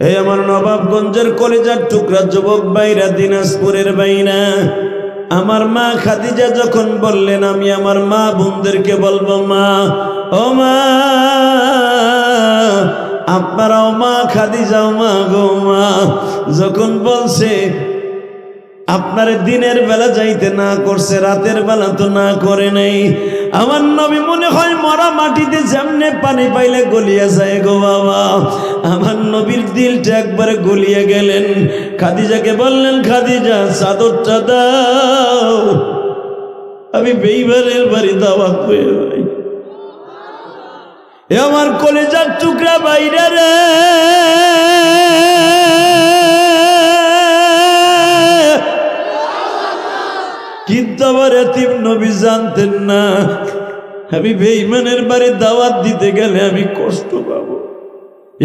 এই আমার নবাবগঞ্জের কলেজার টুকরা যুবক ভাইরা, দিনাজপুরের ভাইরা, আমার মা খাদিজা যখন বললেন আমি আমার মা বোনদেরকে বলবো, মা ও মা, আপনারাও মা খাদিজাও মা গো মা, যখন বলছে আপনার দিনের বেলা যাইতে না করছে, রাতের বেলা তো না করে নাই। আমার নবী মনে হয় মরা মাটিতে যেমনে পানি পাইলে গলিয়া যায় গো বাবা, আমার নবীর দিলটা একবারে গলিয়ে গেলেন। খাদিজাকে বললেন, খাদিজা চাদরটা দাও, আমি বেইমানের বাড়ি দাওয়াত পেয়ে যাই। এ আমার কলেজার টুকরা বাইরে রে, কিন্তু আবার এতিম নবী জানতেন না আমি বেঈমানের বাড়ি দাওয়াত দিতে গেলে আমি কষ্ট পাবো।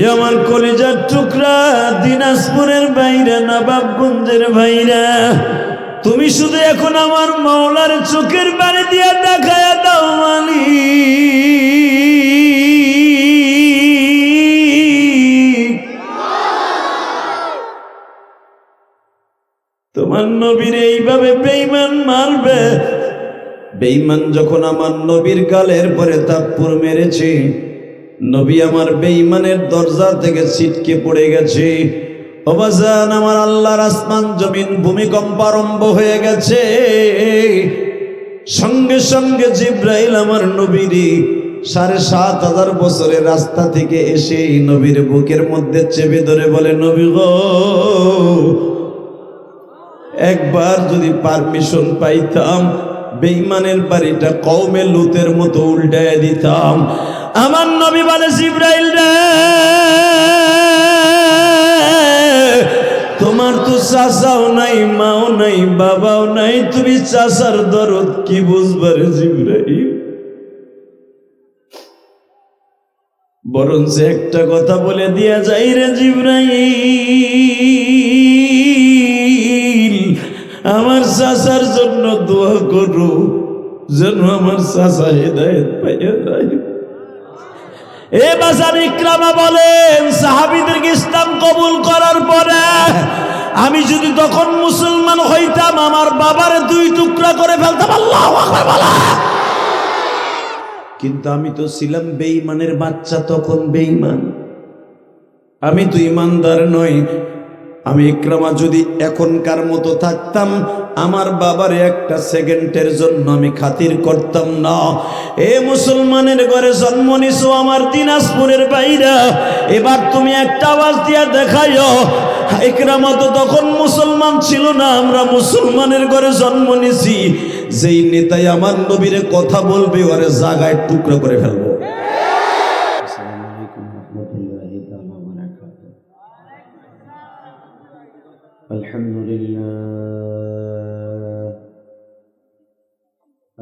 এ আমার কলেজার টুকরা দিনাজপুরের ভাইরা, নবাবগঞ্জের ভাইরা, তুমি শুধু এখন আমার মাওলার চোখের বাড়ি দিয়া দেখায়া দাও মালি, তোমার নবীর এইভাবে বেঈমান মারবে। বেঈমান যখন আমার নবীর গালের পরে থাপ্পড় মেরেছে, নবী আমার বেঈমানের দরজা থেকে ছিটকে পড়ে গেছে। অবাজান, আমার আল্লাহর আসমান জমিন ভূমিকম্প আরম্ভ হয়ে গেছে। সঙ্গে সঙ্গে জিব্রাইল আমার নবীরই ৭,৫০০ বছরের রাস্তা থেকে এসে নবীর বুকের মধ্যে চেপে ধরে বলে, নবী গো, একবার যদি পারমিশন পাইতাম বেঈমানের বাড়িটা কওমে লুতের মতো উল্টায় দিতাম। আমার নবী বলে, জিবরাইল রে, তোমার তো চাচাও নাই, মাও নাই, বাবাও নাই, তুমি চাচার দরদ কি বুঝবার জিবরাইল? বরঞ্চ একটা কথা বলে দিয়া যাই রে জিবরাইল, আমার চাচার জন্য দোয়া করো যেন আমার চাচা হেদায়েত পাইয়া যায়। এ বাজার ইকরামা বলেন, সাহাবীদেরকে ইসলাম কবুল করার পরে আমি যদি তখন মুসলমান হইতাম, আমার বাবারে 2 টুকরা করে ফেলতাম। আল্লাহু আকবার বলা। কিন্তু আমি তো ছিলাম বেঈমানের বাচ্চা, তখন বেঈমান, আমি তো ইমানদার নই। আমি ইকরামা যদি এখনকার মতো থাকতাম, আমার বাবার একটা সেকেন্ডের জন্য আমি খাতির করতাম না। এ মুসলমানের ঘরে জন্ম নিছো আমার দিনাজপুরের বাইরা, এবার তুমি একটা আওয়াজ দিয়া দেখাইও, ইকরামা তো তখন মুসলমান ছিল না, আমরা মুসলমানের ঘরে জন্ম নিছি, যেই নেতাই আমার নবীর কথা বলবে ওরে জায়গায় টুকরো করে ফেলবো।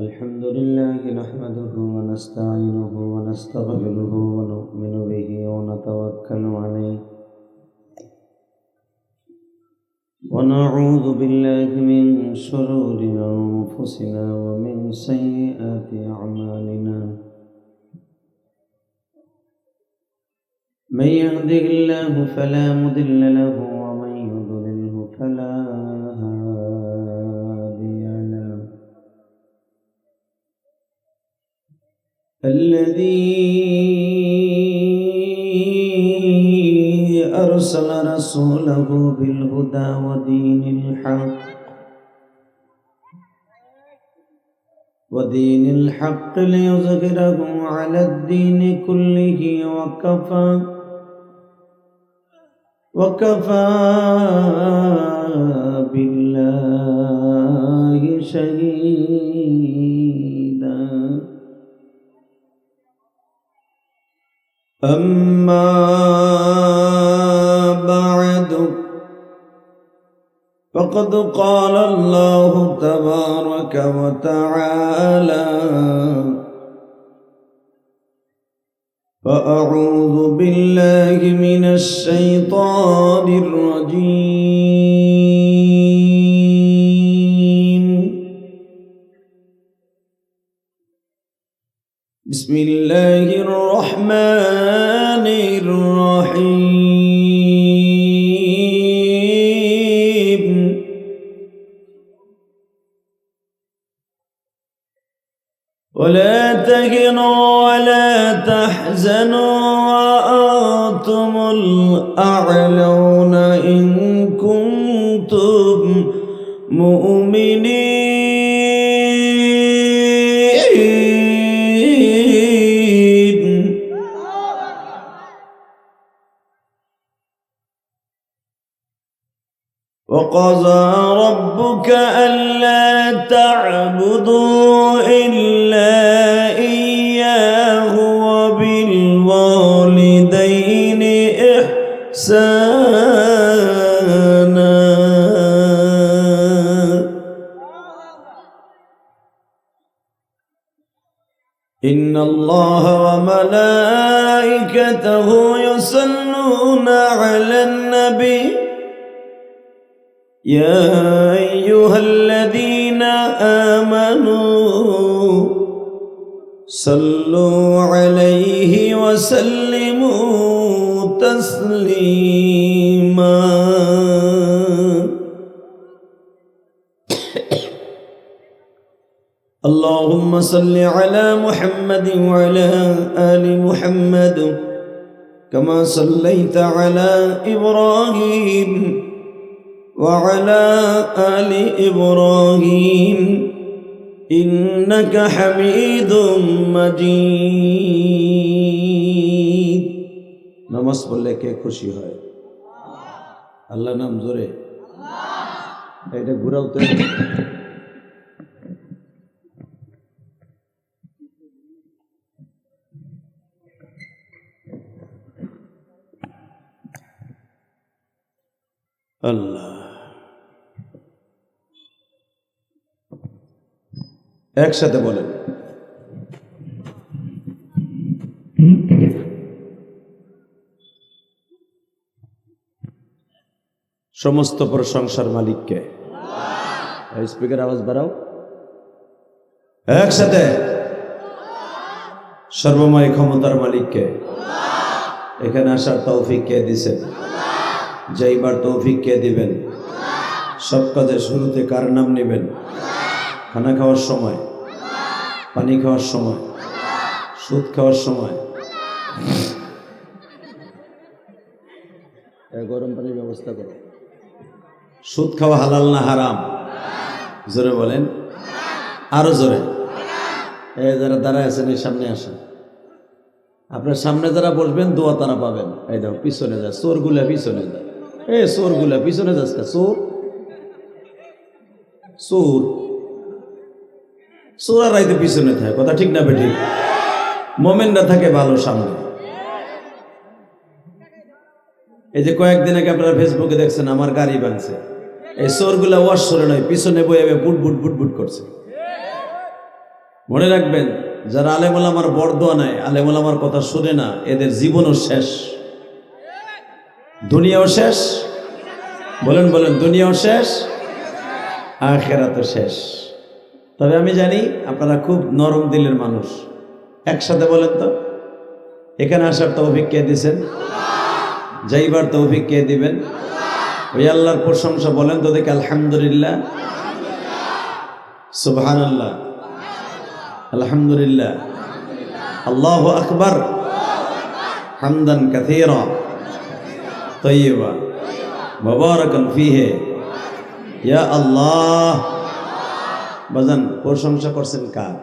আলহামদুলিল্লাহ নাহমাদুহু ওয়া নাস্তাঈনুহু ওয়া নাস্তাগফিরুহু ওয়া নু'মিনু বিহি ওয়া নাতাওয়াক্কালু আলাইহি ওয়া নাউযু বিল্লাহি মিন শুরুরি আনফুসিনা ওয়া মিন সাইয়্যাতি আ'মালিনা। মান ইয়াহদিহিল্লাহু ফালা মুদিল্লা লাহু ওয়া মান ইউদ্লিলহু ফালা হাদিয়া লাহু। الذي أرسل رسوله بالهدى ودين الحق ليظهره على الدين كله وكفى بالله شهيدا. أما بعد، فقد قال الله تبارك وتعالى: فأعوذ بالله من الشيطان الرجيم. بسم الله الرحمن الرحيم. ولا تهنوا ولا تحزنوا وأنتم الأعلون إن كنتم مؤمنين. وقضى ربك ألا تعبدوا إلا إياه وبالوالدين إحسانا. إن الله وملائكته يصلون على النبي يا أيها الذين آمنوا صلوا عليه وسلموا تسليما. اللهم صل على محمد وعلى آل محمد كما صليت على إبراهيم وعلى آل إبراهيم إنك حميد مجيد. নামাজ পড়লে কে খুশি হয়? আল্লাহ নাম জোরে এটা ঘুরাও তো। আল্লাহ একসাথে বলেন সমস্ত প্রশংসার মালিককে। স্পিকার আওয়াজ বাড়াও একসাথে। সর্বময় ক্ষমতার মালিককে। এখানে আসার তৌফিক কে দিছেন? যাইবার তৌফিক কে দিবেন? সব কাজের শুরুতে কার নাম নেবেন? খানা খাওয়ার সময়, পানি খাওয়ার সময়, সুদ খাওয়ার সময়। গরম পানির ব্যবস্থা করো। সুদ খাওয়া হালাল না হারাম? জোরে বলেন, আরো জোরে। যারা দাঁড়ায় আছেন এই সামনে আসেন। আপনার সামনে যারা বসবেন দোয়া তারা পাবেন। এই দাও পিছনে যায়, চোরগুলা পিছনে যায়। চোরগুলা পিছনে যাস কা? চোর চোর চোরা রাইতে পিছনে থাকে, কথা ঠিক না বেঠিক? মোমেনরা থাকে ভালো সামনে। এই যে কয়েকদিন আগে আপনারা ফেসবুকে দেখছেন আমার গাড়ি ভাঙছে, এই চোরগুলা ওয়াশ করে নয়, পিছনে বয়ে বুট বুট বুট বুট করছে। মনে রাখবেন, যারা আলেমুল আমার বরদোয়া নেয়, আলেমুল আমার কথা শুনে না, এদের জীবনও শেষ, দুনিয়াও শেষ। বলেন বলেন, দুনিয়াও শেষ, আখিরাতও শেষ। তবে আমি জানি আপনারা খুব নরম দিলের মানুষ। একসাথে বলেন তো, এখানে আসার তৌফিক কে দিছেন? যাইবার তৌফিক কে দিবেন? ওই আল্লাহর প্রশংসা বলেন তো দেখে। আলহামদুলিল্লাহ, সুবহানাল্লাহ, আলহামদুলিল্লাহ, আল্লাহু আকবার, হামদান কাসীরা তাইয়্যিবা মুবারাকান ফীহি। ইয়া আল্লাহ। বাজান, প্রশংসা করছেন কার?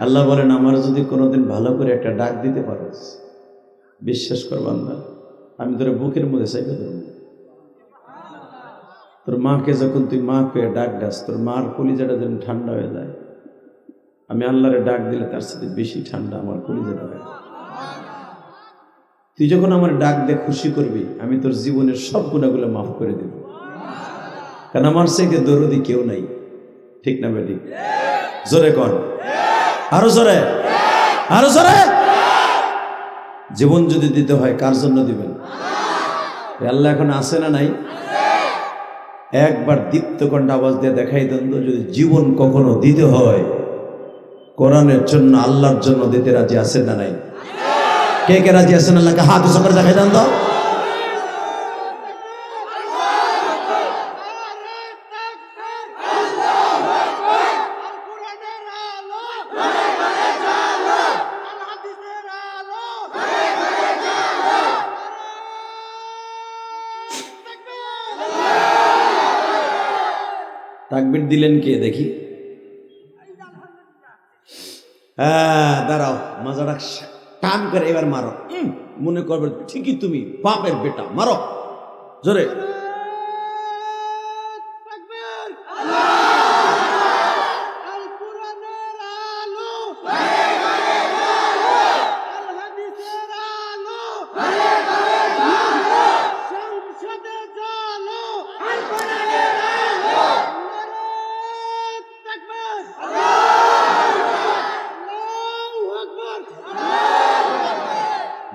আল্লাহ বলেন, আমার যদি কোনোদিন ভালো করে একটা ডাক দিতে পারোস, বিশ্বাস কর বান্দা, আমি তোর বুকের মধ্যে চাইবে ধরব। তোর মাকে যখন তুই মা পেয়ে ডাক দাস, তোর মার কলিজাটা যেন ঠান্ডা হয়ে যায়। আমি আল্লাহরে ডাক দিলে তার সাথে বেশি ঠান্ডা আমার কলিজাটা হয়। তুই যখন আমার ডাক দিয়ে খুশি করবি, আমি তোর জীবনের সব গুণাগুলো মাফ করে দেব। কারণ আমার চাইতে দরদি কেউ নাই, ঠিক না বেটি? জোরে কর, আরো জোরে, আরো জোরে। জীবন যদি দিতে হয় কার জন্য দিবেন? আল্লাহ এখন আছে না নাই? একবার দীপ্ত কণ্ঠে আওয়াজ দিয়ে দেখাই দেন তো, যদি জীবন কখনো দিতে হয় কোরআনের জন্য, আল্লাহর জন্য দিতে রাজি আছেন না নাই? কে কে রাজি আছেন? আল্লাহকে হাত উঁচু করে দেখাই দেন তো। তাকবীর দিলেন কে দেখি? হ্যাঁ, দাঁড়াও, মাজাটা টান করে এবার মারো। মনে করবে ঠিকই তুমি বাপের বেটা, মারো জোরে।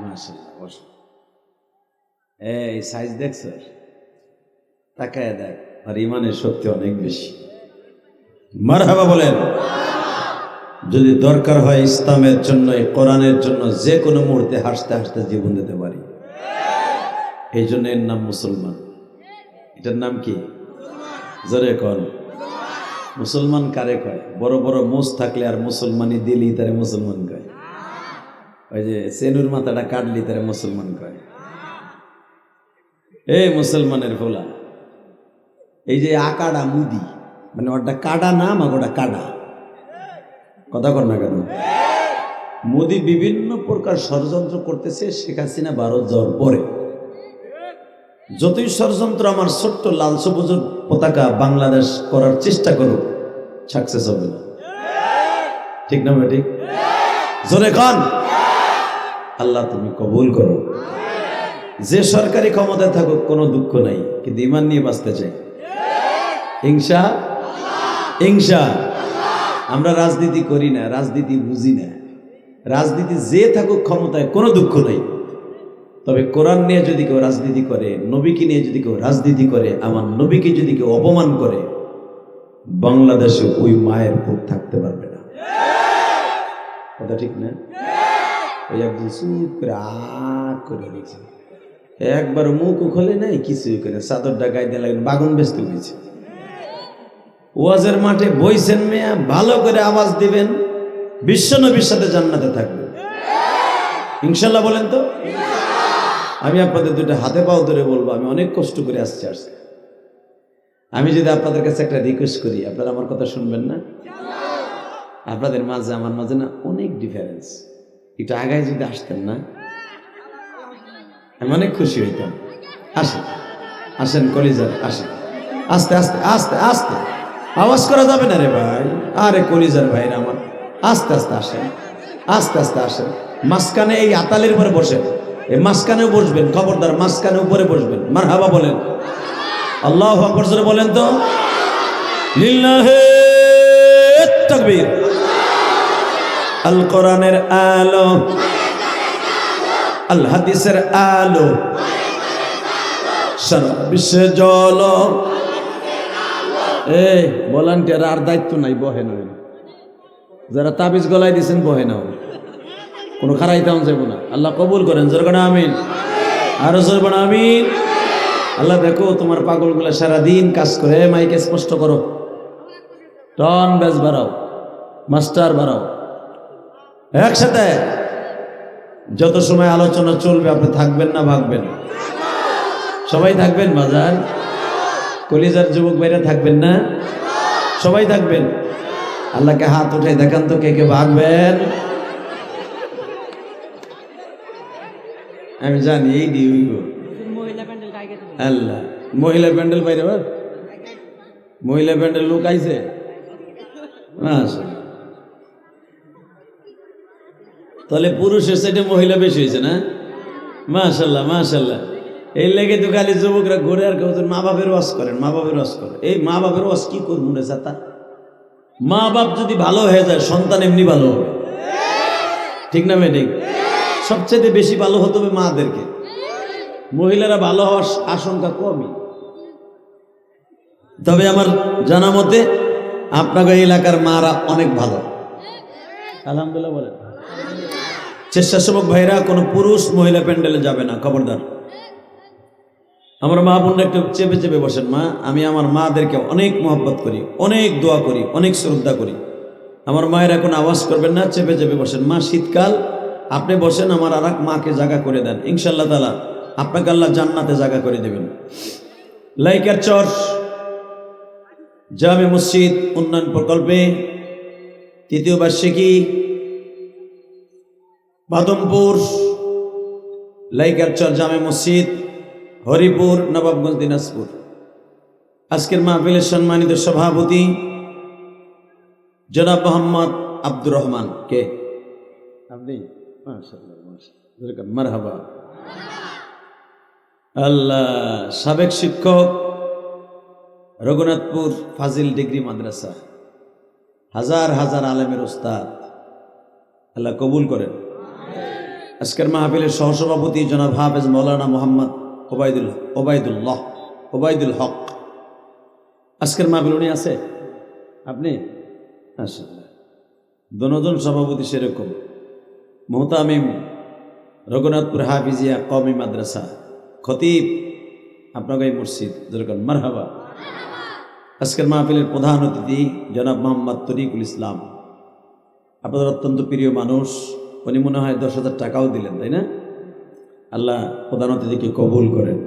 মাশাআল্লাহ, বসো। এই সাইজ দেখছো? তাকায় দেখ, আর ইমানের শক্তি অনেক বেশি। মারহাবা বলেন। যদি দরকার হয় ইসলামের জন্য, কোরআনের জন্য যে কোনো মুহূর্তে হাসতে হাসতে জীবন দিতে পারি। এই জন্য এর নাম মুসলমান। এটার নাম কি? জোরে কর। মুসলমান কারে কয়? বড় বড় মোষ থাকলে আর মুসলমানি দিলি তারে মুসলমান কয়। ওই যে সেনুর মাথাটা কাটলি তারে মুসলমান কয়। এই মুসলমানের ফোলা, এই যে আকাডা মুদি, মানে ওটা কাডা না, ওটা কাডা, কথা কর না কেন? মোদি বিভিন্ন প্রকার ষড়যন্ত্র করতেছে শেখ হাসিনা ভারত যাওয়ার পরে। যতই ষড়যন্ত্র আমার ছোট্ট লাল সবুজ পতাকা বাংলাদেশ করার চেষ্টা করুক, সাকসেস হবে না। ঠিক না ঠিক? জোরে খান। আল্লাহ তুমি কবুল করো। যে সরকারি ক্ষমতায় থাকুক কোনো দুঃখ নাই, কিন্তু ইমান নিয়ে বাঁচতে চাই। হিংসা হিংসা আমরা রাজনীতি করি না, রাজনীতি বুঝি না। রাজনীতি যে থাকুক ক্ষমতায় কোনো দুঃখ নাই, তবে কোরআন নিয়ে যদি কেউ রাজনীতি করে, নবীকে নিয়ে যদি কেউ রাজনীতি করে, আমার নবীকে যদি কেউ অপমান করে, বাংলাদেশে ওই মায়ের বুক থাকতে পারবে না। কথা ঠিক না? ওই একদিন চুপ করে করে দিয়েছে, একবার মুখ খোলে নাই, কিছুই করে চাদরটা গায়ে দিয়ে লাগেন, বাগুন ব্যস্ত হয়েছে। ওয়াজের মাঠে বইছেন মেয়া, ভালো করে আওয়াজ দিবেন, বিশ্বনবীর সাথে জান্নাতে থাকবেন ইনশাল্লাহ। বলেন তো। আমি আপনাদের দুটো হাতে পাও ধরে বলবো, আমি অনেক কষ্ট করে আসছি। আমি যদি আপনাদের কাছে একটা রিকোয়েস্ট করি, আপনারা আমার কথা শুনবেন না? আপনাদের মাঝে আমার মাঝে না অনেক ডিফারেন্স। একটু আগায় যদি আসতেন না, আমি অনেক খুশি হইতাম। আসেন আসেন কলিজার, আসেন। আস্তে আস্তে আস্তে আস্তে, আওয়াজ করা যাবে না রে ভাই। আরে কলিজার ভাই আমার, আস্তে আস্তে আসেন, আস্তে আস্তে আসেন। মাঝখানে এই আতালের উপরে বসেন, এই মাঝখানেও বসবেন, খবরদার মাঝখানে উপরে বসবেন। মারহাবা বলেন। আল্লাহু আকবার জোরে বলেন তো। লিল্লাহি তাকবীর। আল কোরআনের আলো, আল হাদিসের আলো, সারা বিশ্বে জ্বলো। এই ভলান্টিয়ার আর দায়িত্ব নাই, বহে নয়। যারা তাবিজ গলায় দিয়েছেন বহে নাও, কোনো খারাই তেমন যাব না। আল্লাহ কবুল করেন, জোরগানা আমিন। আরো জোরগানা আমিন। আল্লাহ দেখো তোমার পাগলগুলা সারাদিন কাজ করে, মাইকে স্পষ্ট করো, টন বেজ বাড়াও, মাস্টার বাড়াও, একসাথে। যত সময় আলোচনা চলবে আপনি থাকবেন না ভাগবেন? সবাই থাকবেন বাজার? কলিজার যুবক ভাইরা থাকবেন না? সবাই থাকবেন? আল্লাহকে হাত উঠে দেখান তো কে কে ভাগবেন। আমি জানি এই দিইব আল্লাহ। মহিলা প্যান্ডেল বাইরে, মহিলা প্যান্ডেল লোক আইছে। তাহলে পুরুষের সাইডে মহিলা বেশি হয়েছে না? মাশাল্লাহ মাশাল্লাহ। এই লেগে তো খালি যুবকরা ঘুরে আর কেউ মা বাপের ওয়াজ করেন, মা বাপের ওয়াজ করে। এই মা বাপের ওয়াজ কি করবো রে চাতা? মা বাপ যদি ভালো হয়ে যায়, সন্তান এমনি ভালো হবে। ঠিক না ঠিক? সবচেয়ে বেশি ভালো হতে হবে মাদেরকে। মহিলারা ভালো হওয়ার আশঙ্কা কমই। তবে আমার জানা মতে আপনাদের এলাকার মারা অনেক ভালো, আলহামদুলিল্লাহ বলেন। স্বেচ্ছাসেবক ভাইরা কোনো পুরুষ মহিলা প্যান্ডেলে যাবে না, খবরদার। আমার মা বোনরা একটু চেপে চেপে বসেন। মা, আমি আমার মাদেরকে অনেক মহব্বত করি, অনেক দোয়া করি, অনেক শ্রদ্ধা করি। আমার মায়ের এখন আওয়াজ করবেন না, চেপে চেপে বসেন। মা, শীতকাল আপনি বসেন, আমার আর এক মাকে জায়গা করে দেন, ইনশাল্লাহ তাআলা আপনাকে আল্লাহ জান্নাতে জায়গা করে দেবেন। লাইকের চর জামে মসজিদ উন্নয়ন প্রকল্পে তৃতীয় বার্ষিকী বাদমপুর লাইকারচর জামে মসজিদ হরিপুর নবাবগঞ্জ দিনাজপুর। আজকের মাহফিলের সম্মানিত সভাপতি জনাব মোহাম্মদ আব্দুর রহমান। কে আপনি? মারহাবা। আল্লাহ। সাবেক শিক্ষক, রঘুনাথপুর ফাজিল ডিগ্রি মাদ্রাসা, হাজার হাজার আলেমের উস্তাদ, আল্লাহ কবুল করেন। আজকের মাহফিলের সহসভাপতি জনাব হাফেজ মৌলানা মোহাম্মদ ওবায়দুল হক। আজকের মাহফিল উনি আছে? আপনি? দনজন সভাপতি সেরকম। মোহতামিম রঘুনাথপুর হাফিজিয়া কওমি মাদ্রাসা, খতিব আপনাকে এই মসজিদ, যেরকম মারহাবা। আজকের মাহফিলের প্রধান অতিথি জনাব মোহাম্মদ তরিকুল ইসলাম, আপনাদের অত্যন্ত প্রিয় মানুষ। উনি মনে হয় 10,000 টাকাও দিলেন, তাই না? আল্লাহ প্রধান অতিথিকে কবুল করেন।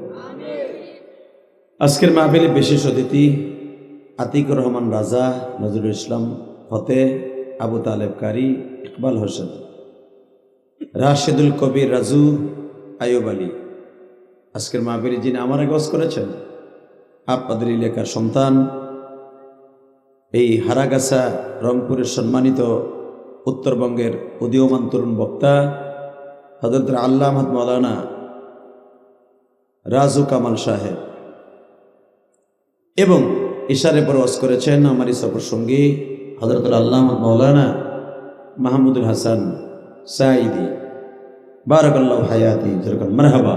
আজকের মাহফিলে বিশেষ অতিথি আতিকুর রহমান রাজা, নজরুল ইসলাম ফতে, আবু তালেব কারি, ইকবাল হোসেন, রাশেদুল কবির রাজু, আয়ুব আলী। আজকের মাহফিলে যিনি আমার আগে ওয়াজ করেছেন, আপনাদের এলাকার সন্তান, এই হারাগাছা রংপুরের সম্মানিত উত্তরবঙ্গের উদীয়মান তরুণ বক্তা হযরত আল্লামা মাওলানা রাজু কামাল সাহেব, এবং ইশারে পর ওয়াজ করেছেন আমার সফর সঙ্গী হযরত আল্লামা মাওলানা মাহমুদুল হাসান সাঈদী, বারাকাল্লাহু হায়াতি, যেরকম মারহাবা।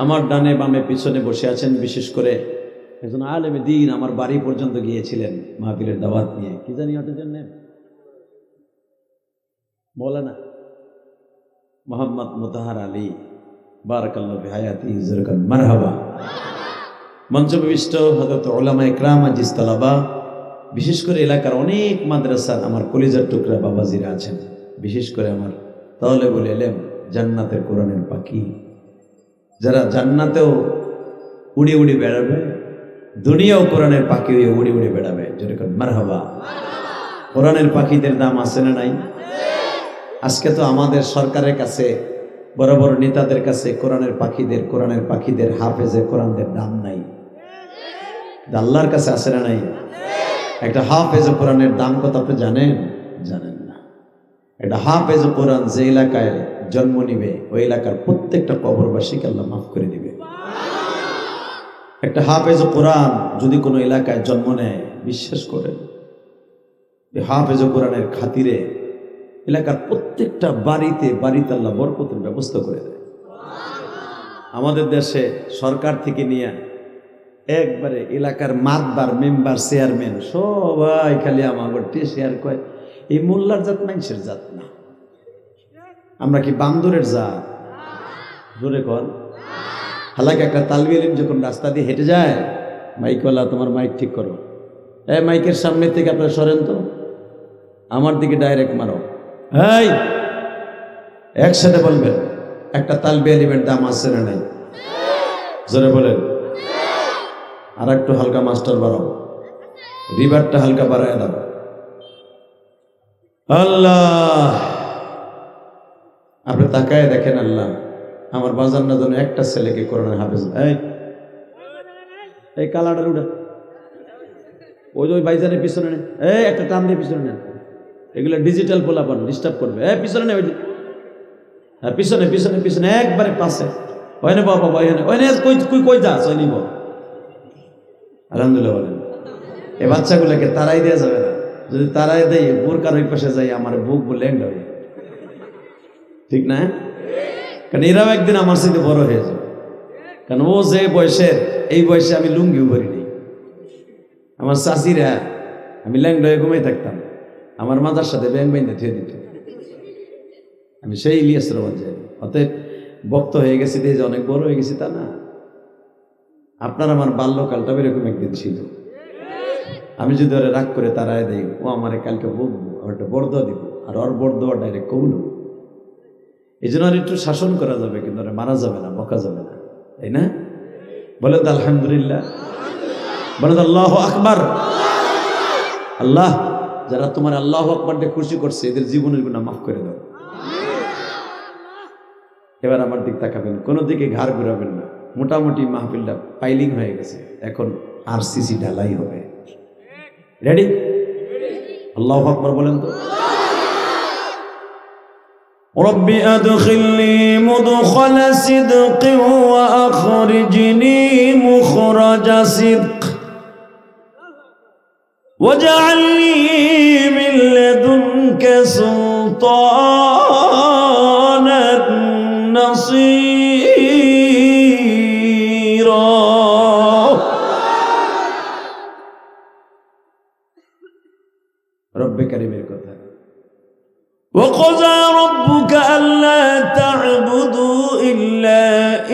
আমার ডানে বামে পিছনে বসে আছেন বিশেষ করে একজন আলেমে দ্বীন, আমার বাড়ি পর্যন্ত গিয়েছিলেন মাহফিলের দাওয়াত নিয়ে। কি জানি ওটার জন্য মৌলানা মোহাম্মদ মোতাহার আলী, বারাকাল্লাহু হায়াতি, যেরকম মারহাবা। মঞ্চবিষ্ট হযরত উলামা ইকরাম, আজিজ তালাবা, বিশেষ করে এলাকার অনেক মাদ্রাসার আমার কলিজার টুকরা বাবাজিরা আছেন, বিশেষ করে আমার তালেবুল ইলম, জান্নাতের কোরআনের পাখি, যারা জান্নাতেও উড়ে উড়ে বেড়াবে, দুনিয়াও কোরআনের পাখি হয়ে উড়ে উড়ে বেড়াবে, যেরকম মারহাবা। কোরআনের পাখিদের দাম আছে না নাই? আজকে তো আমাদের সরকারের কাছে, বড় বড় নেতাদের কাছে কোরআনের পাখিদের হাফেজে কোরআনদের দাম নাই। আল্লাহর কাছে আছে না নাই? একটা হাফেজ কোরআনের দাম কত আপনি জানেন? জানেন না। একটা হাফেজ কোরআন যে এলাকায় জন্ম নিবে, ওই এলাকার প্রত্যেকটা কবরবাসীকে আল্লাহ মাফ করে দিবে। একটা হাফেজ কোরআন যদি কোনো এলাকায় জন্ম নেয়, বিশ্বাস করেন হাফেজ কোরআনের খাতিরে এলাকার প্রত্যেকটা বাড়িতে আল্লাহ বরকতের ব্যবস্থা করে দেয়। আমাদের দেশে সরকার থেকে নিয়ে একবারে এলাকার মাতবার, মেম্বার, চেয়ারম্যান সবাই খালি আমাকে শেয়ার করে, এই মোল্লার জাত মানুষের জাত না। আমরা কি বান্দরের জাত? জোরে কর। হালাকে একটা তালবি ইলম যখন রাস্তা দিয়ে হেঁটে যায়, মাইকওয়ালা তোমার মাইক ঠিক করো, মাইকের সামনে থেকে আপনারা সরেন তো, আমার দিকে ডাইরেক্ট মারো, এই একসাথে বলবেন একটা তালবি ইলমের দাম আছে না নাই? জোরে বলেন। আর একটু হালকা মাস্টার বাড়াও, রিভারটা হালকা বাড়ায় দাও। আল্লাহ, আপনি তাকায় দেখেন, আল্লাহ আমার বাজার না যেন একটা ছেলেকে কোরআনের হাফেজ। এই কালাটার উঠা, ওই বাইজানের পিছনে নেন, একটা টান দিয়ে পিছনে নেন। এগুলো ডিজিটাল পোলাপান, ডিস্টার্ব করবে। পিছনে নেই, পিছনে পিছনে পিছনে একবারে পাশে। ওই নে বাবা, ওই নে কই যাস, ওই নিব। আলহামদুলিল্লাহ বলেন। এই বাচ্চাগুলোকে তারাই দেওয়া যাবে না। যদি তারাই দেয়, বোরকার ওই পাশে যাই, আমার বুক বলে হবে, ঠিক না? কারণ এরাও একদিন আমার সাথে বড় হয়ে যাবে। কারণ ও যে বয়সের, এই বয়সে আমি লুঙ্গিও করিনি। আমার চাষিরা, আমি ল্যাংডা হয়ে ঘুমাই থাকতাম, আমার মাথার সাথে ব্যাং বাইন্দা থুয়ে দিত। আমি সেই ইলিয়াস রহমান যাই। অতএব বক্ত হয়ে গেছি, যে অনেক বড় হয়ে গেছি তা না। আপনার আমার বাল্যকালটা এরকম একদিন ছিল। আমি যদি ওরা রাগ করে তারায় দেই, ও আমারে কালকে বকবো, একটা বর্দোয়া দিব, আর ওর বর্দোয়া ডাইরেক্ট কবুল। এই জন্য আর একটু শাসন করা যাবে, কিন্তু ওরা মারা যাবে না, বকা যাবে না, তাই না? বলে তো আলহামদুলিল্লাহ। বলেন আল্লাহু আকবার। আল্লাহ যারা তোমার আল্লাহু আকবার দিয়ে খুশি করছে এদের জীবনের গুনাহ মাফ করে দাও। এবার আমার দিক তাকাবেন, কোনো দিকে ঘাড় ঘুরাবেন না। মোটামুটি মাহফিলটা পাইলিং হয়ে গেছে, এখন আরসিসি ঢালাই হবে। রেডি? আল্লাহু আকবার বলেন তো। রব্বি আদখিলনি মুদখাল সিদক ওয়া আখরিজনি মুখরাজা সিদক ওয়াজআলনি মিন লাদুনকা সুলতানান নাসীরা। রব্বে কারীমের কথা। وقضى ربك ألا تعبدوا إلا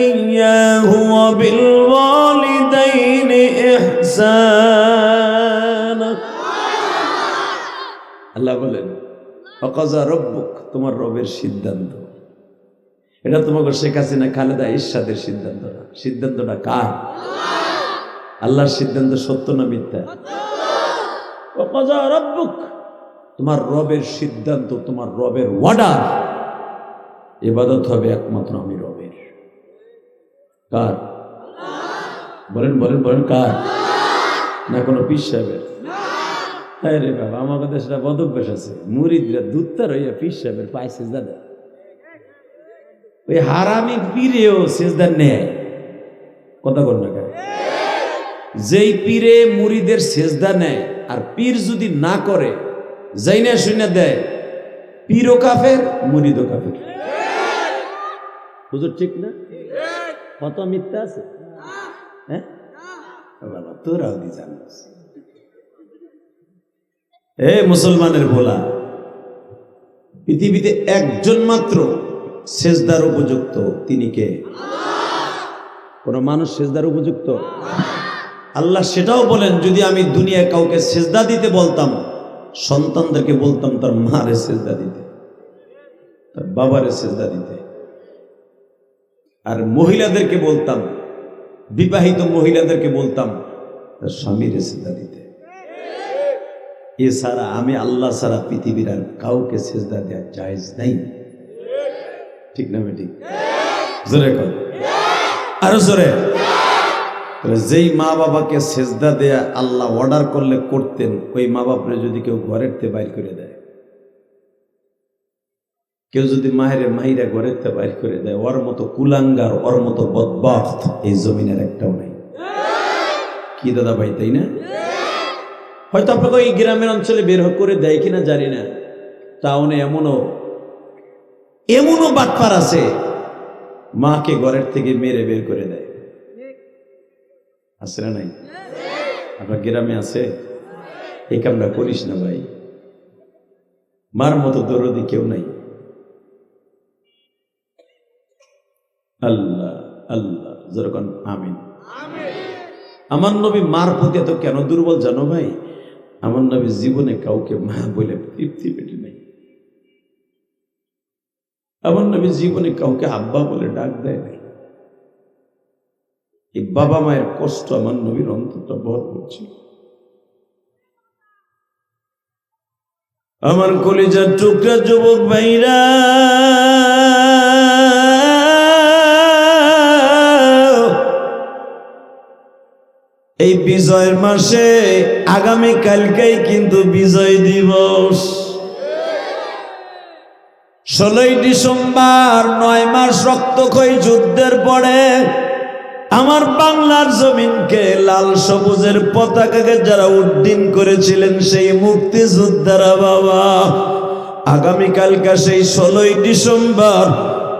إياه وبالوالدين إحسانا। আল্লাহ বলেন وقضى ربك, তোমার রবের সিদ্ধান্ত। এটা তোমাকে শেখ হাসিনা খালেদা ইরশাদের সিদ্ধান্ত না, সিদ্ধান্তটা কার? আল্লাহর সিদ্ধান্ত সত্য না মিথ্যা? وقضى ربك, তোমার রবের সিদ্ধান্ত, তোমার রবের অর্ডার। ইবাদত হবে একমাত্র আমি রবের। কার? বলেন বলেন বলেন কার? না কোনো পীর সাহেবের? আরে বাবা, আমাদের দেশটা বদভ্যাস আছে, মুরিদরা দুধটা রইয়া পীর সাহেবের পায়ে সেজদা দেয়। ওই হারামি পীরেও সেজদা নেয়। কথা বল না কেন? যেই পীরে মুরিদের সেজদা নেয় আর পীর যদি না করে, যাইনা শুনে দেয়, পীরও কাফের মুরিদও কাফের। হুজুর ঠিক না? কত মিথ্যা আছে। হ্যাঁ বাবা, তোরাও দি জানিস। এ মুসলমানের ভোলা, পৃথিবীতে একজন মাত্র সেজদার উপযুক্ত, তিনি কে? কোন মানুষ সেজদার উপযুক্ত? আল্লাহ সেটাও বলেন, যদি আমি দুনিয়ায় কাউকে সেজদা দিতে বলতাম, সন্তানদেরকে বলতাম তার মারে সেজদা দিতে, তার বাবারে সেজদা দিতে, আর মহিলাদেরকে বলতাম, বিবাহিত মহিলাদেরকে বলতাম তার স্বামীর সেজদা দিতে। এছাড়া আমি আল্লাহ ছাড়া পৃথিবীর আর কাউকে সেজদা দেওয়া জায়েজ নাই। ঠিক না বেটি? জোরে কর, আরো জোরে। যেই মা বাবাকে সেজদা দেয়া আল্লাহ অর্ডার করলে করতেন, ওই মা বাপরে যদি কেউ ঘরের থেকে বাইর করে দেয়, কেউ যদি মাহিরা ঘরের থেকে বাইর করে দেয়, ওর মতো কুলাঙ্গার, ওর মতো বদবখত এই জমিনের একটাও নাই। কি দাদা ভাই, তাই না? হয়তো আপনাকে এই গ্রামের অঞ্চলে বের করে দেয় কিনা জানি না, টাউনে এমনও বাটপার আছে, মাকে ঘরের থেকে মেরে বের করে দেয়। আছে না নাই? আপনার গ্রামে আছে? এই কামটা করিস না ভাই, মার মতো দরদি কেউ নাই। আল্লাহ আল্লাহ, যেরকম আমিন। আমার নবী মার প্রতি এত কেন দুর্বল জানো ভাই? আমার নবী জীবনে কাউকে মা বলে তৃপ্তি পেটে নাই। আমার নবী জীবনে কাউকে আব্বা বলে ডাক দেয় নাই। এই বাবা মায়ের কষ্ট আমার নবীর অন্তরটা বহন করছে। আমার কলিজার টুকরা যুবক ভাইরা, এই বিজয়ের মাসে আগামী কালকেই কিন্তু বিজয় দিবস। 16ই ডিসেম্বর, 9 মাস রক্তক্ষয়ী যুদ্ধের পরে আমার বাংলার জমিনকে লাল সবুজের পতাকাকে যারা উড্ডীন করেছিলেন, সেই মুক্তিযোদ্ধারা বাবা, আগামীকালকে সেই 16ই ডিসেম্বর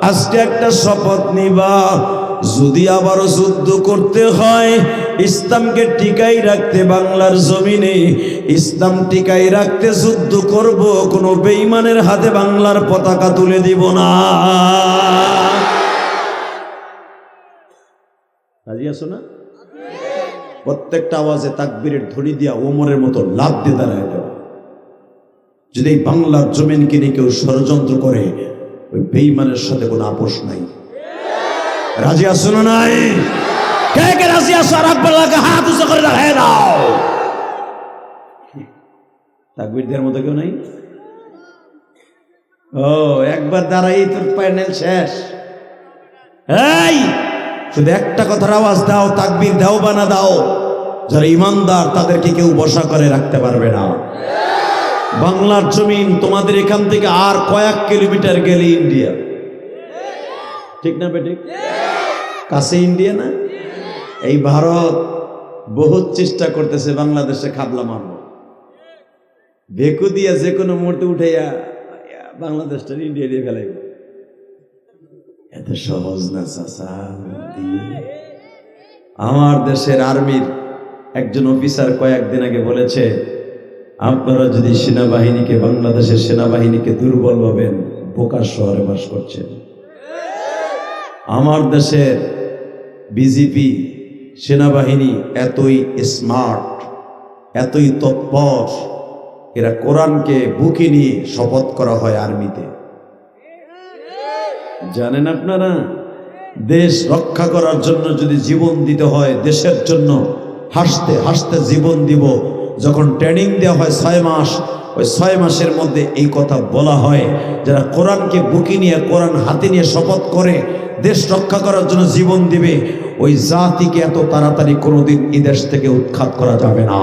আজকে একটা শপথ নিবা, যদি আবারও যুদ্ধ করতে হয়, ইসলামকে টিকাই রাখতে বাংলার জমিনে ইসলাম টিকাই রাখতে যুদ্ধ করব, কোনো বেঈমানের হাতে বাংলার পতাকা তুলে দিব না। রাজি আছো না? প্রত্যেকটা আওয়াজে তাকবীরের ধ্বনি দিয়া ওমরের মতো লাফ দিয়ে দাঁড়ায় যাও। যদি এই বাংলার জমিনকে নিয়ে কেউ ষড়যন্ত্র করে, ওই বেঈমানের সাথে কোনো আপোষ নাই। রাজি আছো না? নাই? কে কে রাজি আছো আর আকবরকে হাত উঁচু করে দাঁড়িয়ে দাও। তাকবীর দেওয়ার মতো কেউ নাই? ও একবার দাঁড়াই তোর প্যানেল শেষ। এই শুধু একটা কথার আওয়াজ দাও, তাকবীর দাও বা না দাও, যারা ইমানদার তাদেরকে কেউ বসা করে রাখতে পারবে না। বাংলার জমিন তোমাদের এখান থেকে আর কয়েক কিলোমিটার গেলে ইন্ডিয়া, ঠিক না বেঠিক? কাছে ইন্ডিয়া না? এই ভারত বহুত চেষ্টা করতেছে বাংলাদেশে খাবলা মারব, ভেকু দিয়া যে কোনো মুহূর্তে উঠাইয়া বাংলাদেশটা ইন্ডিয়া দিয়ে ফেলাইব। এত সহজ না চাচা। আমার দেশের আর্মির একজন অফিসার কয়েকদিন আগে বলেছে, আপনারা যদি সেনাবাহিনীকে, বাংলাদেশের সেনাবাহিনীকে দুর্বল ভাবেন, বোকার শহরে বাস করছেন। আমার দেশের বিজেপি সেনাবাহিনী এতই স্মার্ট, এতই তৎপর, এরা কোরআনকে বুকে নিয়ে শপথ করা হয় আর্মিতে। জানেন আপনারা, দেশ রক্ষা করার জন্য যদি জীবন দিতে হয়, দেশের জন্য হাসতে হাসতে জীবন দিব। যখন ট্রেনিং দেওয়া হয় 6 মাস, ওই 6 মাসের মধ্যে এই কথা বলা হয়, যারা কোরআনকে বুকে নিয়ে, কোরআন হাতে নিয়ে শপথ করে দেশ রক্ষা করার জন্য জীবন দিবে, ওই জাতিকে এত তাড়াতাড়ি কোনোদিন এই দেশ থেকে উৎখাত করা যাবে না।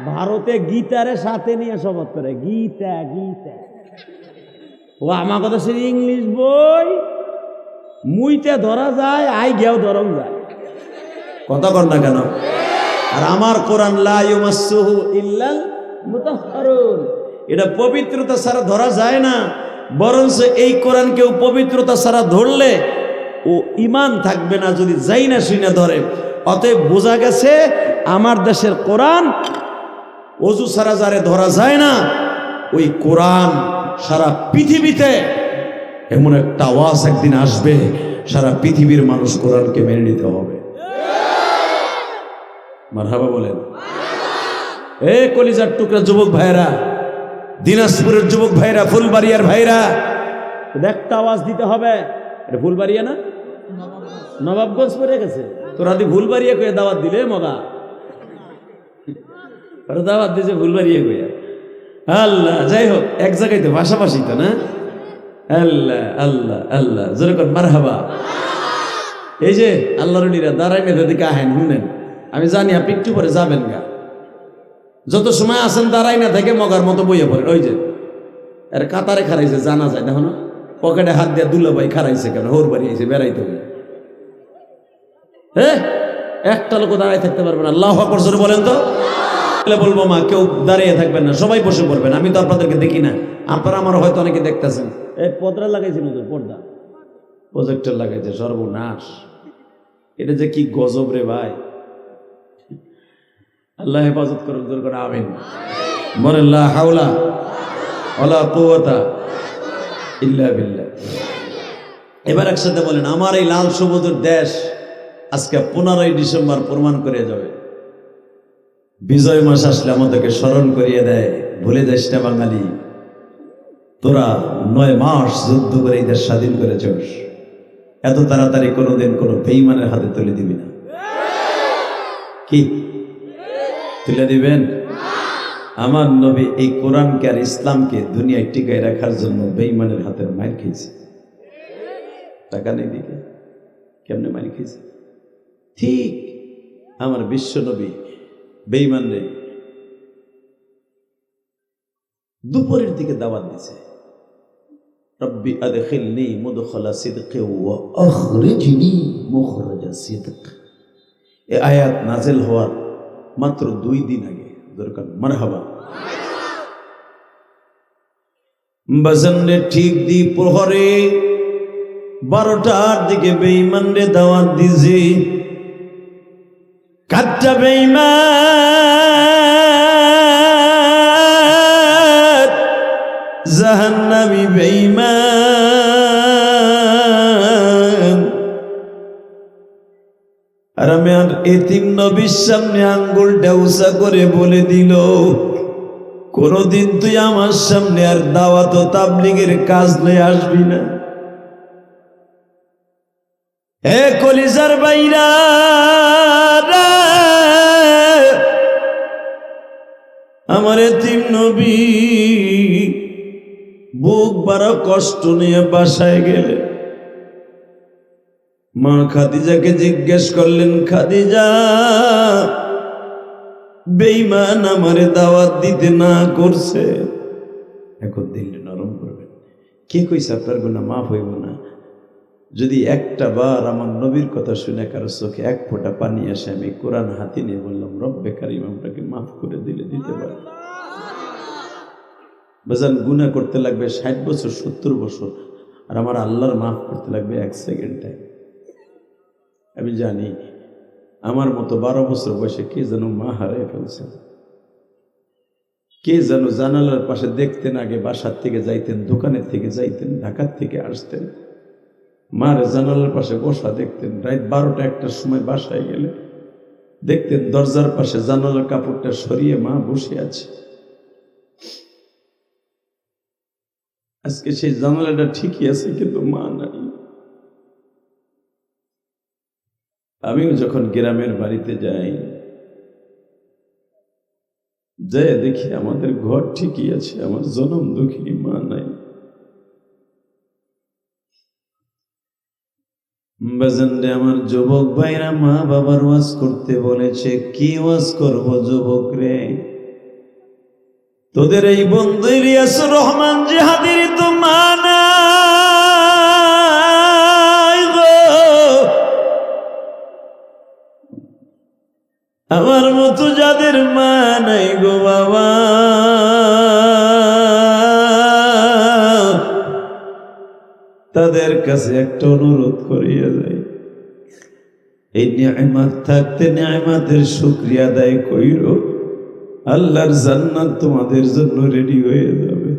ভারতে গীতারে সাথে নিয়ে শপথ করে, গীতা গীতা। ও আমার কথা সে ইংলিশ বই, মুইতে ধরা যায়, আই গেও ধরম যায়, কথা কর না কেন? আর আমার কোরআন লা ইউমাসসুহু ইল্লাল মুতাহহারুন, এটা পবিত্রতা ছাড়া ধরা যায় না। বরঞ্চ এই কোরআন কেউ পবিত্রতা ছাড়া ধরলে ও ঈমান থাকবে না, যদি যাই না শুনে ধরে। অতএব বোঝা গেছে আমার দেশের কোরআন ওযু ছাড়া যারে ধরা যায় না, ওই কোরআন সারা পৃথিবীতে এমন একটা আওয়াজ একদিন আসবে, সারা পৃথিবীর মানুষ কোরআনকে মেনে নিতে হবে। মারহাবা বলেন। এ কলিজার টুকরা যুবক ভাইরা, দিনাজপুরের যুবক ভাইরা, ফুলবাড়িয়ার ভাইরা, একটা আওয়াজ দিতে হবে। এটা ফুলবাড়িয়া না, নবাবগঞ্জ পড়ে গেছে। তোরা দি ফুলবাড়িয়া কয়ে দাওয়াত দিলে মগা, ওরা দাওয়াত দিয়েছে ফুলবাড়িয়া কইয়া। আল্লাহ, যাই হোক, এক জায়গায় তো পাশাপাশি তো না। আল্লাহ আল্লাহ আল্লাহ, যেরকম মারহাবা। এই যে আল্লাহ রলিরা দাঁড়াই মেধা দিকে আহেন, শুনেন, আমি জানি আপনি একটু পরে যাবেন গা, যত সময় আসেন দাঁড়াই না থেকে মগার মতো বইয়ে পড়েন। ওই যে এর কাতারে খারাইছে, জানা যায় দেখো না, পকেটে হাত দিয়ে দুলাভাই খারাইছে কেন, হোর বাড়ি আইছে বেড়াইতে হবে। একটা লোক দাঁড়াই থাকতে পারবে না। আল্লাহু আকবার জোরে বলেন তো। বলবো মা, কেউ দাঁড়িয়ে থাকবেন না, সবাই বসে পড়বেন। আমি তো আপনাদেরকে দেখি না, আপনারা আমার হয়তো অনেকে দেখতেছেন। এই পর্দা লাগাইছে নতুন পর্দা, প্রজেক্টর লাগাইছে, সর্বনাশ। এটা যে কি গজব রে ভাই। আল্লাহ হেফাজত করুন, জোর করে আমিন বলেন। লা হাওলা ওয়ালা কুওয়াতা ইল্লা বিল্লাহ। এবার একসাথে বলেন, আমার এই লাল সবুজের দেশ আজকে 15ই ডিসেম্বর প্রমাণ করে যাবে। বিজয় মাস আসলে আমাদেরকে স্মরণ করিয়ে দেয়, ভুলে যাস না বাঙালি, তোরা 9 মাস যুদ্ধ করে এই দেশ স্বাধীন করেছিস, এত তাড়াতাড়ি কোনোদিন কোনো বেঈমানের হাতে তুলে দিবি না। কি তুলে দিবেন? আমার নবী এই কোরআনকে আর ইসলামকে দুনিয়ায় টিকায় রাখার জন্য বেঈমানের হাতে মার খেয়েছে। টাকা নেই দিকে কেমনে মার খেয়েছে? ঠিক আমার বিশ্ব নবী বেঈমান রে দুপুরের দিকে দাওয়াত দিয়েছে, রব্বি আদখিলনি মুদখালা সিদকি ওয়া আখরিজনি মুখরাজা সিদক। এই আয়াত নাজিল হওয়ার মাত্র 2 দিন আগে। দরকার মারহাবা। বাজানরে ঠিক দি প্রহরে 12টার দিকে বেঈমান রে দাওয়াত দিছি। কাচ্চা বেঈমান, জাহান্নামী বেঈমান। আর আমি আর এতিম নবীর সামনে আঙ্গুলটা উঁচা করে বলে দিল, কোনদিন তুই আমার সামনে আর দাওয়াত ও তাবলীগের কাজ নিয়ে আসবি না। হে কলিজার বাইরা, আমার এতিম নবী বুক বড় কষ্ট নিয়ে বাসায় গেলে মা খাদিজাকে জিজ্ঞেস করলেন, খাদিজা, বেঈমান আমারে দাওয়াত দিতে না করছে, এখন দিল্লি নরম করবেন, কে কইছে আপনার গুনাহ মাফ হইব না? যদি একটা বার আমার নবীর কথা শুনে কারো চোখে এক ফোঁটা পানি আসে, আমি কোরআন হাতে নিয়ে বললাম, রব্বে কারিম আপনাকে মাফ করে দিলে দিতে পারে। বাজান, গুনাহ করতে লাগবে 60 বছর 70 বছর, আর আমার আল্লাহর মাফ করতে লাগবে 1 সেকেন্ডে। আমি জানি আমার মতো 12 বছর বয়সে কে যেন মা হারিয়ে ফেলছে, কে যেন জানালার পাশে দেখতেন, আগে বাসার থেকে যাইতেন, দোকানের থেকে যাইতেন, ঢাকার থেকে আসতেন, মার জানালার পাশে বসা দেখতেন, রাত 12টা 1টার সময় বাসায় গেলে দেখতেন দরজার পাশে জানালার কাপড়টা সরিয়ে মা বসে আছে। আজকে সেই জানালাটা ঠিকই আছে, কিন্তু মা নাই। আমিও যখন গ্রামের বাড়িতে যাই, যাই দেখি আমাদের ঘর ঠিকই আছে, আমার জনম দুঃখিনী মা নাই। বাজানরে, আমার যুবক ভাইরা মা বাবার ওয়াজ করতে বলেছে, কি ওয়াজ করব যুবক রে? তোদের এই বন্ধু ইলিয়াসুর রহমান জিহাদির তো মা নাই গো, আমার মতো যাদের মা নাই গো বাবা, তাদের কাছে একটা অনুরোধ করিয়া যাই, এই নিয়ামত থাকতে নিয়ামতের শুকরিয়া আদায় কইরো, আল্লাহর জান্নাত তোমাদের জন্য রেডি হয়ে যাবে।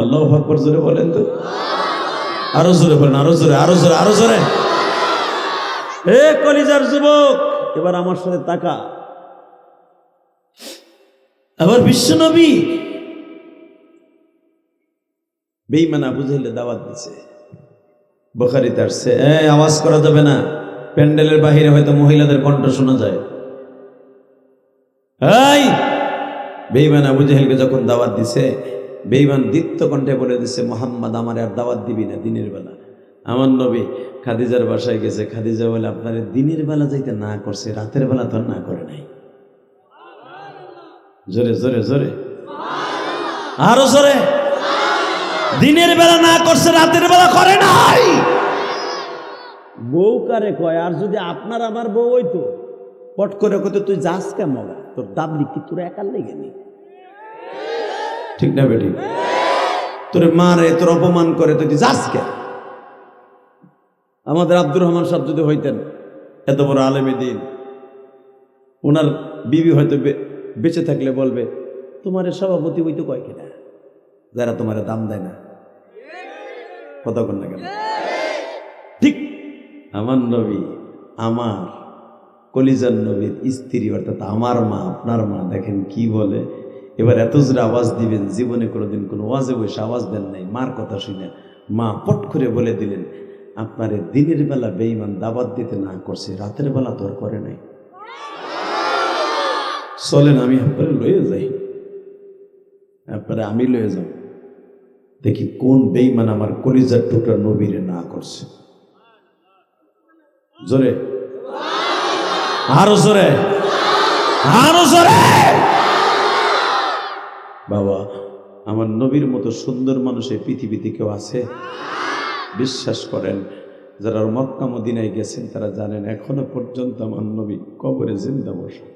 আল্লাহু আকবার, জোরে বলেন তো, আরো জোরে বলেন, আরো জোরে, আরো জোরে, আরো জোরে। হে কলিজার যুবক, এবার আমার সাথে তাকা। আবার বিশ্বনবী বেঈমান আবু জাহেলে দাওয়াত দিছে, বুখারীতে আসছে, আওয়াজ করা যাবে না, প্যান্ডেলের বাহিরে হয়তো মহিলাদের কণ্ঠ শোনা যায়। এই বেঈমান আবু জাহেলকে যখন দাওয়াত দিছে, বেঈমান দীপ্ত কণ্ঠে বলে দিছে, মুহাম্মদ আমার আর দাওয়াত দিবি না দিনের বেলা। আমার নবী খাদিজার বাসায় গেছে, খাদিজা বলে, আপনার দিনের বেলা যাইতে না করছে, রাতের বেলা তো না করে নাই। জোরে জোরে জোরে, আরো জোরে। দিনের বেলা না করছে, রাতের বেলা করে নাই। বউ কারে কয়? আর যদি আপনার আমার বউ হইতো, পট করে কত তুই যাস কেমন, তোর দাবলি কি তোর একার লেগে নেই? ঠিক না বেটি? তোর মারে, তোর অপমান করে, তুই যাস কে? আমাদের আব্দুর রহমান সাহেব যদি হইতেন এত বড় আলেমে দিন, ওনার বিবি হয়তো বেঁচে থাকলে বলবে, তোমার সভাপতি হইতো কয় কিনা, যারা তোমার দাম দেয় না। কথা বল না কেন? ঠিক আমার নবী, আমার কলিজার নবীর স্ত্রী, অর্থাৎ আমার মা, আপনার মা, দেখেন কি বলে। এবার এত জোরে আওয়াজ দিবেন, জীবনে কোনোদিন কোনো ওয়াজে বসে আওয়াজ দেন নাই, মার কথা শুনে মা পট করে বলে দিলেন, আপনারে দিনের বেলা বেঈমান দাওয়াত দিতে না করছে, রাতের বেলা তোর করে নাই। চলেন আমি আপনারে লয়ে যাই, আপনারে আমি লয়ে যাব, দেখি কোন বেঈমান আমার কলিজার টুকরা নবীরে না করছে। জোরে, আরো জোরে, আরো জোরে। বাবা, আমার নবীর মতো সুন্দর মানুষ এই পৃথিবীতে কেউ আছে? বিশ্বাস করেন, যারা মক্কা মদিনায় গেছেন তারা জানেন, এখনো পর্যন্ত আমার নবী কবরে জিন্দা বসা।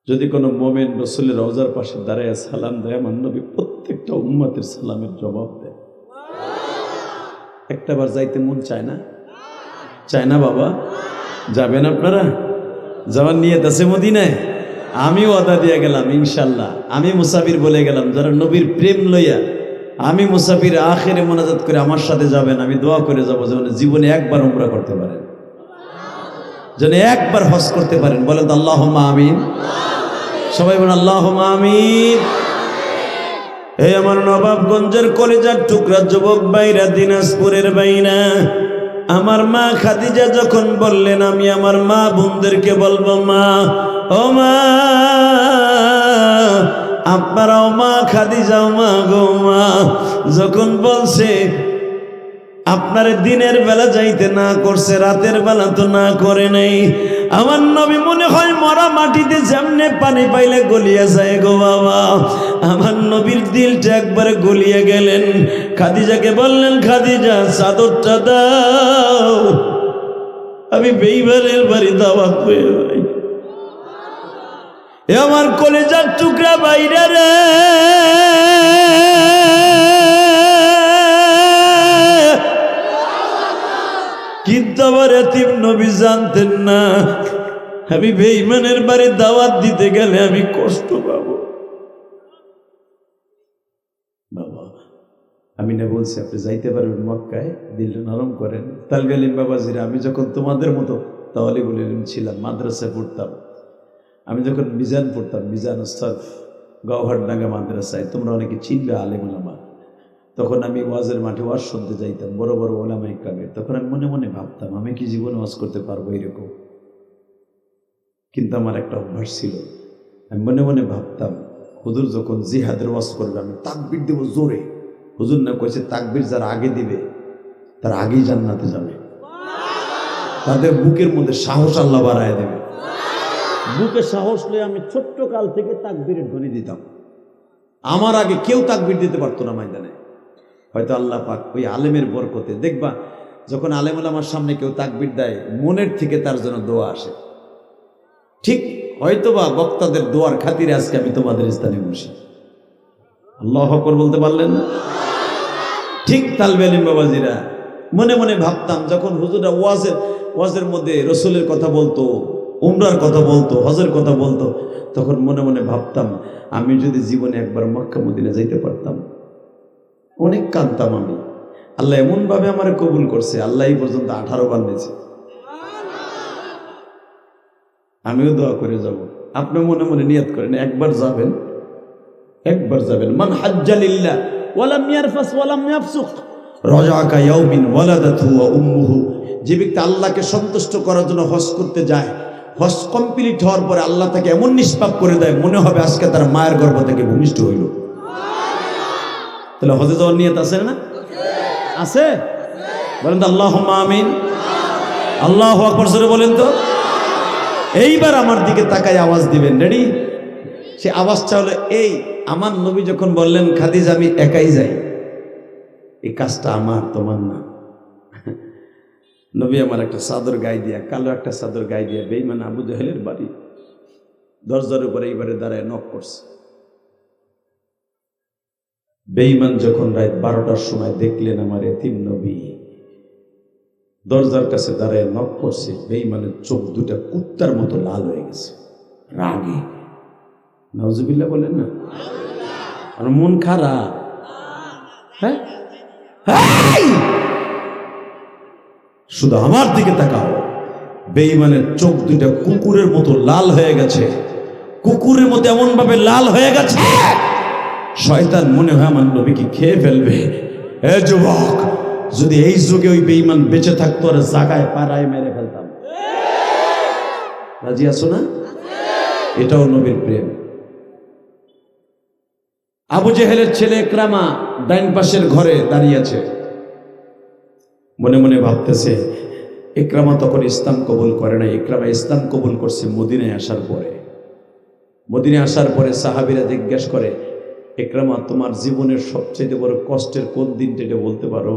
যদি কোনো মোমেন রসুলের রওজার পাশে দাঁড়ায় সালাম দেয়, আমার নবী প্রত্যেকটা উম্মতের সালামের জবাব দেয়। একটাবার যাইতে মন চায় না? চায় না বাবা? যাবেন আপনারা? যাওয়ার নিয়ত আছে মদিনায়? আমিও ওয়াদা দিয়ে গেলাম, ইনশাল্লাহ আমি মুসাফির বলে গেলাম, যারা নবীর প্রেম লইয়া আমি মুসাফির আখেরে মোনাজাত করে আমার সাথে যাবেন, আমি দোয়া করে যাবো যেন জীবনে একবার উমরা করতে পারেন, যেন একবার হজ করতে পারেন। বলেন তো আল্লাহুম্মা আমিন। সবাই বলেন আল্লাহুম্মা আমিন। এই আমার নবাবগঞ্জের কলেজার টুকরা যুবক ভাইরা, দিনাজপুরের ভাইরা, আমার মা খাদিজা যখন বললেন আমি আমার মা বোনদেরকে বলবো, মা ও মা, আপনারাও মা খাদিজা মা গো মা, যখন বলছে আপনার দিনের বেলা যাইতে না করছে, রাতের বেলা তো না করে নাই, আমার নবী মনে হয় মরা মাটিতে যেমনে পানি পাইলে গলিয়া যায় গো বাবা, আমার নবীর দিলটা একবারে গলিয়ে গেলেন। খাদিজাকে বললেন, খাদিজা চাদরটা দাও, আমি বেইমানের বাড়ি দাওয়াত পেয়ে যাই। এ আমার কলেজার টুকরা বাইরা রে, কিন্তু আমার এতিম নবী জানতেন না আমি বেঈমানের বাড়ি দাওয়াত দিতে গেলে আমি কষ্ট পাবো। বাবা আমি না বলছি আপনি যাইতে পারবেন মক্কায়, দিলটা নরম করেন। তালবে আলিম বাবাজিরা, আমি যখন তোমাদের মতো তাওয়ালিবুল ইলম ছিলাম, মাদ্রাসায় পড়তাম, আমি যখন মিজান পড়তাম, মিজান সরফ গওহারডাঙ্গা মাদ্রাসায়, তোমরা অনেকে চিনবে আলেম ওলামা, তখন আমি ওয়াজের মাঠে ওয়াজ শুনতে যাইতাম, বড় বড় ওলামা ইকরামের। তখন আমি মনে মনে ভাবতাম আমি কি জীবনে ওয়াজ করতে পারবো এরকম। কিন্তু আমার একটা অভ্যাস ছিল, আমি মনে মনে ভাবতাম হুজুর যখন জিহাদের ওয়াজ করবে আমি তাকবীর দেবো জোরে। হুজুর না কইছে তাকবীর যারা আগে দিবে তার আগেই জান্নাতে যাবে, তাদের বুকের মধ্যে সাহস আল্লাহ বাড়ায় দেবে। বুকে সাহস লয়ে আমি ছোট্ট কাল থেকে তাকবীরের ধ্বনি দিতাম, আমার আগে কেউ তাকবীর দিতে পারতো না ময়দানে। হয়তো আল্লাহ পাক ওই আলেমের বরকতে, দেখবা যখন আলেম ওলামার সামনে কেউ তাকবীর দেয় মনের থেকে তার জন্য দোয়া আসে। ঠিক হয়তোবা বক্তাদের দোয়ার খাতিরে আজকে আমি তোমাদের স্থানে বসি। আল্লাহু আকবার বলতে পারলেন না? ঠিক তালবে আলিম বাবাজিরা, মনে মনে ভাবতাম যখন হুজুররা ওয়াজের মধ্যে রসুলের কথা বলতো, উমরার কথা বলতো, হজের কথা বলতো, তখন মনে মনে ভাবতাম আমি যদি জীবনে একবার মক্কা মদিনা যাইতে পারতাম। অনেক কাঁদতাম আমি। আল্লাহ এমনভাবে আমার কবুল করছে, আল্লাহ এই পর্যন্ত 18 বার নিয়েছে। আমিও দোয়া করে যাব, আপনি মনে মনে নিয়ত করেন একবার যাবেন, একবার যাবেন। মান হাজ্জা লিল্লাহ ওয়ালাম ইয়ারফাস ওয়ালাম ইয়াফসুক রাজাকা ইয়াউমিন ওয়ালাদাতহু ওয়া উম্মুহু, যে ব্যক্তি আল্লাহকে সন্তুষ্ট করার জন্য হজ করতে যায়, হজ কমপ্লিট হওয়ার পরে আল্লাহ তাকে এমন নিষ্পাপ করে দেয় মনে হবে আজকে তার মায়ের গর্ভ থেকে ভূমিষ্ঠ হইল। তাহলে হজে যাওয়ার নিয়ত আছে না? আছে? বলেন তো আল্লাহুম্মা আমিন। আল্লাহু আকবার জোরে বলেন তো। এইবার আমার দিকে তাকায় আওয়াজ দিবেন, রেডি? সে আওয়াজটা হলো এই, আমার নবী যখন বললেন খাদিজা আমি একাই যাই, এই কাজটা আমার, তোমার না। নবী আমার একটা চাদর গায়ে দিয়া, কালো একটা চাদর গায়ে দিয়া বেঈমান আবু জাহেলের বাড়ি দরজার উপরে এইবারে দাঁড়ায় নক করছে। বেঈমান যখন রাত 12টার সময় দেখলেন আমার এতিম নবী দরজার কাছে দাঁড়ায় নক করছে, বেঈমানের চোখ দুটা কুত্তার মতো লাল হয়ে গেছে রাগে। নাউজুবিল্লাহ বলেন না? আর মন খারাপ। হ্যাঁ, শুধু আমার দিকে তাকাও। বেঈমানের চোখ দুটা কুকুরের মতো লাল হয়ে গেছে, কুকুরের মতো এমন ভাবে লাল হয়ে গেছে শয়তান মনে হয় আমার নবীকে খেয়ে ফেলবে। এ যুবক, যদি এই যুগে ওই বেঈমান বেঁচে থাকতো আর জায়গায় পাড়ায় মেরে ফেলতাম। রাজি আছো না? এটাও নবীর প্রেম। আবু জেহেলের ছেলে ইকরামা ডাইন পাশের ঘরে দাঁড়িয়ে আছে, মনে মনে ভাবতেছে ইকরামা তখন ইসলাম কবুল করে না, ইকরামা ইসলাম কবুল করছে মদিনায় আসার পরে। মদিনায় আসার পরে সাহাবীরা জিজ্ঞেস করে, ইকরামা তোমার জীবনের সবচেয়ে বড় কষ্টের কোন দিনটা এটা বলতে পারো?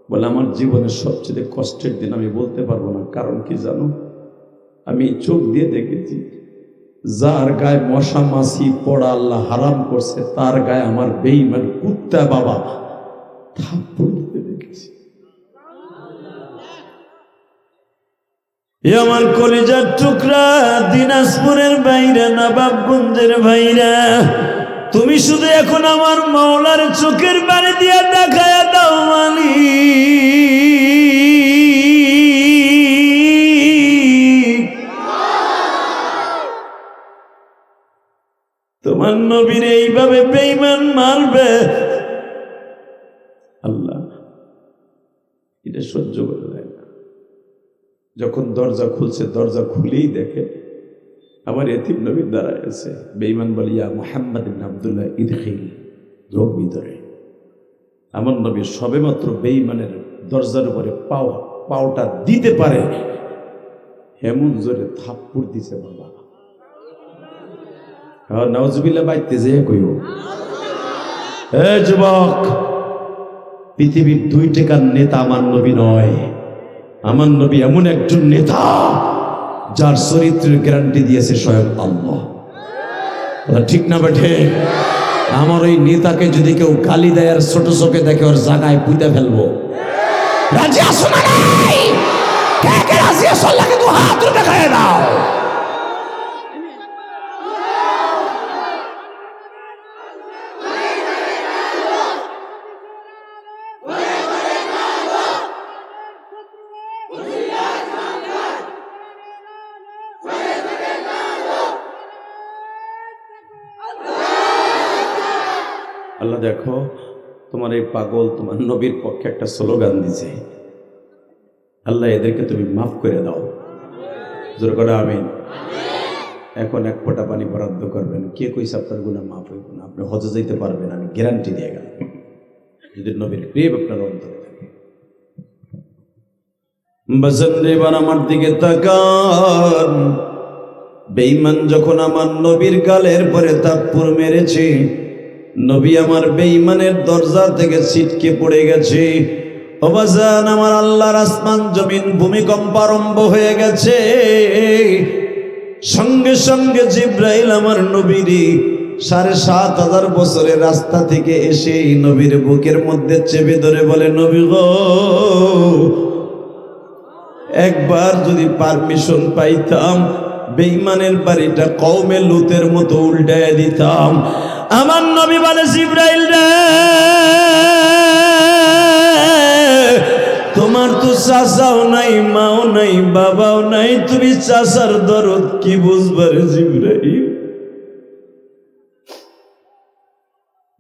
বলে আমার জীবনের সবচেয়ে কষ্টের দিন আমি বলতে পারবো না, কারণ কি জানো? আমি চোখ দিয়ে দেখেছি যার গায়ে মশা মাছি পড়া আল্লাহ হারাম করছে তার গায়ে আমার বেঈমান কুত্তা বাবা থাপ্পড় দিতে দেখেছি। আমার কলিজার টুকরা দিনাজপুরের ভাইরা, নবাবগঞ্জের ভাইরা, তুমি শুধু এখন আমার মাওলার চোখের বাড়ি দিয়া দেখায়া দাও মালিক। তোমার নবীর এইভাবে এইভাবে বেঈমান মারবে, আল্লাহ এটা সহ্য করে দেয় না। যখন দরজা খুলছে, দরজা খুলেই দেখে আমার এতিম নবী দাঁড়ায় আছে। বেঈমান বলে, ইয়া মুহাম্মদ ইবনে আব্দুল্লাহ ইদখিল, ঢোক ভিতরে। আমার নবী সবেমাত্র বেঈমানের দরজার উপরে পাওটা দিতে পারে, এমন জোরে থাপ্পড় দিছে বাবা। নাউজুবিল্লাহ বাইতে যে কইও, এ যুবক, পৃথিবীর 2 টাকার নেতা আমার নবী নয়। আমার নবী এমন একজন নেতা যার চরিত্রের গ্যারান্টি দিয়েছে স্বয়ং আল্লাহ। ঠিক না বেঠে? আমার ওই নেতাকে যদি কেউ গালি দেয় আর ছোট চোখে দেখে, ওর জায়গায় পুঁতে ফেলবো। রাজি আছো না নাই? কে কে রাজি আছো? আল্লাহকে 2 হাত দেখায় দাও। আল্লাহ দেখো, তোমার এই পাগল তোমার নবীর পক্ষে একটা স্লোগান দিছে। আল্লাহ এদেরকে তুমি মাফ করে দাও। জোর করে আমিন। এখন 1 ফোঁটা পানি বরাদ্দ করবেন। কে কইছে আপনার গুনাহ মাফ হইব না? আপনি হজে যাইতে পারবেন, আমি গ্যারান্টি দিয়ে গেলাম। যদি নবীর প্রেম আপনার অন্তরে থাকে। বাজানরে এবার আমার দিকে তাকান। বেঈমান যখন আমার নবীর গালের পরে থাপ্পড় মেরেছে, নবী আমার বেঈমানের দরজা থেকে ছিটকে পড়ে গেছে। ও বাজান, আমার আল্লাহর আসমান জমিন ভূমিকম্প আরম্ভ হয়ে গেছে। সঙ্গে সঙ্গে জিব্রাইল আমার নবীর ৭,৫০০ বছরের রাস্তা থেকে এসে নবীর বুকের মধ্যে চেপে ধরে বলে, নবী গো, একবার যদি পারমিশন পাইতাম, বেঈমানের বাড়িটা কওমে লুতের মতো উল্টায় দিতাম। আমার নবী বলে, জিব্রাইল রে, তোমার তো চাচাও নাই, মাও নাই, বাবাও নাই, তুমি চাচার দরদ কি বুঝবার জিব্রাইল?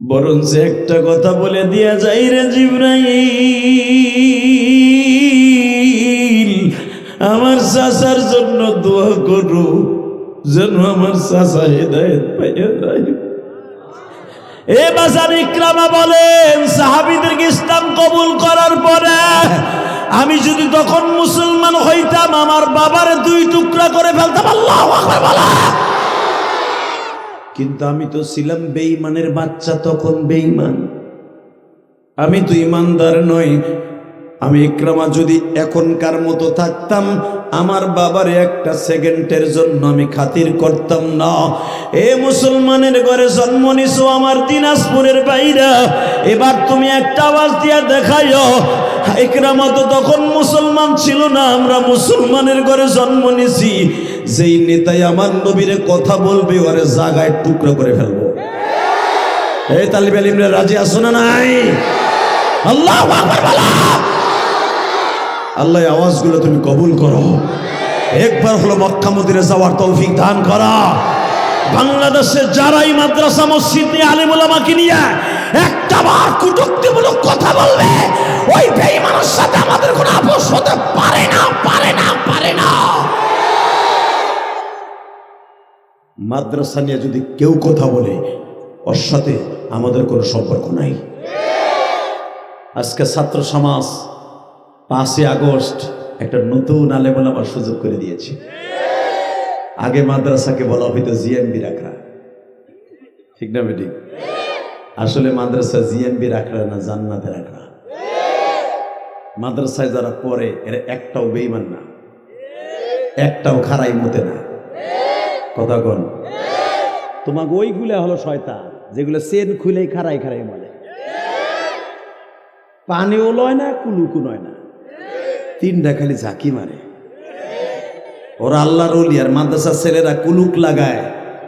বরঞ্চ একটা কথা বলে দিয়া যাই রে জিব্রাইল, আমার চাচার জন্য দোয়া করো, যেন আমার চাচা হেদায়েত পাইয়া যায়। এ বাজার ইকরামা বলেন, সাহাবীদেরকে ইসলাম কবুল করার পরে আমি যদি তখন মুসলমান হইতাম, আমার বাবারে 2 টুকরা করে ফেলতাম। আল্লাহু আকবার বলা। কিন্তু আমি তো ছিলাম বেঈমানের বাচ্চা, তখন বেঈমান। আমি তো ইমানদার নই। আমি ইকরামা যদি এখনকার মতো থাকতাম, আমার বাবার একটা সেকেন্ডের জন্য আমি খাতির করতাম না। এ মুসলমানের ঘরে জন্ম নিছো, আমার দিনাজপুরের বাইরা, এবার তুমি একটা আওয়াজ দিয়া দেখাইও। ইকরামা তো তখন মুসলমান ছিল না, আমরা মুসলমানের ঘরে জন্ম নিছি। যেই নেতাই আমার নবীরে কথা বলবে, ওরে জায়গায় টুকরো করে ফেলবো। এই তালিবে আলিমরা রাজি আছো না নাই? আল্লাহু আকবার বলা। আল্লাহ আওয়াজগুলো তুমি কবুল করো। একবার হলো মক্কা মদিনা যাওয়ার তৌফিক দান করা। বাংলাদেশে যারাই মাদ্রাসা মসজিদ নিয়ে আলেম ওলামাকে নিয়ে একটা বার কটূক্তিমূলক কথা বলবে, ওই বেঈমানের সাথে আমাদের কোনো আপোষ হতে পারে না, পারে না, পারে না। মাদ্রাসা নিয়ে যদি কেউ কথা বলে, ওর সাথে আমাদের কোনো সম্পর্ক নাই। আজকে ছাত্র সমাজ 5ই আগস্ট একটা নতুন আলেম ওলামার সুযোগ করে দিয়েছে। আগে মাদ্রাসাকে বলা হইতো জিএমবি রাখা, ঠিক না বেটি? আসলে মাদ্রাসা জিএমবি রাখা না, জান্নাতে রাখা। মাদ্রাসায় যারা পড়ে এরা একটাও বেঈমান না, একটাও খারাই মতে না। কথা কোন? তোমাকে ওইগুলা হলো শয়তান, যেগুলো চেন খুলেই খারাই খারাই বলে। পানিও লয় না, কুলুকু নয় না, 3টা খালি ঝাঁকি মারে। ওরা আল্লাহর ওলি, আর মাদ্রাসার ছেলেরা কুলুক লাগায়,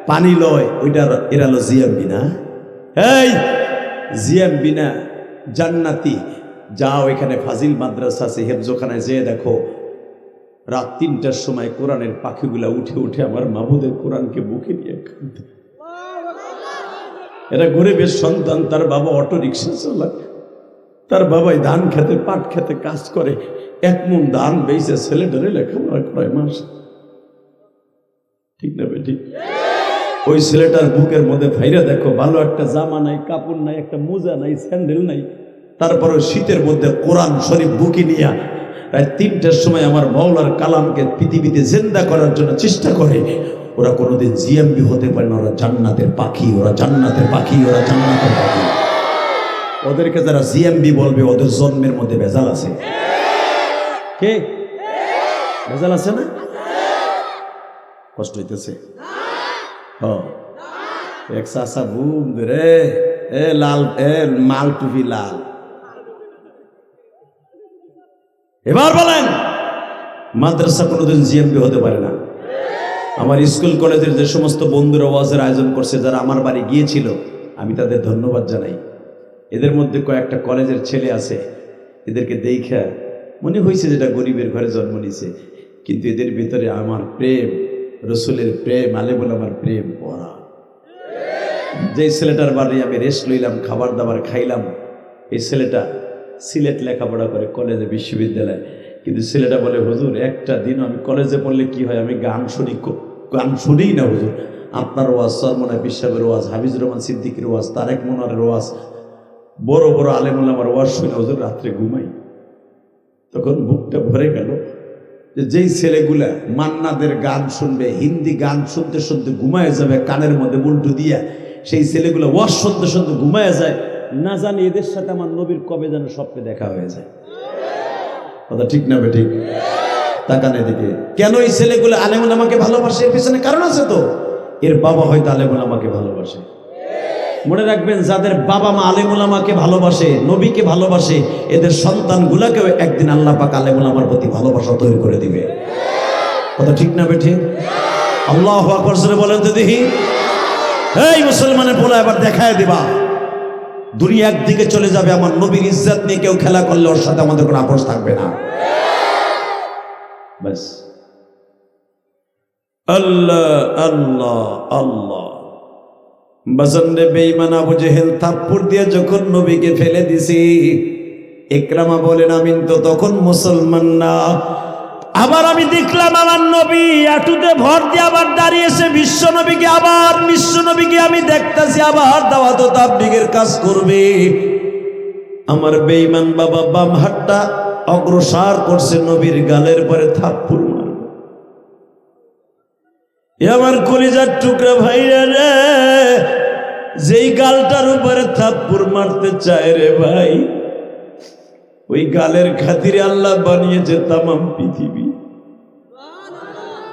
পানি লয়, ওইটা এরা হলো জিএমবি না। এই জিএমবি না, জান্নাতি। যাও, এখানে ফাজিল মাদ্রাসা আছে, হেফজোখানায় যেয়ে দেখো, রাত 3টার সময় কোরআনের পাখিগুলা উঠে উঠে আমার মাহবুদের কোরআনকে বুকে নিয়ে কাঁদে। এরা গরিবের সন্তান, তার বাবা অটো রিক্সা চালায়, তার বাবাই ধান খেতে পাট খেতে কাজ করে, এক মন ধান বেচে ছেলেটারে লেখাপড়া করায় মাস। ঠিক না ঠিক? ওই ছেলেটার বুকের মধ্যে ভাইরা দেখো, ভালো একটা জামা নাই, কাপড় নাই, একটা মোজা নাই, স্যান্ডেল নাই, তারপরে শীতের মধ্যে কোরআন শরীফ বুকে নিয়ে রাত 3টার সময় আমার মাওলার কালামকে পৃথিবীতে জিন্দা করার জন্য চেষ্টা করে। ওরা কোনোদিন জিএমবি হতে পারে না, ওরা জান্নাতের পাখি, ওরা জান্নাতের পাখি, ওরা জান্নাতের পাখি। ওদেরকে যারা জিএমবি বলবে ওদের জন্মের মধ্যে ভেজাল আছে। কে ভেজাল আছে না? কষ্ট হইতেছে? এক চাষা বুম রে, এ লাল, এ মাল টুপি লাল। এবার বলেন, মাদ্রাসা কোনোদিন জিএমবি হতে পারে না। আমার স্কুল কলেজের যে সমস্ত বন্ধুরা ওয়াজের আয়োজন করছে, যারা আমার বাড়ি গিয়েছিল, আমি তাদের ধন্যবাদ জানাই। এদের মধ্যে কয়েকটা কলেজের ছেলে আছে, এদেরকে দেখা মনে হয়েছে যেটা গরিবের ঘরে জন্ম নিছে, কিন্তু এদের ভিতরে আমার প্রেম, রসুলের প্রেম, আলেমুল আমার প্রেম পড়া। যেই ছেলেটার বাড়ি আমি রেস্ট লইলাম, খাবার দাবার খাইলাম, এই ছেলেটা সিলেট লেখাপড়া করে কলেজে, বিশ্ববিদ্যালয়ে, কিন্তু ছেলেটা বলে, হুজুর একটা দিন আমি কলেজে পড়লে কি হয়, আমি গান শুনিই না হুজুর। আপনার ওয়াজ, সরমনা বিশ্বাবের ওয়াজ, হাফিজুর রহমান সিদ্দিকের ওয়াজ, তারেক মনোয়ারের ওয়াজ, বড় বড় আলেমুল আমার ওয়াজ শুনে হুজুর রাত্রে ঘুমাই। তখন বুকটা ভরে গেল যে যেই ছেলেগুলা মান্নাদের গান শুনবে, হিন্দি গান শুনতে শুনতে ঘুমায় যাবে কানের মধ্যে উল্টু দিয়া, সেই ছেলেগুলো ওয়াজ শুনতে শুনতে ঘুমায় যায়, না জানি এদের সাথে আমার নবীর কবে যেন স্বপ্নে দেখা হয়ে যায়। কথা ঠিক না বে ঠিক? তাকান এদিকে। কেন এই ছেলেগুলো আলেমুল আমাকে ভালোবাসে? এর পিছনে কারণ আছে তো। এর বাবা হয়তো আলেমুল আমাকে ভালোবাসে। মনে রাখবেন, যাদের বাবা মা আলেমুল আমাকে ভালোবাসে, নবীকে ভালোবাসে, এদের সন্তানগুলাকেও একদিন আল্লাহ পাক আলেমুল আমার প্রতি ভালোবাসা তৈরি করে দিবে। কথা ঠিক না বে ঠিক? আল্লাহু আকবার জোরে বলেন তো দেখি। এই মুসলমানের পোলা, এবার দেখায় দিবা দুনিয়া একদিকে চলে যাবে, আমার নবীর ইজ্জত নিয়ে কেউ খেলা করলে ওর সাথে আমাদের কোনো আপোষ থাকবে না। বাস। আল্লাহ আল্লাহ আল্লাহ। বাজানরে বেঈমান আবু জেহেল থাপ্পড় দিয়ে যখন নবীকে ফেলে দিছি, ইকরামা বলেন আমিন, তো তখন মুসলমান না। আবার আমি দেখলাম আমার নবী আটুতে ভর দিয়ে আবার দাঁড়িয়েছে, বিশ্ব নবীকে আমি দেখতেছি আবার দাওয়াত ও তাবলীগের কাজ করবে। আমার বেঈমান বাবা বাম হাতটা অগ্রসর করছে নবীর গালের পরে থাপ্পড় মারবে। আমার কলিজার টুকরা ভাইরা রে, যেই গালটার উপরে থাপ্পড় মারতে চায় রে ভাই, ওই গালের খাতিরে আল্লাহ বানিয়েছে তামাম পৃথিবী।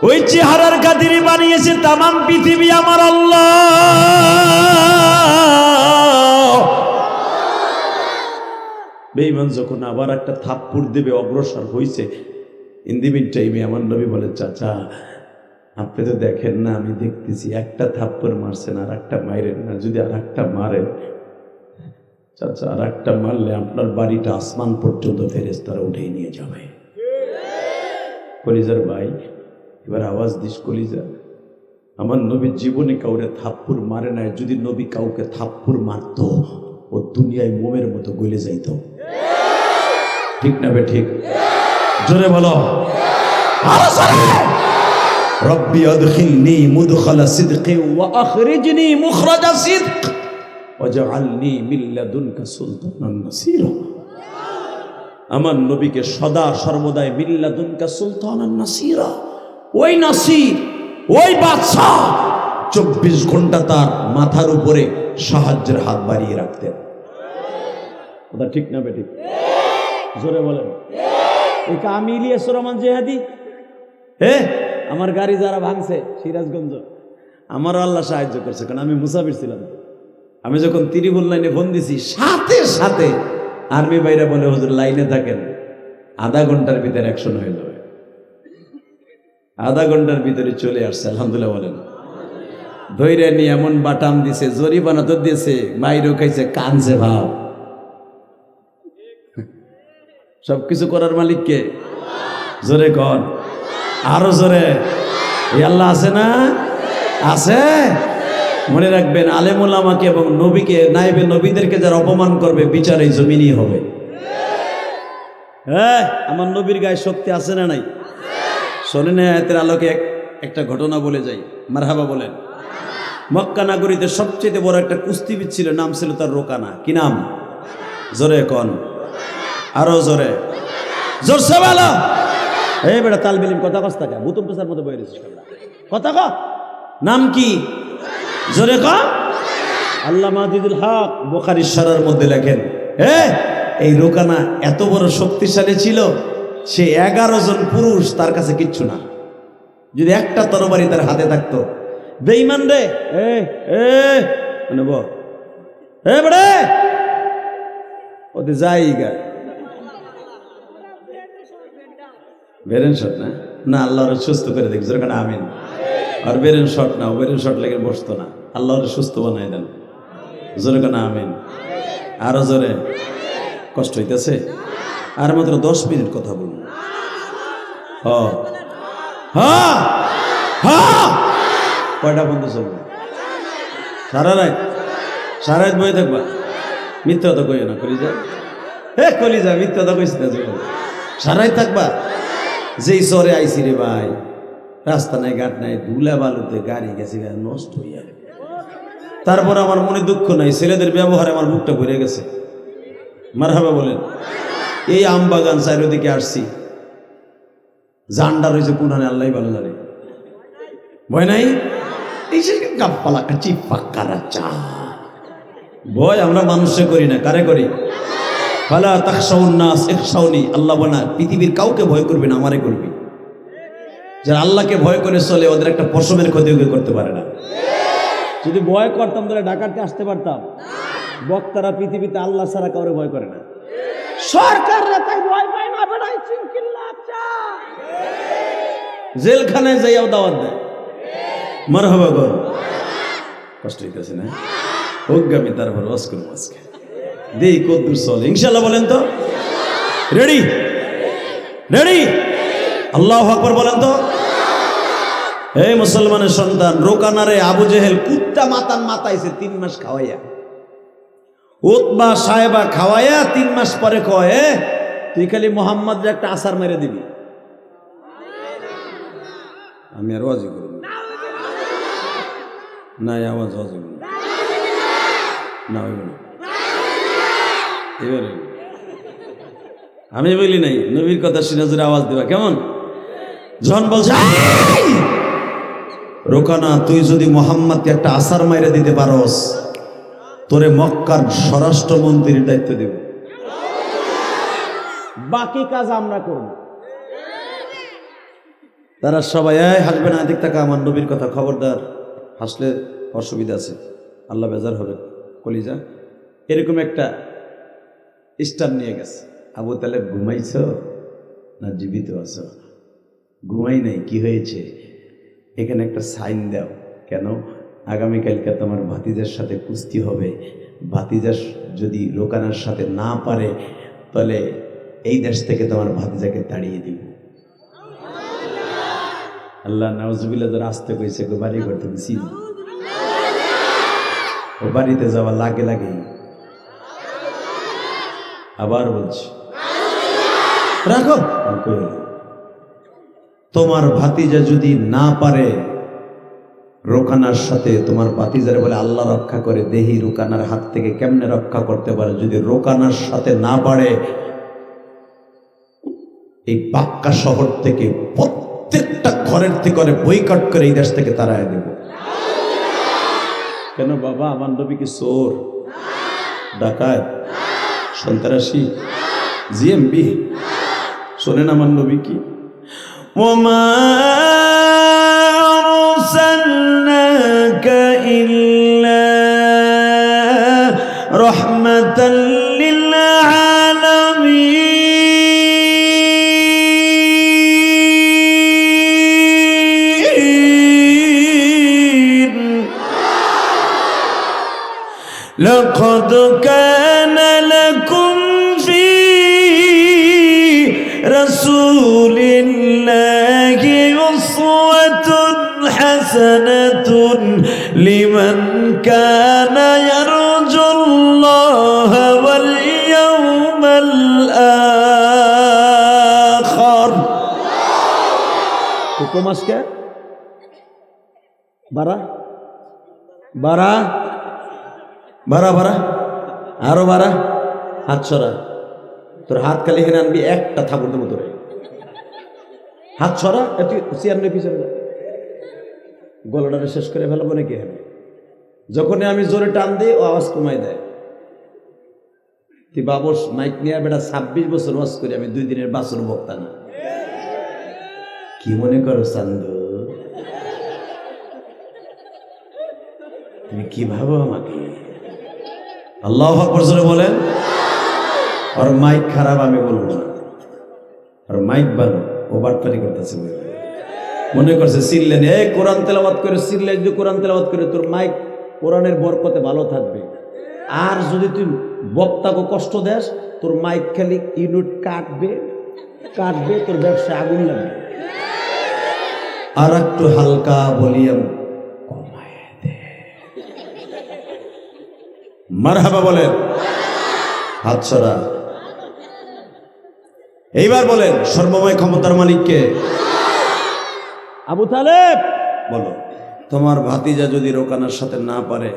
ওই চেহারার খাতিরে বানিয়েছে তামাম পৃথিবী আমার আল্লাহ। বেঈমান যখন আবার একটা থাপ্পড় দেবে অগ্রসর হয়েছে, ইন দি মিন টাইমে আমার নবী বলে, চাচা আপনি তো দেখেন না, আমি দেখতেছি, একটা থাপ্পড় মারছেন, আর একটা মাইরেন না, যদি আর একটা মারেন চাচা, আর একটা মারলে আপনার বাড়িটা আসমান পর্যন্ত ফেরেশতারা উঠিয়ে নিয়ে যাবে। কলিজার ভাই, এবার আওয়াজ দিস কলিজা, আমার নবীর জীবনে কাউরে থাপ্পড় মারে নাই। যদি নবী কাউকে থাপ্পড় মারত, ও দুনিয়ায় মোমের মতো গলে যাইত। ঠিক না বে ঠিক? জোরে বলো। রব্বি আদখিলনি মুদখালা সিদকি ওয়া আখরিজনি মুখরাজা সিদক ওয়াজআলনি মিন লাদুনকা সুলতানান নাসীরা। আমার নবীকে সদা সর্বদাই মিন লাদুনকা সুলতানান নাসীরা, ওই নাসির, ওই বাদশা 24 ঘন্টা তার মাথার উপরে সাহায্যের হাত বাড়িয়ে রাখতেন। কথা ঠিক না বেটি? জোরে বলেন। এই আমি ইলিয়াস রহমান জেহাদি, আমার গাড়ি যারা ভাঙছে সিরাজগঞ্জ, আমারও আল্লাহ সাহায্য করছে, কারণ আমি মুসাফির ছিলাম। আমি যখন ত্রিপুল লাইনে ফোন দিছি, সাথে সাথে আর্মি ভাইরা বলে, হুজুর লাইনে থাকেন, আধা ঘন্টার ভিতরে অ্যাকশন হয়ে যাবে। আধা ঘন্টার ভিতরে চলে আসছে, আলহামদুলিল্লাহ বলেন। ধৈর্য নিয়ে এমন বাটাম দিছে, জরিমানা তো দিয়েছে, মাইরও খাইছে, কানছে ভাব। সবকিছু করার মালিক কে? জোরে কন, আরো জোরে। এই আল্লাহ আছে না? আছে। মনে রাখবেন, আলেম ওলামাকে এবং নবীকে, নাইবে নবীদেরকে যারা অপমান করবে, বিচার এই জমিনই হবে। হ্যাঁ, আমার নবীর গায়ে শক্তি আছে না নাই? শোনেন, আয়াতের আলোকে একটা ঘটনা বলে যাই। মারহাবা বলেন। মক্কা নগরীতে সবচেয়ে বড় একটা কুস্তিবিদ ছিল, নাম ছিল তার রোকানা। কি নাম? জোরে কন, আরো জোরে, জোরসে বলো। এই বেটা তাল বিলিম কথা কস টাকা বুতুম পেশার মতো বই রেছিস কথা ক। নাম কি? জোরে ক। আল্লামা আজিজুল হক বুখারীর শরহের মধ্যে লেখেন, এই রোকানা এত বড় শক্তিশালী ছিল, সে 11 জন পুরুষ তার কাছে কিচ্ছু না। যদি একটা তরবারি তার হাতে থাকতো, বেঈমান রে, মানে বড়ে ওতে যাই গা বেরেন শট না, না আল্লাহর সুস্থ করে দেখি যেখানে আমিন। আর বেরেন শট না, বেরেন শট লেগে বসতো না, আল্লাহর সুস্থ বানাই দেন জোরে কেন আমিন। আরো জোরে, কষ্ট হইতেছে। আর মাত্র 10 মিনিট কথা বলুন। কয়টা বন্ধ চলবে? সারা রাত বয়ে থাকবা? মিথ্যা কথা কইও না, কলিজা কলিজা, মিথ্যা কথা কইস না। সারা রাত থাকবা? যেই চরে আইসি রে ভাই, রাস্তা নাই, ঘাট নাই, ধুলা বালুতে গাড়ি গেছে নষ্ট হইয়া। তারপর আমার মনে দুঃখ নাই, ছেলেদের ব্যবহারে আমার বুকটা ভরে গেছে। মারহাবা বলেন। এই আম বাগান চারিদিকে আসছি, জান্ডা রয়েছে কোনখানে আল্লাহ ভালো জানে, ভয় নাই। ভয় আমরা মানুষে করি না, কারে করি? ফালা তাখশাউন নাস ইখশাউনি, আল্লাহ বলেন পৃথিবীর কাউকে ভয় করবি না, আমারে করবি। যারা আল্লাহকে ভয় করে চলে, ওদের একটা পশমের ক্ষতি করতে পারে না। যদি ভয় করতাম তাহলে ঢাকাতে আসতে পারতাম। বক্তারা পৃথিবীতে আল্লাহ ছাড়া কাউরে ভয় করে না, সরকাররা তাই ভয় পায় না। জেলখানায় যাইয়াও দাওয়াত দেয়। মারহাবা গো, কষ্ট হইতেছে না? অজ্ঞামী তারপর অস্কুর মাসকে দেই কদ্দুর চলে ইনশাল্লাহ। বলেন তো রেডি? রেডি? আল্লাহু আকবার বলেন তো। এই মুসলমানের সন্তান, রোকানারে আবু জেহেল কুত্তা মাতান মাতাইছে 3 মাস খাওয়াইয়া। উতবা সাহেবা খাওয়াইয়া 3 মাস পরে কয়, তুই খালি মোহাম্মদ একটা আসার মেরে দিবি। আমি আর ওয়াজি করব না, আওয়াজ ওয়াজি করব না, এবারে আমি বলি নাই, নবীর কথা শুনে জোরে আওয়াজ দেবা কেমন? যখন বলছে রোকানা, তুই যদি মোহাম্মদকে একটা আসার মাইরে দিতে পারস, তোরে মক্কার স্বরাষ্ট্রমন্ত্রীর দায়িত্ব দেব, বাকি কাজ আমরা করব। তারা সবাই হাসবে না, এদিক টাকা আমার নবীর কথা, খবরদার হাসলে অসুবিধা আছে, আল্লাহ বেজার হবে। কলিজা এরকম একটা স্টার নিয়ে গেছে। আবু তালেব, ঘুমাইছ না জীবিত আছো? ঘুমাই নাই। কি হয়েছে? এখানে একটা সাইন দাও। কেন? আগামীকালকে তোমার ভাতিজার সাথে কুস্তি হবে, ভাতিজা যদি রোকানার সাথে না পারে, তাহলে এই দেশ থেকে তোমার ভাতিজাকে তাড়িয়ে দিব। আল্লাহ নাউজুবিল্লাহ, যারা আসতে কইছে বাড়ি করতে দিছি, ও বাড়িতে যাওয়া লাগে লাগে। আবার বলছি রাখো, তোমার ভাতিজা যদি না পারে রোকানার সাথে, তোমার ভাতিজারে বলে আল্লাহ রক্ষা করে, দেহি রোকানার হাত থেকে কেমনে রক্ষা করতে পারে। যদি রোকানার সাথে না পারে, এই পাক্কা শহর থেকে প্রত্যেকটা ঘরের থেকে করে বয়কট করে এই দেশ থেকে তাড়ায় দেব। কেন বাবা? আমার নবী কি চোর, ডাকাত, সন্ত্রাসী, জিএমবি? শোনেন আমার নবী কি, ওমা আরসালনাকা ইল্লা রাহমাতাল লিল আলামিন। লাকাদ কানা লাকুম ফি রাসূলিল্লাহি উসওয়াতুন হাসানাহ হাসানাতুন লিমান কানা ইয়ারজুল্লাহ ওয়াল ইয়াউমাল আখির। হুকুম আজকে বাড়া বাড়া বাড়া বাড়া আরো বাড়া। হাত ছড়া, তোর হাত খালি এখানে আনবি, একটা থাকুর দেবো তোরে। হাত ছড়া, একটু চেয়ার নিয়ে পিছনে যা। গলাটা শেষ করে ফেলবো নাকি? হবে যখনই আমি জোরে টান দিই ও আওয়াজ কমাই দেয়। তুই বাবস মাইক নিয়ে বেটা 26 বছর ওয়াজ করি আমি, 2 দিনের বাসর বক্তা না। কি মনে করো চান্দু? তুমি কি ভাবো আমাকে? আল্লাহু আকবার জোরে বলেন। আর মাইক খারাপ আমি বলবো না, আর মাইক ভালো, ও বাটপারি করতেছে। মনে করছে চিল্লেন, এই কোরআন তেলাওয়াত করে চিল্লে, যদি কোরআন তেলাওয়াত করে তোর মাইক কোরআনের বরকতে ভালো থাকবে। আর যদি তুই বক্তাকে কষ্ট দেস, তোর মাইক খালি ইউনিট কাটবে কাটবে, তোর ব্যবসায় আগুন লাগবে। আর একটু হালকা ভলিউম কমায় দে। মারহাবা বলেন। হাত ছড়া। এইবার বলেন, সর্বময় ক্ষমতার মালিককে? আবু তালেব বলো, তোমার ভাতিজা যদি রোকানার সাথে না পারে,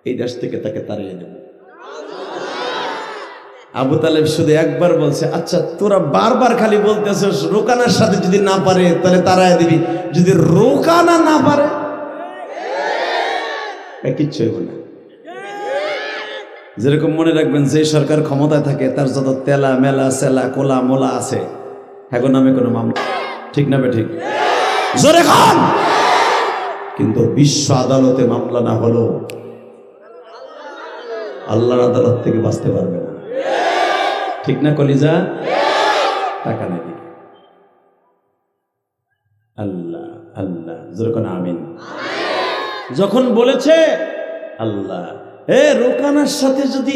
এই দেশ থেকে তাকে তাড়িয়ে দেব। আবু তালেব শুধু একবার বলছে, আচ্ছা তোরা বারবার খালি বলতেছিস রোকানার সাথে যদি না পারে তাহলে তাড়াই দিবি, যদি রোকানা না পারে কিচ্ছু হইব না। যেরকম মনে রাখবেন, যে সরকার ক্ষমতায় থাকে তার যত তেলা মেলা সেলা কোলা মোলা আছে, এখন নামে কোনো মামলা, ঠিক না বে ঠিক? জোরে খান। কিন্তু বিশ্ব আদালতে মামলা না হলো আল্লাহর আদালত থেকে বাঁচতে পারবে না, ঠিক না কলিজা? টাকা নাকি? আল্লাহ আল্লাহ জোরে কোন আমিন। যখন বলেছে আল্লাহ, এ রোকানার সাথে যদি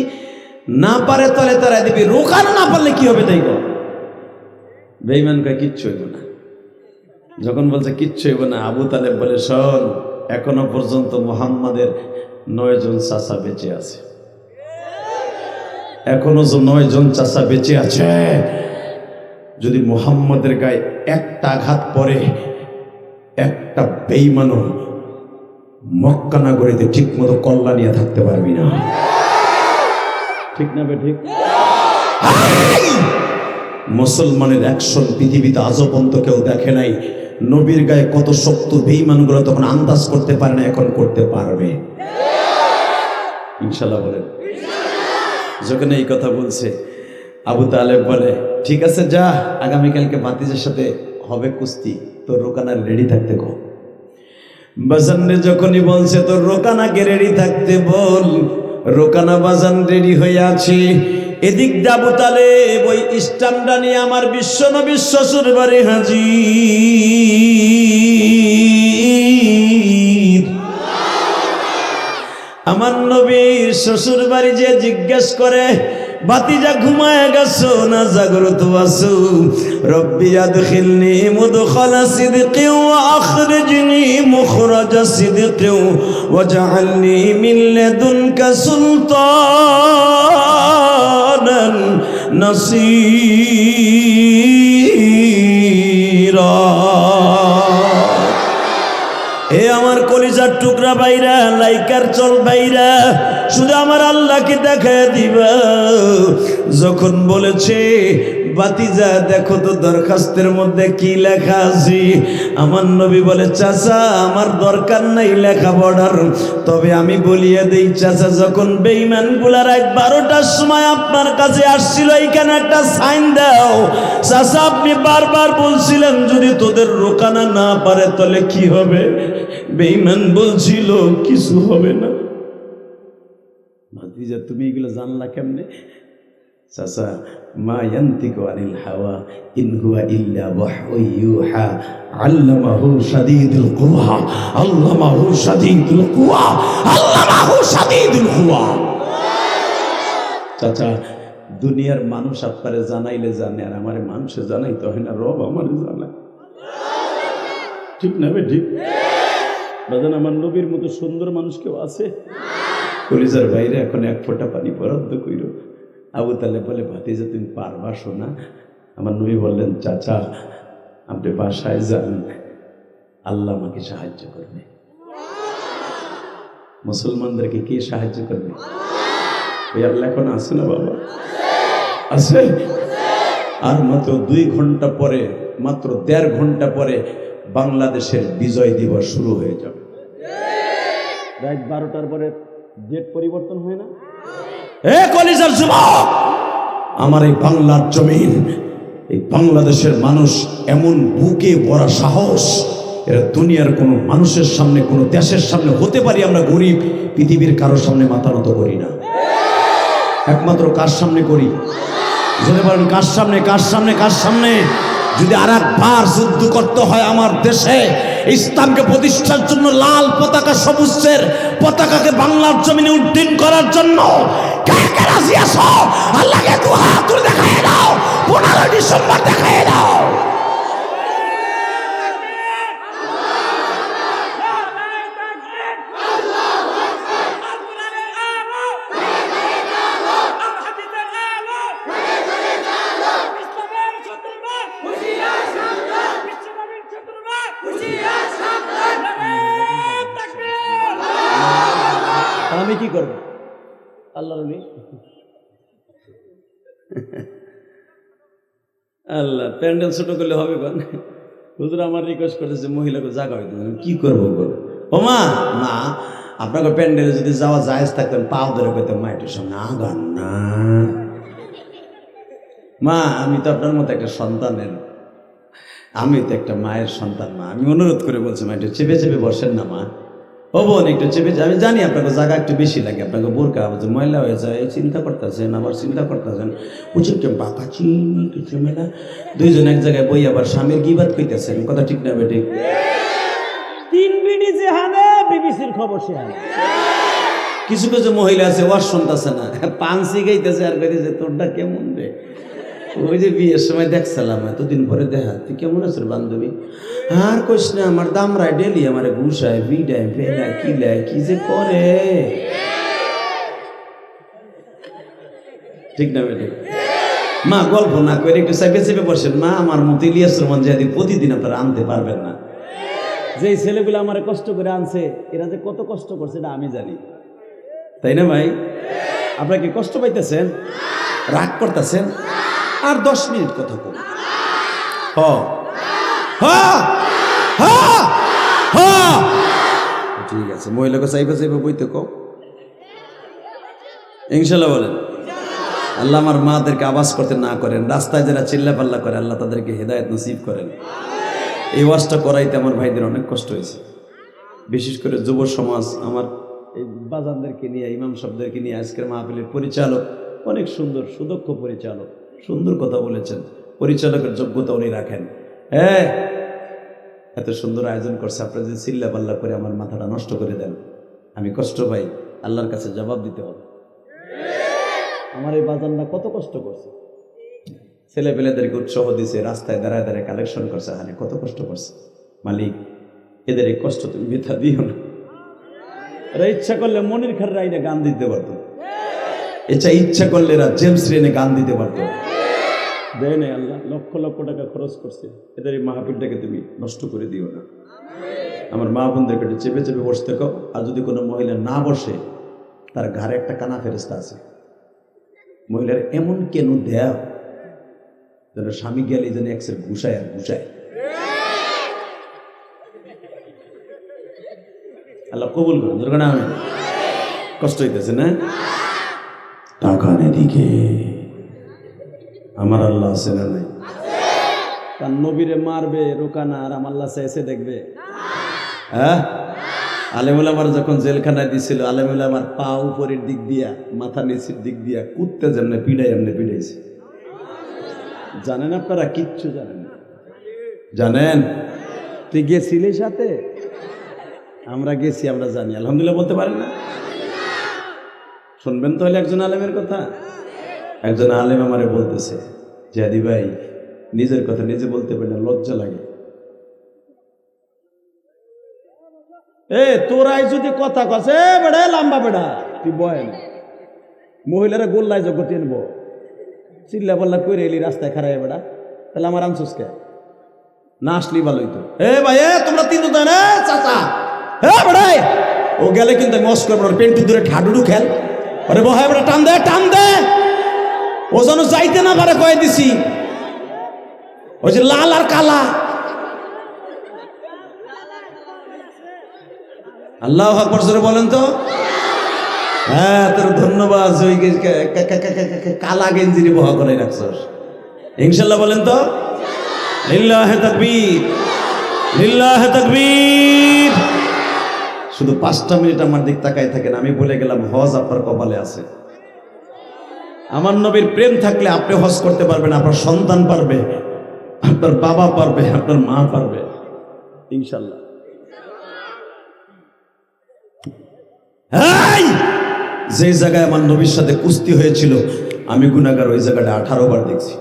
না পারে তাহলে তারা দিবি, রোকানা না পারলে কি হবে? তাই গো বেঈমান কয় কিচ্ছু হইব না। যখন বলছে কিচ্ছু হইব না, আবু তালেব বলে, শোন, এখনো পর্যন্ত মুহাম্মাদের 9 জন চাচা বেঁচে আছে, এখনো 9 জন চাচা বেঁচে আছে। যদি মুহাম্মাদের গায়ে একটা আঘাত পড়ে, একটা বেঈমানও মক্কা নগরীতে ঠিক মতো কল্লা নিয়ে থাকতে পারবি না, ঠিক না বে ঠিক? মুসলমানের অ্যাকশন পৃথিবীতে আজও পর্যন্ত কেউ দেখে নাই। নবীর গায়ে কত শক্ত বেঈমানগুলো তখন আন্দাজ করতে পারে না, এখন করতে পারবে ইনশাল্লাহ বলেন। যখন এই কথা বলছে, আবু তালেব বলে, ঠিক আছে যা, আগামীকালকে ভাতিজের সাথে হবে কুস্তি, তোর রোকানার রেডি থাকতে কো। বাজানরে যখনই বলছে তোর রোকানাকে রেডি থাকতে বল, রোকানা বাজান রেডি হয়ে আছে। এদিক দিয়ে আবু তালেব ওই স্ট্যান্ডটা নিয়ে আমার বিশ্বনবীর শ্বশুর বাড়ি হাজির। আমার নবীর শ্বশুর বাড়ি যে জিজ্ঞেস করে, ভাতিজা ঘুমায় গেছো না জাগ্রত আছো? রব্বি আদখিলনি মুদখালা সিদকি ওয়া আখরিজনি মুখরাজা সিদকি ওয়াজআলনি মিন লাদুনকা সুলতানান নাসীরা। এ আমার কলিজার টুকরা বাইরা, লাইকার চল বাইরা, শুধু আমার আল্লাহকে দেখায় দিবা। যখন বলেছে ভাতিজা দেখো তো দরখাস্তের মধ্যে কি লেখা আছে, আমার নবী বলে, চাচা আমার দরকার নাই লেখাপড়ার, তবে আমি বলিয়ে দেই চাচা, যখন বেঈমান গুলা রাত 12টার সময় আপনার কাছে আসছিল, এইখানে একটা সাইন দাও। চাচা আপনি বারবার বলছিলেন যদি তোদের রোকানা না পারে তাহলে কি হবে? বেঈমান বলছিল কিছু হবে না। ভাতিজা তুমি এগুলো জানলা কেমনে? চাচা, মা ইয়ান্তিকু আনিল হাওয়া ইন হুয়া ইল্লা ওয়াহয়ুন ইউহা আল্লামাহু শাদীদুল কুওয়া আল্লামাহু শাদীদুল কুওয়া আল্লামাহু শাদীদুল কুওয়া। চাচা, দুনিয়ার মানুষ আপনারে জানাইলে জানে, আর আমারে মানুষে জানাইতে হয় না, রব আমারে জানায়, ঠিক না বে ঠিক? বাজান আমার নবীর মতো সুন্দর মানুষ কেউ আছে? কলিজার বাইরে এখন এক ফোঁটা পানি বরাদ্দ কইর। আবু তালেব বলে, ভাতিজা তুমি পারবা শোনা? আমার নবী বললেন, চাচা আপনি বাসায় যান, আল্লাহ আমাকে সাহায্য করবে। মুসলমানদেরকে কে সাহায্য করবে? ওই আল্লাহ এখন আছে না বাবা? আছে। আর মাত্র 2 ঘন্টা পরে, মাত্র 1.5 ঘন্টা পরে বাংলাদেশের বিজয় দিবস শুরু হয়ে যাবে। রাত 12টার পরে ডেট পরিবর্তন হয় না? এ কলিজার যুবক, আমার এই বাংলার জমিন, এই বাংলাদেশের মানুষ এমন বুকে ভরা সাহস, এরা দুনিয়ার কোনো মানুষের সামনে, কোনো দেশের সামনে হতে পারি আমরা গরিব, পৃথিবীর কারোর সামনে মাথা নত করি না। একমাত্র কার সামনে করি? যদি বলেন কার সামনে, কার সামনে, কার সামনে? যদি আর একবার যুদ্ধ করতে হয় আমার দেশে ইসলামকে প্রতিষ্ঠার জন্য, লাল পতাকা সবুজের পতাকাকে বাংলার জমিনে উড্ডীন করার জন্য, কে কে রাজি আছো? আল্লাহকে 2 হাত তুলে দেখায় দাও, 15 ডিসেম্বর দেখায় দাও। আমি কি করব? আল্লাহ আল্লাহ প্যান্ডেল ছোট করলে হবে কোন? হুজুর আমার রিকোয়েস্ট করেছে মহিলাকে জায়গা হইতে, কি করবো? ও মা, মা আপনাকে প্যান্ডেলে যদি যাওয়া জায়েজ থাকতেন পাও ধরে কইতাম, মা একটু সামনে আগান না। মা আমি তো আপনার মতো একটা সন্তানের, আমি তো একটা মায়ের সন্তান, মা আমি অনুরোধ করে বলছি, মা একটু চেপে চেপে বসেন না মা। ও বোন একটু চেপে, আমি জানি আপনাকে জায়গা একটু বেশি লাগে, আপনাকে বোরকা ময়লা হয়ে যায়, চিন্তা করতেছেন, আবার চিন্তা করতেছেন উচিত বাঁকা চিনি কিছু মেলা, 2 জন এক জায়গায় বই আবার স্বামীর গিবাত কইতেছেন, কথা ঠিক না বেটি? 3 বিডি যেহানে বিবিসির খবর সেহানে। কিছু কিছু মহিলা আছে ওয়াজ শুনতেছে না, পানসি গাইতেছে আর কইতেছে তোরটা কেমন রে। ওই যে বিয়ের সময় দেখছিলাম, এতদিন পরে দেখা, তুই কেমন আছিস বান্ধবী? আর কইস না, আমার দামরায় ডেলি আমার ঘুষায় বিডায় ফেলা কিলায় কি যে করে, ঠিক না বেটি? মা গল্প না করে একটু চেপে চেপে বসেন মা, আমার মতো ইলিয়াস রহমান জিহাদি প্রতিদিন আপনারা আনতে পারবেন না। যে ছেলেগুলো আমার কষ্ট করে আনছে, এরা যে কত কষ্ট করছে এটা আমি জানি, তাই না ভাই? আপনারা কি কষ্ট পাইতেছেন? রাগ করতেছেন? আর 10 মিনিট কথা কম। ঠিক আছে, মহিলাকে চাইবে চাইবে বইতে কও, ইনশাল্লাহ বলেন। আল্লাহ আমার মাদেরকে আওয়াজ করতে না করেন, রাস্তায় যারা চিল্লা পাল্লা করে আল্লাহ তাদেরকে হেদায়েত নসিব করেন। এই ওয়াজটা করাইতে আমার ভাইদের অনেক কষ্ট হয়েছে, বিশেষ করে যুব সমাজ, আমার এই বাজানদেরকে নিয়ে, ইমাম সাহেবদেরকে নিয়ে। আজকের মাহফিলের পরিচালক অনেক সুন্দর, সুদক্ষ পরিচালক, সুন্দর কথা বলেছেন, পরিচালকের যোগ্যতা উনি রাখেন। হ্যাঁ, এত সুন্দর আয়োজন করছে, আপনারা যদি চিল্লা পাল্লা করে আমার মাথাটা নষ্ট করে দেন, আমি কষ্ট পাই, আল্লাহর কাছে জবাব দিতে হবে। আমার এই বাজানরা কত কষ্ট করছে, ছেলে পেলেদেরকে উৎসাহ দিছে, রাস্তায় দাঁড়ায় দাঁড়ায় কালেকশন করছে, হানে কত কষ্ট করছে। মালিক এদের এই কষ্ট তুমি মিথ্যা দিও না। এরা ইচ্ছা করলে মনির খার রাইনে গান দিতে পারতো, ইচ্ছা করলে এরা জেমস রেনে গান দিতে পারতো, দেয় নাই। আল্লাহ লক্ষ লক্ষ টাকা খরচ করছে, এদের এই মাহফিলটাকে তুমি নষ্ট করে দিও না। আমার মা বোনদেরকে একটু চেপে চেপে বসতে কও। আর যদি কোনো মহিলা না বসে, তার ঘাড়ে একটা কানা ফেরেস্তা আছে, মহিলার এমন কেন দেয়া যেন স্বামী গেলে যেন একসের ঘুষায় আর ঘুষায়। আল্লাহ কবুল করুন। দরকার না, আমি কষ্ট হইতেছে না? টাকান এদিকে, আমার আল্লাহ আছে না নাই? তার নবীরে মারবে রোকানা, আর আমার আল্লাহ এসে দেখবে। হ্যাঁ, আলেমুল আমার যখন জেলখানায় দিছিল, আলেমুল আমার পা উপরের দিক দিয়া, মাথা নিচের দিক দিয়া কুত্তে যেমনে পিড়াই এমনি পিড়াইছে। জানেন আপনারা? কিচ্ছু জানেন না। জানেন? তুই গেছিলি সাথে? আমরা গেছি, আমরা জানি। আলহামদুলিল্লাহ বলতে পারেন না? শুনবেন তাহলে একজন আলেমের কথা। একজন আলেম আমারে বলতেছে, জিহাদি ভাই নিজের কথা নিজে বলতে পারি না, লজ্জা লাগে। তোরাই যদি কথা কছে বেড়া লম্বা বেড়া তুই বয় না মহিলারা গোল্লায় জগতে আনবো চিল্লা পাল্লা করে এলি রাস্তায় খারাই বেড়া তাহলে আমার আনসুস কে না আসলি ভালোই তো ভাই তোমরা তিন চাচা বেড়াই ও গেলে কিন্তু মস করবো পেন্টু দূরে ঠাডুডু খেল আরে বহায় বেড়া টান দে ও যেন যাইতে না পারে কয়ে দিছি ওই যে লাল আর কালা আল্লাহু আকবার জোরে বলেন তো তোর ধন্যবাদ ওই কালা গেঞ্জিরি বহা করে রাখছস ইনশাআল্লাহ বলেন তো লিল্লাহি তাকবীর লিল্লাহি তাকবীর শুধু 5টা মিনিট আমার দিক তাকায় থাকেন আমি বলে গেলাম হজ আপনার কপালে আছে আমার নবীর প্রেম থাকলে আপনি হজ করতে পারবেন আপনার সন্তান পারবে আপনার বাবা পারবে আপনার মা পারবে ইনশাআল্লাহ যে জায়গায় আমার নবীর সাথে কুস্তি হয়েছিল আমি গুনাহগার ওই জায়গাটা 18 বার দেখছি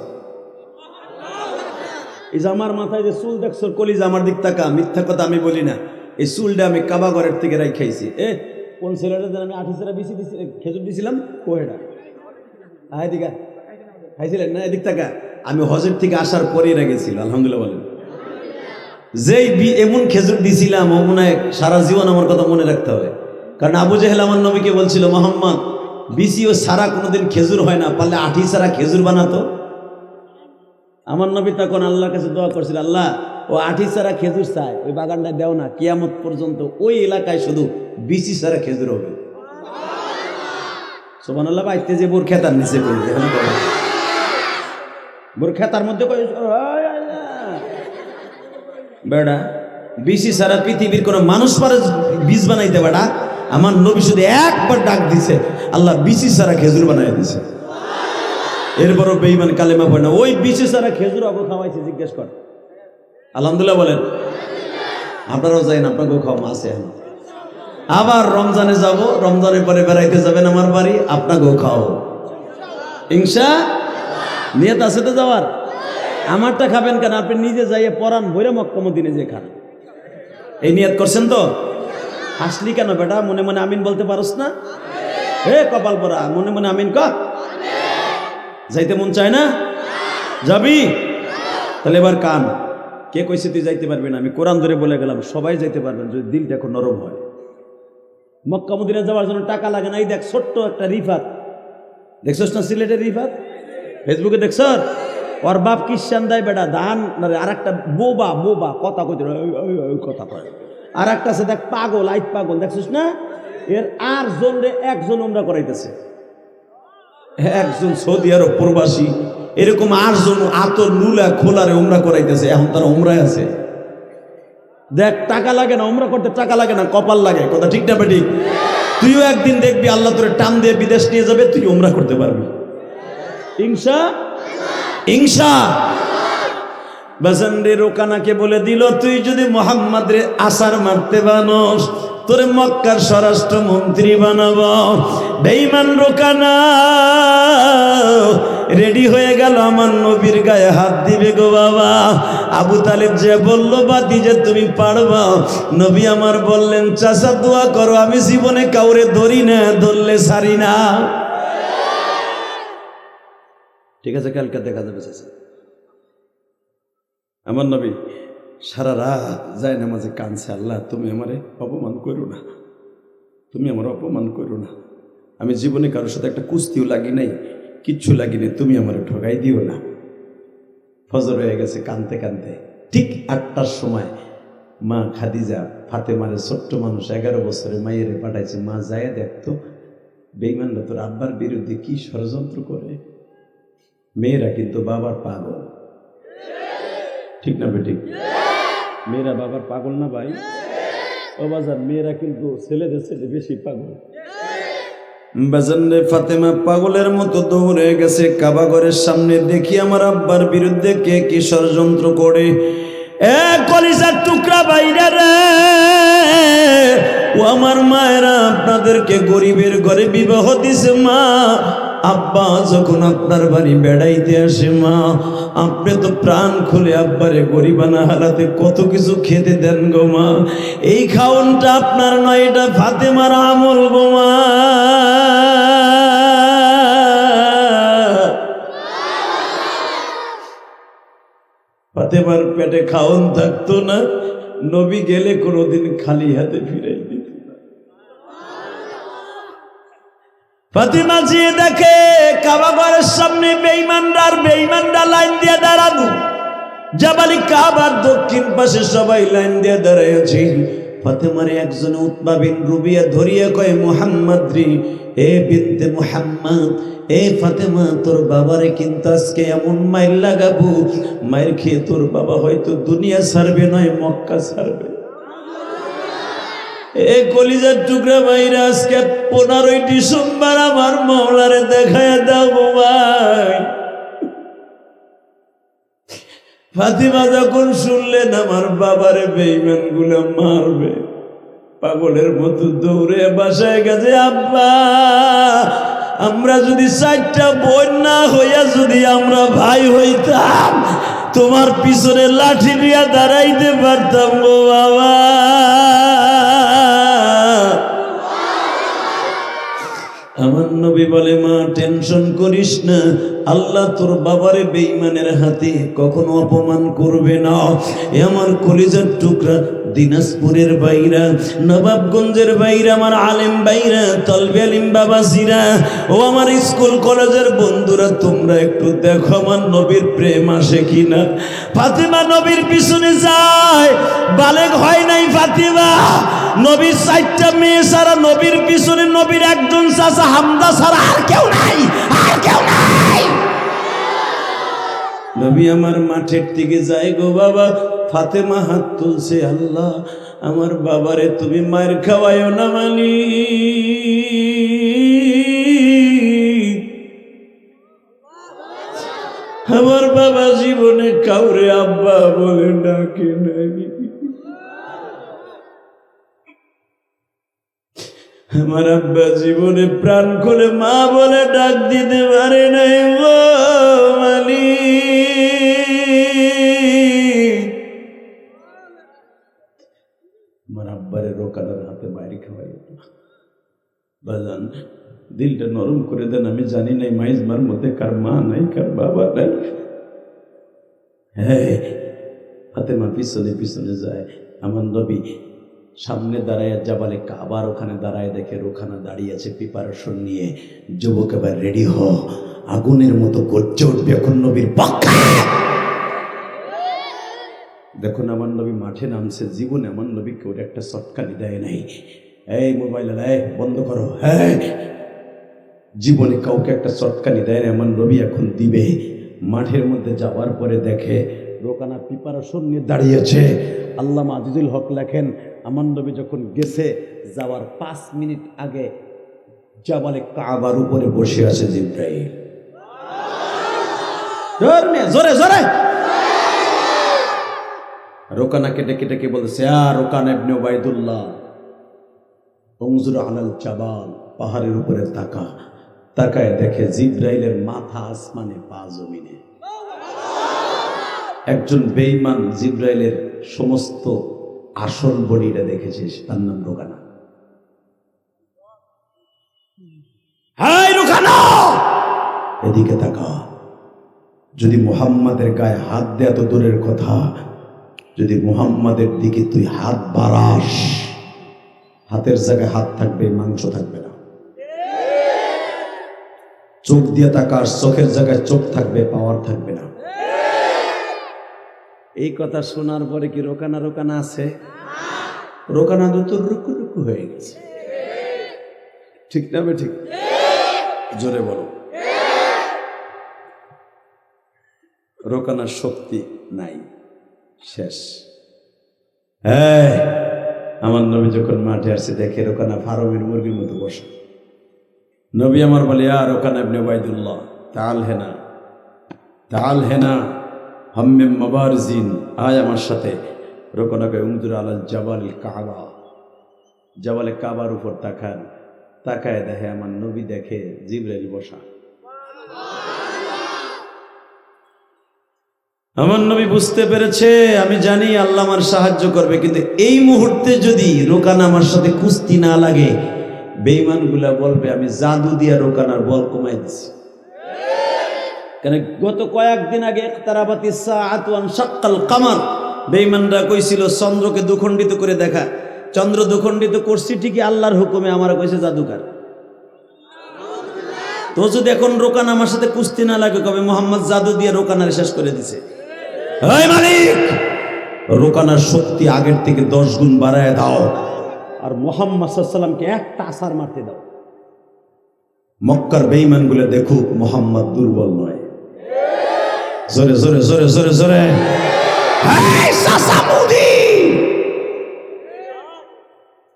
এই যে আমার মাথায় যে চুল দেখছর কলিজা আমার দিক তাকা মিথ্যা কথা আমি বলি না এই চুলটা আমি কাবা ঘরের থেকে রাই খাইছি কোন ছেলেটা আমি 8 সেরা বেশি খেজুর দিছিলাম কোহেটা দিকা খাইছিলেন না এদিক তাকা আমি হজের থেকে আসার পরেই রেগেছিল আলহামদুলিল্লাহ বলেন যেই এমন খেজুর দিছিলাম ও মনে হয় সারা জীবন আমার কথা মনে রাখতে হবে কারণ আবু জেহেল আমার নবীকে বলছিল মোহাম্মদ বিসি ও সারা কোনোদিন খেজুর হয় না পারলে 8 সারা খেজুর বানাতো আমার নবী তখন আল্লাহর কাছে দোয়া করছিল আল্লাহ ও 8 সারা খেজুর চায় ওই বাগানটা দেও না কিয়ামত পর্যন্ত ওই এলাকায় শুধু বিসি সারা খেজুর হবে সুবহানাল্লাহ বাইতে যে বোর খেতার নিচে করি এখন বোর খেতার মধ্যে বেড়া বিসি সারা পৃথিবীর কোনো মানুষ পারে বীজ বানাইতে বেড়া আমার নবী শুধু একবার ডাক দিছে আল্লাহ বিসি সারা খেজুর বানাই দিছে এরপরও বেঈমান কালেমা পড়ে না ওই বিসি সারা খেজুর আবু খাওয়াইছে জিজ্ঞেস কর আলহামদুলিল্লাহ বলেন আপনারাও যাইন আপনাকেও খাওয়া আছে এখন আবার রমজানে যাব রমজানের পরে বেড়াইতে যাবেন আমার বাড়ি আপনাকেও খাও ইনশা নিয়ত আছে তো যাওয়ার আমারটা খাবেন কেন আপনি নিজে যাইয়ে পরান ভরে মক্কা মদিনে যে খান এই নিয়ত করছেন তো হাসলি কেন বেটা মনে মনে আমিন বলতে পারোস না কপাল পরা মনে মনে আমিন ক যাইতে মন চায় না যাবি তাহলে এবার কান কে কইছে তুই যাইতে পারবি না আমি কোরআন ধরে বলে গেলাম সবাই যাইতে পারবেন যদি দিলটা এখন নরম হয় মক্কা মদিনা যাওয়ার জন্য টাকা লাগে না এই দেখ ছোট্ট একটা রিফাত দেখছস না সিলেটের রিফাত ফেসবুকে দেখছ ওর বাপ খ্রিস্টান দেয় বেটা ধান আর একটা বোবা কথা কইতে কথা কয় আর একটা আছে দেখ পাগল আইত পাগল দেখছিস না এর আর জনরে একজন উমরা করাইতেছে একজন সৌদি আরব প্রবাসী এরকম 8 জন আতর নুলা খোলারে উমরা করাইতেছে এখন তারা উমরায় আছে দেখ টাকা লাগে না উমরা করতে টাকা লাগে না কপাল লাগে কথা ঠিক না বেটি তুইও একদিন দেখবি আল্লাহ তোরে টান দিয়ে বিদেশ নিয়ে যাবে তুই উমরা করতে পারবি ইনশা বাজানরে রোকানাকে বলে দিল তুই যদি মোহাম্মদ রে আসার মারতে বানস তোরে মক্কার স্বরাষ্ট্র মন্ত্রী বানাবো বেঈমান রোকানা রেডি হয়ে গেল আমার নবীর গায়ে হাত দিবে গো বাবা আবু তালেব যে বলল বাতি যে তুমি পারবা নবী আমার বললেন চাচা দোয়া করো আমি জীবনে কাউরে ধরি না ধরলে ছাড়ি না ঠিক আছে কালকে দেখা যাবে চাচা আমার নবী সারা রাত যায় নামাজে কাঁদছে আল্লাহ তুমি আমারে অপমান করো না তুমি আমার অপমান করো না আমি জীবনে কারোর সাথে একটা কুস্তিও লাগি নাই কিচ্ছু লাগি নাই তুমি আমার ঠকাই দিও না ফজর হয়ে গেছে কাঁদতে কাঁদতে ঠিক 8টার সময় মা খাদিজা ফাতেমারে ছোট্ট মানুষ 11 বছরের মায়ের পাঠাইছে মা যায় দেখতো বেঈমানরা তোর আব্বার বিরুদ্ধে কি ষড়যন্ত্র করে মেয়েরা কিন্তু বাবার পাগল ঠিক না বেঠিক মেয়েরা বাবার পাগল না ভাই ও বাজার মেয়েরা কিন্তু ছেলেদের ছেলে বেশি পাগল বাজারে ফাতেমা পাগলের মতো দৌড়ে গেছে কাবা ঘরের সামনে দেখি আমার আব্বার বিরুদ্ধে কে কি ষড়যন্ত্র করে কলিজার টুকরা বাইরা রে ও আমার মায়েরা আপনাদেরকে গরিবের ঘরে বিবাহ দিছে মা আব্বা যখন আপনার বাড়ি বেড়াইতে আসে মা, আপনি তো প্রাণ খুলে আব্বারে গরিবানা হালাতে কত কিছু খেতে দেন গো মা। এই খাওনটা আপনার নয়, এটা ফাতেমার আমল গো মা। ফাতেমার পেটে খাওন থাকতো না, নবী গেলে কোনোদিন খালি হাতে ফিরাই দিত না। ফাতেমা যেয়ে দেখে কাবা ঘরের সামনে বেঈমানরা লাইন দিয়ে দাঁড়ানো, জাবালি কাবার দক্ষিণ পাশে সবাই লাইন দিয়ে দাঁড়াইছে। ফাতেমার একজন উতবা বিন রুবিয়া ধরিয়া কয়, মুহাম্মদ রে, এ বিনতে মুহাম্মদ, এ ফাতেমা, তোর বাবারে কিন্তু আজকে এমন মাইর লাগাবো, মাইর খেয়ে তোর বাবা হয়তো দুনিয়া ছাড়বে নয় মক্কা ছাড়বে। এ কলিজার টুকরা ভাইরা, আজকে 15ই ডিসেম্বর আমার মওলারে দেখায় দাও গো ভাই। ফাতিমা যখন শুনলেন আমার বাবারে বেঈমান গুলা মারবে, পাগলের মতো দৌড়ে বাসায় গেছে। আব্বা, আমরা যদি 4টা বোন না হইয়া যদি আমরা ভাই হইতাম, তোমার পিছনে লাঠি নিয়ে দাঁড়াইতে পারতাম গো বাবা। আমার নবী বলে, মা টেনশন করিস না, আল্লাহ তোর বাবারে বেঈমানের হাতে কখনো অপমান করবে না। এ আমার কলিজার টুকরা দিনাজপুরের বাইরা, নবাবগঞ্জের বাইরা, আমার আলেম বাইরা, তলবে আলিম বাবাজিরা, ও আমার স্কুল কলেজের বন্ধুরা, তোমরা একটু দেখো আমার নবীর প্রেম আসে কিনা। ফাতেমা নবীর পিছনে যায়, বালেগ হয় নাই ফাতেমা। নবীর 4টা মেয়ে ছাড়া নবীর পিছনে নবীর একজন চাচা হামদা ছাড়া আর কেউ নাই, আর কেউ নাই। নবী আমার মাঠের দিকে যায় গো বাবা। ফাতেমা হাত তুলছে, আল্লাহ আমার বাবারে তুমি মায়ের খাওয়ায়ও না মানি। আমার বাবা জীবনে কাউরে আব্বা বলে ডাকে নাই। আমার আব্বা জীবনে প্রাণ খুলে মা বলে ডাক দিতে পারে নাই গো মালিক। আমার আব্বারে রোকানার হাতে মায়ের খাওয়াই বাজান, দিলটা নরম করে দেন। আমি জানি নাই মাইজমার মধ্যে কার মা নাই, কার বাবা নাই। হ্যাঁ, ফাতেমা পিছনে পিছনে যায়। আমার নবী সামনে দাঁড়ায় জাবালে কাবার ওখানে দাঁড়ায়, দেখে রোখানা দাঁড়িয়ে আছে প্রিপারেশন নিয়ে। যুবক এবার রেডি হ, আগুনের মতো গর্জে উঠবে এখন নবীর পক্ষে। দেখুন আমার নবী মাঠে নামছে, জীবনে আমার নবী কেউ একটা চটকানি দেয় নাই। এই মোবাইল বন্ধ করো। হ্যাঁ, জীবনে কাউকে একটা চটকানি দেয় না, আমার নবী এখন দিবে। মাঠের মধ্যে যাওয়ার পরে দেখে রোকানা প্রিপারেশন নিয়ে দাঁড়িয়েছে। আল্লামা আজিজুল হক লেখেন, আমার নবী যখন গেছে, যাওয়ার 5 মিনিট আগে জাবালে কাবার উপরে বসে আছে জিবরাইল। জোরে জোরে রোকানাকে ডেকে ডেকে বলছে, রোকানা ইবনে উবাইদুল্লাহ, উনজুর আলাল জাবাল, পাহাড়ের উপরে তাকা। তাকায় দেখে জিবরাইলের মাথা আসমানে, পা জমিনে। একজন বেঈমান জিবরাইলের সমস্ত আসল বডিটা দেখেছে, তার নাম রোকানা। হাই রোকানা, এদিকে তাকা। যদি মুহাম্মাদের গায়ে হাত দেয়া তো দূরের কথা, যদি মুহাম্মাদের দিকে তুই হাত বাড়াস, হাতের জায়গায় হাত থাকবে, মাংস থাকবে না। চোখ দিয়ে তাকাস, চোখের জায়গায় চোখ থাকবে, পাওয়ার থাকবে না। এই কথা শোনার পরে কি রোকানা রোকানা আছে? রোকানা তো রুকু রুকু হয়ে গেছে। ঠিক না বে? ঠিক, জোরে বলো। রোকানার শক্তি নাই, শেষ। হ্যাঁ, আমার নবী যখন মাঠে আসছে দেখে রোকানা ফার্মের মুরগির মতো বসে। নবী আমার বলে, রোকানা ইবনে উবাইদুল্লাহ, তাল হেনা, তাল হেনা, হাম্মে মাবারজিন, আয় আমার সাথে। রোকানাকে উনজুর আলাল জাবাল কাবা, জাবালে কাবার উপর তাকান। তাকায় দেখে আমার নবী, দেখে জিবরাইল বসা। আমার নবী বুঝতে পেরেছে, আমি জানি আল্লাহ আমার সাহায্য করবে, কিন্তু এই মুহূর্তে যদি রোকানা আমার সাথে কুস্তি না লাগে, বেঈমানগুলা বলবে আমি জাদু দিয়া রোকানার বল কমাই দিছি। কেন গত কয়েকদিন আগে ইকতারাবাতিস সাআতু ওয়া শাক্কাল কামার, বেঈমানরা কইছিল চন্দ্রকে দুখণ্ডিত করে দেখা। চন্দ্র দুখণ্ডিত করছি ঠিকই, আল্লাহর হুকুমে, আমার কইছে জাদুকার। তো যদি এখন রোকানা আমার সাথে কুস্তি না লাগে, কবে মোহাম্মদ জাদু দিয়ে রোকানার শেষ করে দিছে। এই মালিক, রোকানার শক্তি আগের থেকে 10 গুণ বাড়ায় দাও, আর মোহাম্মদ সাল্লাল্লাহু আলাইহি সাল্লামকে একটা আছাড় মারতে দাও। মক্কার বেঈমানগুলো দেখুক মোহাম্মদ দুর্বল নয়। জোরে জোরে জোরে জোরে জোরে, এই সাসামুদি,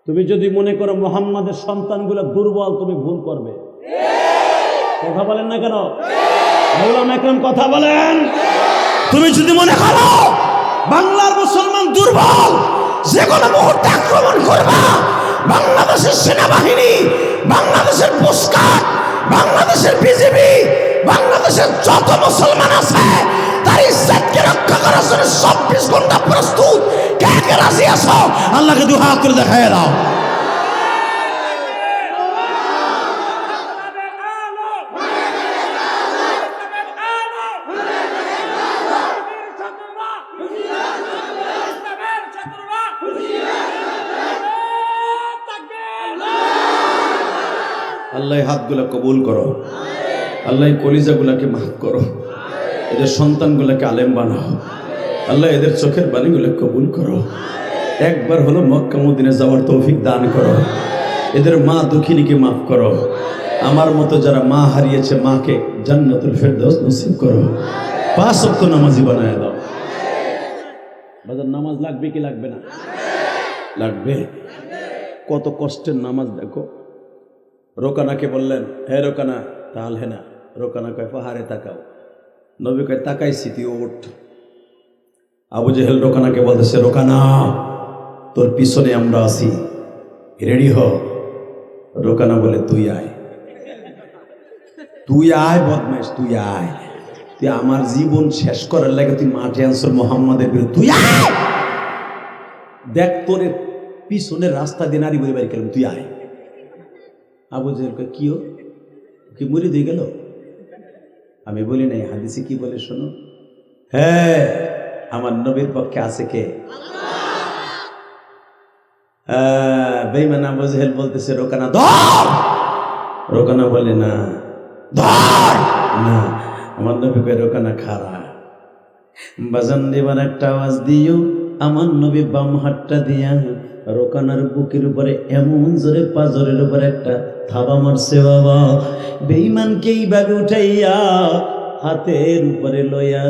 তুমি যদি মনে করো মোহাম্মদের সন্তানগুলো দুর্বল, তুমি ভুল করবে। কথা বলেন না কেন? মাওলানা একরাম কথা বলেন। তুমি যদি মনে করো বাংলার মুসলমান দুর্বল, যে কোনো মুহূর্তে আক্রমণ করবা, বাংলাদেশের সেনাবাহিনী, বাংলাদেশের পুস্কার, বাংলাদেশের বিজেপি, বাংলাদেশের যত মুসলমান আছে তার ইজ্জতকে রক্ষা করার জন্য 24 ঘন্টা প্রস্তুত। কে কে রাজি আছো? আল্লাহকে দুই হাত করে দেখায় দাও। আল্লাহ হাতগুলা কবুল করো, আল্লাহ কলিজাগুলাকে মাফ করো, এদের সন্তানগুলাকে আলেম বানাও, আল্লাহ এদের চোখের বাণীগুলো কবুল করো। একবার হলো মক্কা মদিনা যাওয়ার তৌফিক দান করো, এদের মা দুঃখিনীকে মাফ করো, আমার মতো যারা মা হারিয়েছে মাকে জান্নাতুল ফেরদৌস নসিব করো, 5 ওয়াক্ত নামাজি বানায় দাও। বাজার নামাজ লাগবে কি লাগবে না? লাগবে। কত কষ্টের নামাজ দেখো। রোকানাকে বললেন, হে রোকানা, তাল হে না। রোকানা কয় পাহাড়ে তাকাও। নবী কয় তাকাইছি, তুই ওঠ। আবু জেহেল রোকানাকে বলতেছে, রোকানা তোর পিছনে আমরা আছি, রেডি হ। রোকানা বলে, তুই আয়, তুই আয় বদমাইশ, তুই আয়, তুই আমার জীবন শেষ করার লাগে তুই মাঠে আনছর মোহাম্মদের বিরুদ্ধে, তুই আয়। দেখ তোর পিছনের রাস্তা দিয়ে নারী বই বাড়ি গেলাম, তুই আয়। আবু জেহেল কয় কি ও, কি মুরিদ হয়ে গেল? আমি বলি নাই, হাদিসে কি বলে শোনো। হ্যাঁ, আমার নবীর পক্ষে আছে কে? বেঈমান আবু জেহেল বলতেছে, রোকানা ধর। রোকানা বলে, না ধর না। আমার নবী কয়, রোকানা খাড়া। বাজান দেবার একটা আওয়াজ দিও। আমার নবী বাম হাতটা দিয়া রোকানার বুকের উপরে এমন জোরে পাজরের উপরে একটা থাবা মারছে বাবা। বেঈমানকে এইভাবে উঠাইয়া হাতের উপরে লইয়া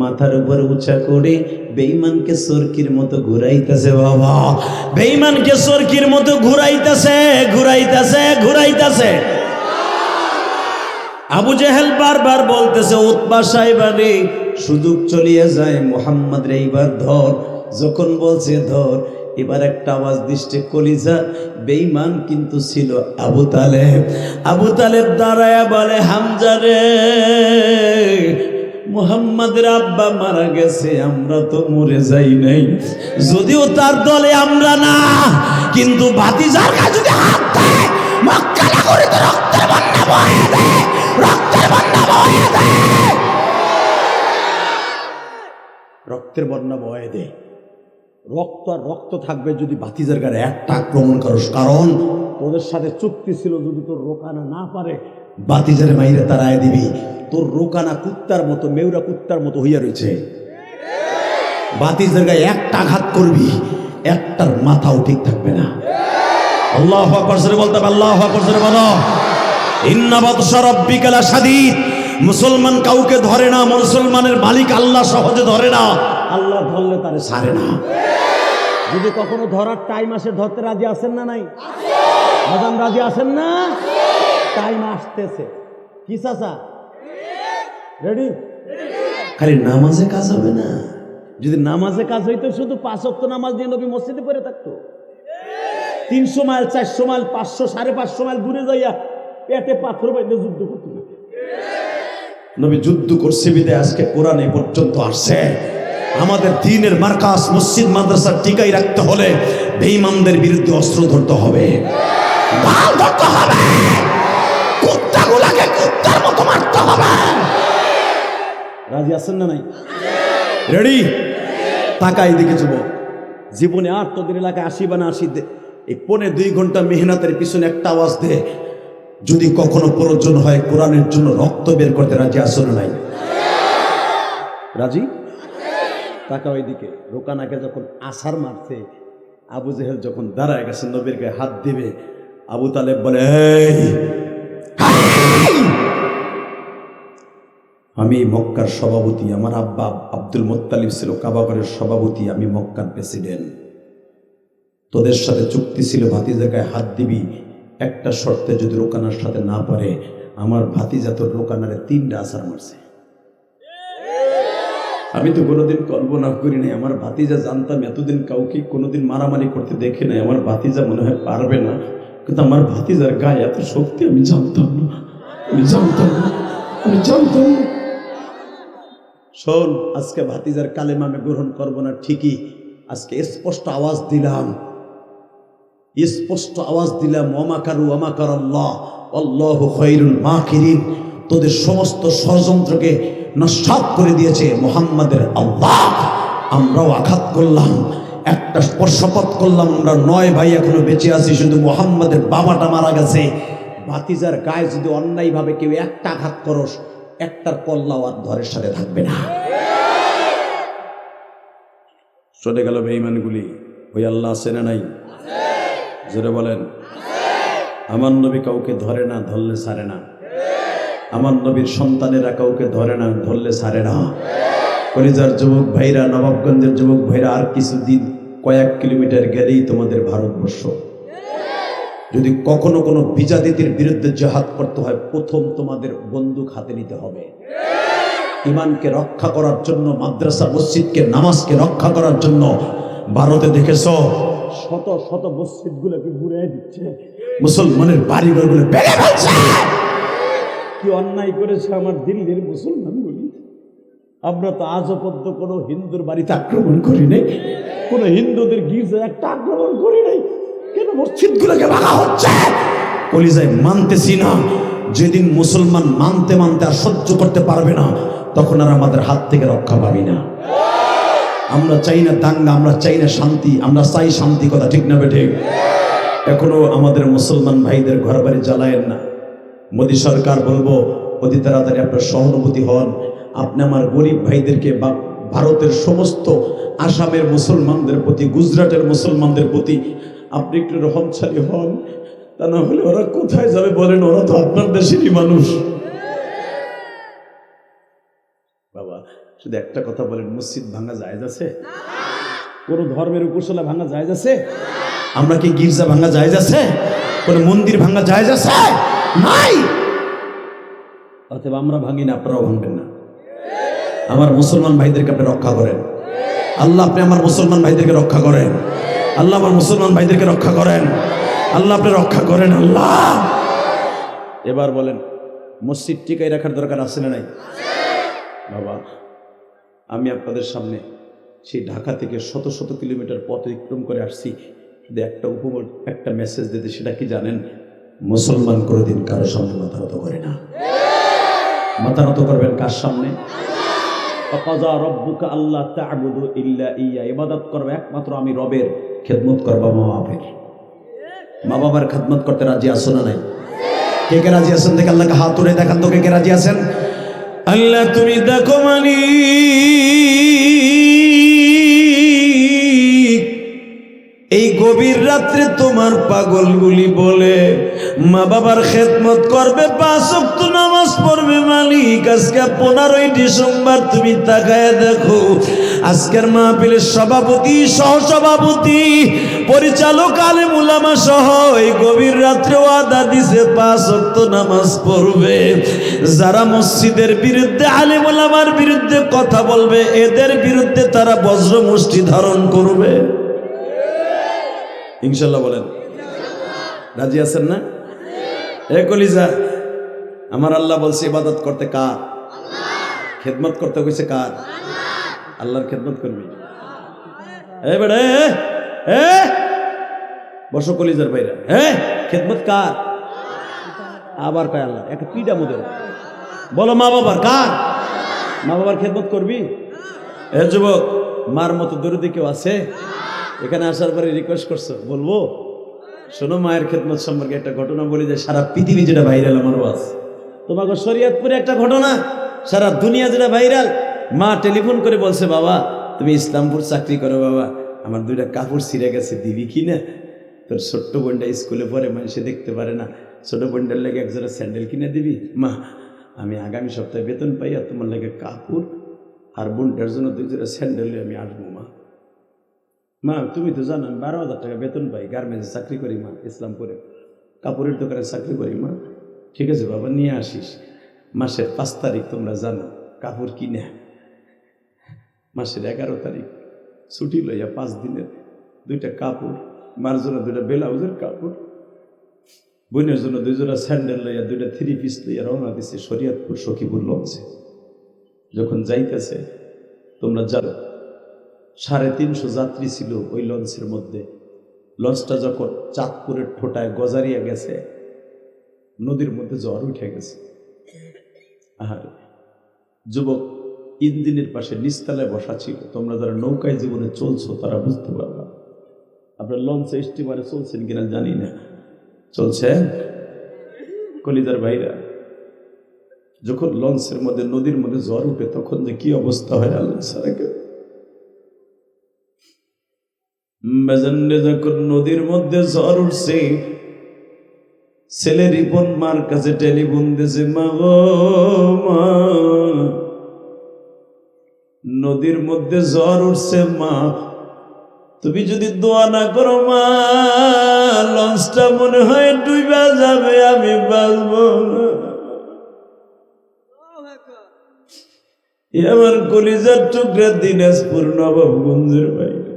মাথার উপরে উঁচা করে বেঈমানকে সরকির মতো ঘুরাইতেছে বাবা। বেঈমানকে সরকির মতো ঘুরাইতেছে ঘুরাইতেছে ঘুরাইতেছে। আবু জেহেল বারবার বলতেছে, উতবা সাহেবারে সুযোগ চলিয়ে যায়, মুহাম্মদ রে এইবার ধর। যখন বলছে ধর, এবার একটা আওয়াজ দিচ্ছে কলিজা। বেঈমান কিন্তু ছিল আবু তালেব। আবু তালেব দাঁড়ায়া বলে, হামজা রে, মুহাম্মাদের আব্বা মারা গেছে, আমরা তো মরে যাই নাই, যদিও তার দলে আমরা না, কিন্তু ভাতিজার গায়ে যদি হাত দেয় মক্কা নগরীতে রক্তের বন্যা বয়ে দেয়, রক্তের বন্যা বয়ে দেয়, রক্তের বন্যা বয়ে দেয়। রক্ত আর রক্ত থাকবে যদি ভাতিজার গায়ে একটা আক্রমণ করস, কারণ তোদের সাথে চুক্তি ছিল যদি তোর রোকানা না পারে ভাতিজারে মাইরে তারায় দিবি। তোর রোকানা কুত্তার মতো, মেউরা কুত্তার মতো হইয়া রয়েছে। ভাতিজার গায়ে একটা আঘাত করবি, একটার মাথাও ঠিক থাকবে না। আল্লাহু আকবার জোরে বলতে হবে, আল্লাহু আকবার জোরে বলো। ইন্না বাতশা রাব্বিকা লাশাদীদ। মুসলমান কাউকে ধরে না, মুসলমানের মালিক আল্লাহ সহজে ধরে না, আল্লাহ ধরলে তারে ছাড়ে না। যদি কখনো ধরার টাইম আসে, ধরতে রাজি আছেন না? নাই বাজান, রাজি আছেন না? টাইম আসতেছে। কি চাচা, রেডি? খালি নামাজে কাজ হবে না। যদি নামাজে কাজ হইতো, শুধু 5 ওয়াক্ত নামাজ দিয়ে নবী মসজিদে পড়ে থাকতো। 300 মাইল, 400 মাইল, 500, 550 মাইল দূরে যাইয়া পেটে পাথর বাইতে যুদ্ধ করতে। নবী যুদ্ধ করছে বিদায় আজকে কোরআন এ পর্যন্ত আসছে। আমাদের দ্বীনের মার্কাজ মসজিদ মাদ্রাসা টিকাই রাখতে হলে বেঈমানদের বিরুদ্ধে অস্ত্র ধরতে হবে, ঢাল ধরতে হবে, কুত্তাগুলাকে কুত্তার মতো মারতে হবে। রাজি আছেন না নাই? রেডি? তাকাই দিকে যুবক, জীবনে আর তোদের এলাকায় আসি বা না আসি, এই 1.5 ঘন্টা মেহনতের পিছনে একটা আওয়াজ দে, যদি কখনো প্রয়োজন হয় কোরআনের জন্য রক্ত বের করতে রাজি আছো না নাই? রাজি? তাকা ওইদিকে। রোকানাকে যখন আছাড় মারছে, আবু জেহেল যখন দাঁড়ায় গেছে নবীর গায়ে হাত দিবে, আবু তালেব বলে, এই আমি মক্কার সভাপতি, আমার আব্বা আব্দুল মুত্তালিব ছিল কাবাগরের সভাপতি, আমি মক্কার প্রেসিডেন্ট, তোদের সাথে চুক্তি ছিল ভাতিজার গায়ে হাত দিবি, একটা শর্তে যদি রোকানার সাথে না পারে, আমার ভাতিজা তোর রোকানারে 3টা আছাড় মারছে। আমি তো কোনোদিন কল্পনা করি নাই, আমার ভাতিজা জানতাম এতদিন কাউকে কোনোদিন মারামারি করতে দেখে নাই, আমার ভাতিজা মনে হয় পারবে না, কিন্তু আমার ভাতিজার গায়ে এত শক্তি আমি জানতাম না, আমি জানতাম না, আমি জানতাম না। শোন, আজকে ভাতিজার কালেমা আমি গ্রহণ করবো না ঠিকই, আজকে স্পষ্ট আওয়াজ দিলাম, স্পষ্ট আওয়াজ দিলাম, ওয়ামাকারু ওয়ামাকার আল্লাহ আল্লাহু খায়রুল মাকিরিন। তোদের সমস্ত ষড়যন্ত্রকে নস্যাৎ করে দিয়েছে মুহাম্মাদের আল্লাহ। আমরাও আঘাত করলাম, একটা শপথ করলাম, আমরা 9 ভাই এখনো বেঁচে আছি, শুধু মুহাম্মাদের বাবাটা মারা গেছে। ভাতিজার গায়ে যদি অন্যায়ভাবে কেউ একটা আঘাত করস, একটার কল্লাও আর ধরের সাথে থাকবে না। চলে গেল বেঈমানগুলি। ওই আল্লাহ আছে না নাই? জোরে বলেন। আমার নবী কাউকে ধরে না, ধরলে ছাড়ে না। আমার নবীর সন্তানেরা কাউকে ধরে না, ধরলে ছাড়ে না। কলিজার যুবক ভাইরা, নবাবগঞ্জের যুবক ভাইরা, আর কিছুদিন কয়েক কিলোমিটার গেলেই তোমাদের ভারতবর্ষ। যদি কখনো কোনো বিজাতির বিরুদ্ধে জিহাদ করতে হয়, প্রথম তোমাদের বন্দুক হাতে নিতে হবে। ইমানকে রক্ষা করার জন্য, মাদ্রাসা মসজিদকে নামাজকে রক্ষা করার জন্য ভারতে দেখেছ শত শত মসজিদগুলোকে ঘুরে দিচ্ছে, মুসলমানের বাড়িঘরগুলো ভেঙে ফেলছে। কি অন্যায় করেছে আমার দিল্লির মুসলমানগুলি। আমরা তো আজও পর্যন্ত কোনো হিন্দুর বাড়িতে আক্রমণ করি নাই, কোনো হিন্দুদের গির্জায় একটা আক্রমণ করি নাই, কেন মসজিদগুলোকে ভাঙা হচ্ছে? কলিজায় মানতেছি না। যেদিন মুসলমান মানতে মানতে আর সহ্য করতে পারবে না, তখন আর আমাদের হাত থেকে রক্ষা পাবি না। আমরা চাই না দাঙ্গা, আমরা চাই না শান্তি, আমরা চাই শান্তি। কথা ঠিক না বেঠিক? এখনো আমাদের মুসলমান ভাইদের ঘর বাড়ি জ্বালায়েন না। মোদী সরকার বলবো, অতি তাড়াতাড়ি আপনার সহানুভূতি হন। আপনি আমার গরিব ভাইদেরকে বা ভারতের সমস্ত আসামের মুসলমানদের প্রতি, গুজরাটের মুসলমানদের প্রতি আপনি একটু রহমশালী হন। তা না হলে ওরা কোথায় যাবে বলেন? ওরা তো আপনার দেশেরই মানুষ। বাবা, শুধু একটা কথা বলেন, মসজিদ ভাঙা জায়েজ আছে? কোন ধর্মের উপাসনা ভাঙা জায়েজ আছে? আমরা কি গির্জা ভাঙা জায়েজ আছে? কোন মন্দির ভাঙা জায়েজ আছে? নাই। অতএব আমরা ভাঙি না, আপনারাও ভাঙবেন না। আমার মুসলমান ভাইদেরকে আপনি রক্ষা করেন। আল্লাহ, আপনি আমার মুসলমান ভাইদেরকে রক্ষা করেন। আল্লাহ, আমার মুসলমান ভাইদেরকে রক্ষা করেন। আল্লাহ, আপনি রক্ষা করেন। আল্লাহ। এবার বলেন, মসজিদ টিকাই রাখার দরকার আছে না নাই? বাবা, আমি আপনাদের সামনে সেই ঢাকা থেকে শত শত কিলোমিটার পথ অতিক্রম করে আসছি, শুধু একটা মেসেজ দিতে। সেটা কি জানেন? মুসলমান কোনোদিন কারো সামনে মাথা নত করে না। মাথা নত করবেন কার সামনে? ফাকাযা রাব্বুকা আল্লা তা'বুদু ইল্লা ইয়্যা। ইবাদত করবে একমাত্র আমি রবের, খেদমত করবা মা বাবার। মা বাবার খেদমত করতে রাজি আছো না নাই? কে কে রাজি আছেন? দেখে আল্লাহকে হাত তুলে দেখান তো, কে কে রাজি আছেন? আল্লাহ তুমি দেখো মালিক, এই গভীর রাত্রে তোমার পাগলগুলি বলে মা বাবার খেদমত করবে, 5 ওয়াক্ত নামাজ পড়বে। মালিক, আজকে 15ই ডিসেম্বর, তুমি তাকায় দেখো, আজকের মাহফিলের সভাপতি, সহসভাপতি, পরিচালক, আলেম উলামা সহ এই গভীর রাত্রে ওয়াদা দিছে 5 ওয়াক্ত নামাজ পড়বে। যারা মসজিদের বিরুদ্ধে, আলেম উলামার বিরুদ্ধে কথা বলবে, এদের বিরুদ্ধে তারা বজ্র মুষ্টি ধারণ করবে। ইনশাল্লাহ বলেন। রাজি আছেন না? এ কলিজা, আমার আল্লাহ বলছে ইবাদত করতে কার? খেদমত করতে কইছে কার? আল্লাহর খেদমত করবি। এ বেড়ে এ বসো কলিজার ভাইরা, খেদমত কার? আবার কয় আল্লাহ। একটা পিডা মুদের বলো মা বাবার কার? মা বাবার খেদমত করবি? এ যুবক, মার মতো দরদি কেউ আছে? এখানে আসার পরে রিকোয়েস্ট করছো, বলবো? শোনো, মায়ের খেদমত সম্পর্কে একটা ঘটনা বলি যে সারা পৃথিবী যেটা ভাইরাল আমার ওয়াজ, তোমাকে শরীয়তপুরে একটা ঘটনা সারা দুনিয়া যেটা ভাইরাল। মা টেলিফোন করে বলছে, বাবা তুমি ইসলামপুর চাকরি করো, বাবা আমার দুইটা কাপড় ছিঁড়ে গেছে, দিবি কি না? তোর ছোট্ট বোনটা স্কুলে পড়ে, মানুষে দেখতে পারে না, ছোট বোনটার লেগে একজোড়া স্যান্ডেল কিনে দিবি? মা আমি আগামী সপ্তাহে বেতন পাই, আর তোমার লেগে কাপড় আর বোনটার জন্য 2 জোড়া স্যান্ডেল আমি আসবো। মা মা তুমি তো জানো আমি 12,000 টাকা বেতন পাই, গার্মেন্টসে চাকরি করি মা, ইসলামপুরে কাপড়ের দোকানে চাকরি করি মা। ঠিক আছে বাবা, নিয়ে আসিস। মাসের 5 তারিখ তোমরা জানো কাপড় কিনে, মাসের 11 তারিখ ছুটি লইয়া 5 দিনের 2টা কাপড়, মার জন্য 2টা ব্লাউজের কাপড়, বোনের জন্য 2 জোড়া স্যান্ডেল লইয়া 2টা 3 পিস লইয়া রওনা দিছে শরীয়তপুর সখীপুর লঞ্চে। যখন যাইতেছে তোমরা জানো 350 যাত্রী ছিল ওই লঞ্চের মধ্যে। লঞ্চটা যখন চাঁদপুরের ঠোঁটায় গজারিয়া গেছে, নদীর মধ্যে ঝড় উঠে গেছে। আর যুবক ইঞ্জিনের পাশে নিচতলায় বসা ছিল। তোমরা যারা নৌকায় জীবনে চলছো তারা বুঝতে পারবা। আপনার লঞ্চে স্টিমারে চলছেন কিনা জানি না, চলছে কলিদার ভাইরা। যখন লঞ্চের মধ্যে নদীর মধ্যে ঝড় উঠে তখন যে কি অবস্থা হয় আল্লাহ ছাড়া কেউ। যখন নদীর মধ্যে ঝড় উঠছে, ছেলে রিপন মার কাছে টেলিফোন দিয়েছে, মা গো মা, নদীর মধ্যে ঝড় উঠছে মা, তুমি যদি দোয়া না করো মা, লঞ্চটা মনে হয় ডুইবা যাবে, আমি বাঁচবো না। আমার কলিজার টুকরা দিনাজপুর নবাবগঞ্জের বাইরে